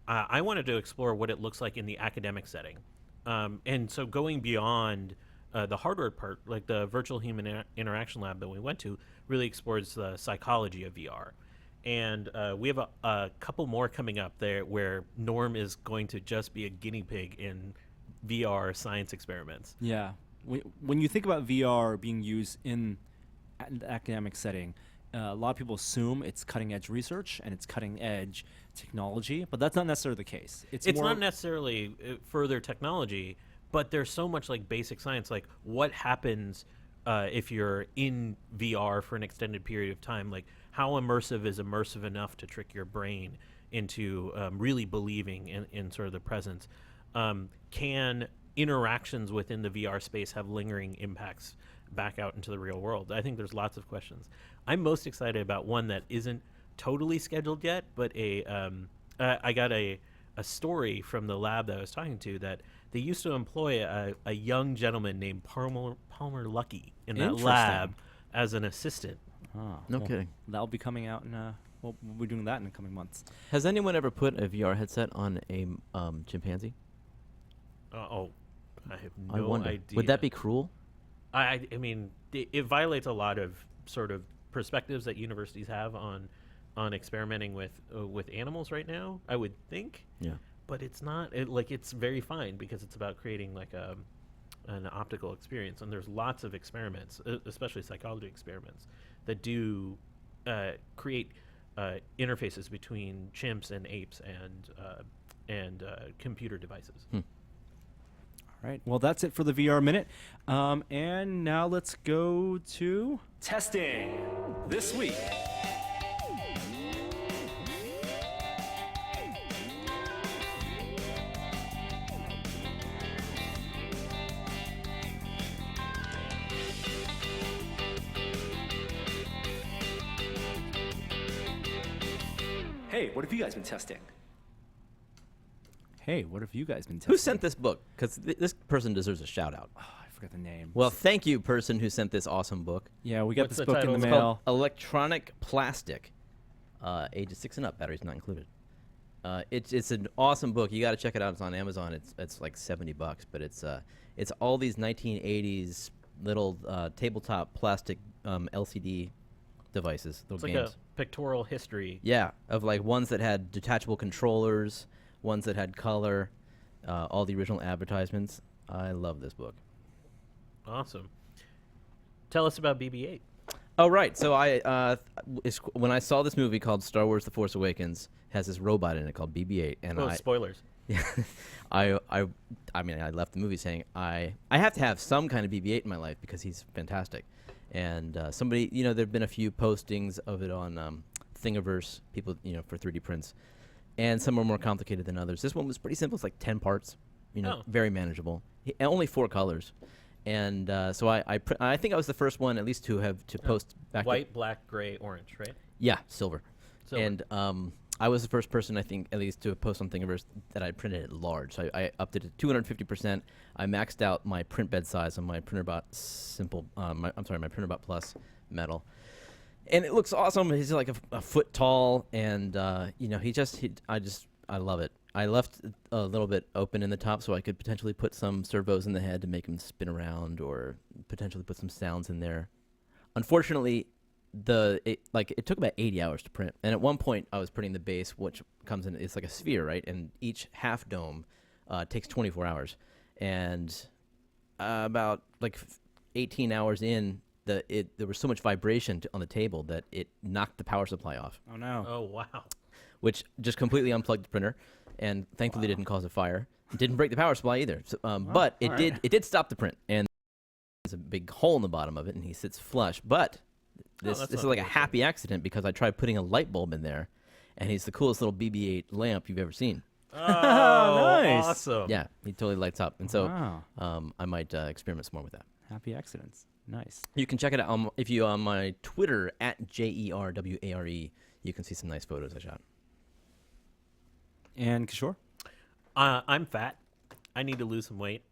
I wanted to explore what it looks like in the academic setting. And so going beyond the hardware part, like the virtual human interaction lab that we went to, really explores the psychology of VR. And we have a couple more coming up there where Norm is going to just be a guinea pig in VR science experiments. Yeah. When you think about VR being used in an academic setting, a lot of people assume it's cutting-edge research and it's cutting-edge technology, but that's not necessarily the case. It's not necessarily further technology, but there's so much like basic science, like what happens if you're in VR for an extended period of time. Like how immersive is immersive enough to trick your brain into really believing in sort of the presence? Can interactions within the VR space have lingering impacts back out into the real world? I think there's lots of questions. I'm most excited about one that isn't totally scheduled yet, but I got a story from the lab that I was talking to that they used to employ a young gentleman named Palmer Luckey in that lab as an assistant. No kidding. That'll be coming out we'll be doing that in the coming months. Has anyone ever put a VR headset on a chimpanzee? I have I no wonder. idea. Would that be cruel? I mean, it violates a lot of sort of perspectives that universities have on experimenting with animals right now, I would think. Yeah. But it's not. It's very fine because it's about creating like an optical experience, and there's lots of experiments, especially psychology experiments, that do create interfaces between chimps and apes and computer devices. All right. Well, that's it for the VR Minute. And now let's go to testing this week. Hey, what have you guys been testing? Hey, what have you guys been testing? Who sent this book? Because this person deserves a shout out. Oh, I forgot the name. Well, thank you, person who sent this awesome book. Yeah, we got What's this the book in title? the It's mail. Electronic Plastic, ages 6 and up, batteries not included. It's an awesome book. You got to check it out. It's on Amazon. It's like $70, but it's all these 1980s little tabletop plastic LCD devices, little It's games. like a pictorial history. Yeah, of like ones that had detachable controllers, ones that had color, all the original advertisements. I love this book. Awesome. Tell us about BB-8. Oh, right. So when I saw this movie called Star Wars: The Force Awakens, it has this robot in it called BB-8, and Oh, spoilers. I mean, I left the movie saying I have to have some kind of BB-8 in my life because he's fantastic. And somebody, there've been a few postings of it on Thingiverse, people, for 3D prints, and some are more complicated than others. This one was pretty simple. It's like 10 parts, very manageable. Only 4 colors. And so I think I was the first one, at least, to post back. White, black, gray, orange, right? Yeah, silver. Silver. And I was the first person, I think, at least, to post on Thingiverse that I printed it large. So I upped it to 250%. I maxed out my print bed size on my Printerbot my Printerbot Plus metal. And it looks awesome. He's like a foot tall, and I love it. I left a little bit open in the top so I could potentially put some servos in the head to make him spin around, or potentially put some sounds in there. Unfortunately, it took about 80 hours to print, and at one point I was printing the base, which comes in, it's like a sphere, right? And each half dome takes 24 hours, and about 18 hours in, there was so much vibration on the table that it knocked the power supply off. Oh no. Oh, wow. Which just completely unplugged the printer, and thankfully didn't cause a fire. It didn't break the power supply either. So, but it did. It did stop the print, and there's a big hole in the bottom of it, and he sits flush. But this is like a happy accident, because I tried putting a light bulb in there, and he's the coolest little BB-8 lamp you've ever seen. Oh, nice. Awesome. Yeah, he totally lights up, and so Wow. I might experiment some more with that. Happy accidents. Nice. You can check it out if you on my Twitter at JERWARE. You can see some nice photos I shot. And Kishore? I'm fat. I need to lose some weight.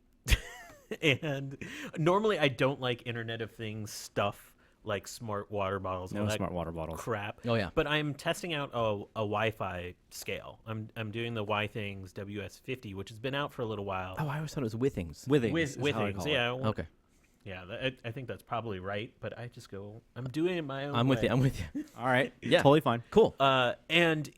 And normally I don't like Internet of Things stuff like smart water bottles. No all that smart water bottles. crap. Oh, yeah. But I'm testing out a Wi-Fi scale. I'm doing the WiThings WS50, which has been out for a little while. Oh, I always thought it was Withings. Withings. With is how I things, call it. yeah. Okay. Yeah, I think that's probably right, but I just go, I'm doing it my own I'm way. with you. I'm with you. All right. Yeah. Totally fine. Cool. And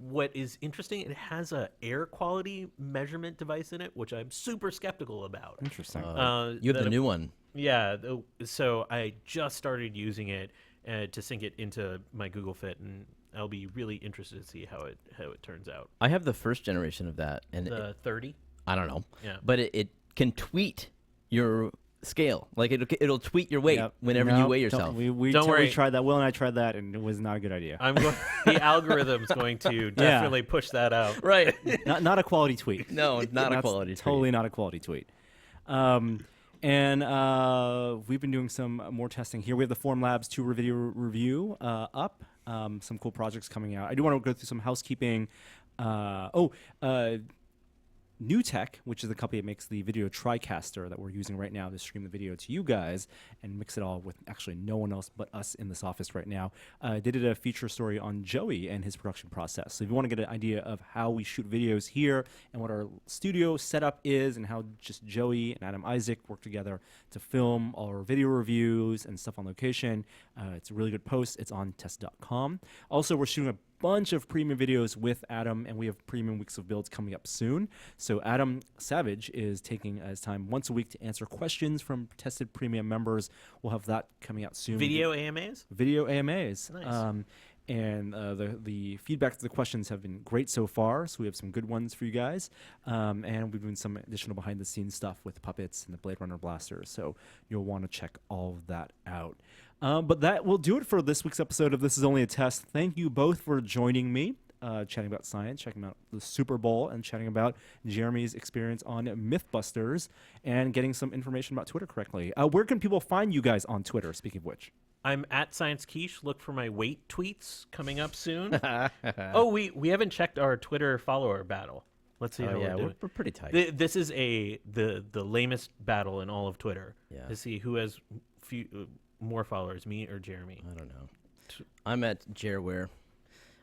what is interesting, it has a air quality measurement device in it, which I'm super skeptical about. Interesting. You have the new one. Yeah, so I just started using it to sync it into my Google Fit, and I'll be really interested to see how it turns out. I have the first generation of that, and The 30? I don't know. Yeah. But it can tweet your scale. Like it'll tweet your weight Yep. whenever No, you weigh don't- yourself. We Don't worry. tried that. Will and I tried that, and it was not a good idea. I'm going. The algorithm's going to definitely push that out. Right. not a quality tweet. No, not a That's quality tweet. Totally not a quality tweet. And we've been doing some more testing here. We have the Formlabs 2 review up. Some cool projects coming out. I do want to go through some housekeeping. New Tech, which is the company that makes the video TriCaster that we're using right now to stream the video to you guys and mix it all with actually no one else but us in this office right now, they did a feature story on Joey and his production process. So if you want to get an idea of how we shoot videos here and what our studio setup is and how just Joey and Adam Isaac work together to film all our video reviews and stuff on location, it's a really good post. It's on test.com. Also, we're shooting a bunch of premium videos with Adam, and we have premium weeks of builds coming up soon. So Adam Savage is taking his time once a week to answer questions from tested premium members. We'll have that coming out soon. Video AMAs? Video AMAs. Nice. And the feedback to the questions have been great so far, so we have some good ones for you guys. And we've been some additional behind-the-scenes stuff with puppets and the Blade Runner blasters, so you'll want to check all of that out. But that will do it for this week's episode of This Is Only a Test. Thank you both for joining me, chatting about science, checking out the Super Bowl, and chatting about Jeremy's experience on Mythbusters, and getting some information about Twitter correctly. Where can people find you guys on Twitter, speaking of which? I'm at Science Quiche. Look for my weight tweets coming up soon. Oh, we haven't checked our Twitter follower battle. Let's see how we're doing. We're pretty tight. This is the lamest battle in all of Twitter. Yeah. To see who has more followers, me or Jeremy. I don't know. I'm at Jerware.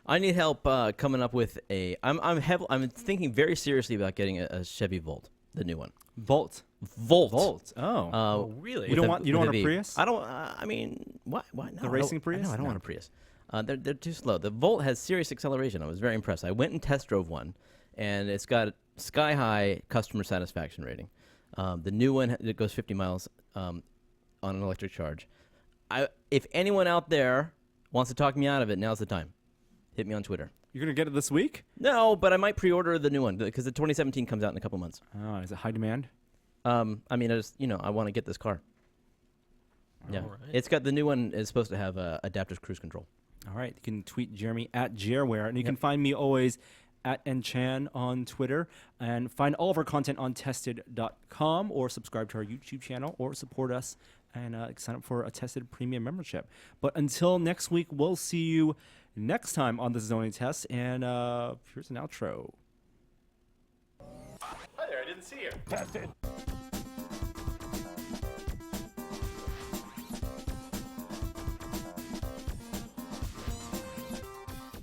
I need help coming up with a. I'm thinking very seriously about getting a Chevy Volt, the new one. Volt. Volt. Oh. Oh, really? You don't want with a V. Prius? I don't. I mean, what? No, The racing Prius? I don't No. want a Prius. They're too slow. The Volt has serious acceleration. I was very impressed. I went and test drove one, and it's got sky high customer satisfaction rating. The new one that goes 50 miles on an electric charge. If anyone out there wants to talk me out of it, now's the time. Hit me on Twitter. You're going to get it this week? No, but I might pre-order the new one because the 2017 comes out in a couple months. Oh, is it high demand? I mean, I want to get this car. Yeah, All right. it's got the new one is supposed to have adaptive cruise control. All right. You can tweet Jeremy at Jerware, and you can find me always at nchan on Twitter, and find all of our content on tested.com, or subscribe to our YouTube channel, or support us and sign up for a Tested Premium membership. But until next week, we'll see you next time on the Zoning Test, and here's an outro. Hi there, I didn't see you. Tested.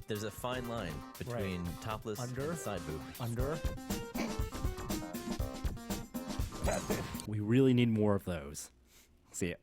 There's a fine line between topless Under. and side boob. Under. Tested. We really need more of those. See ya.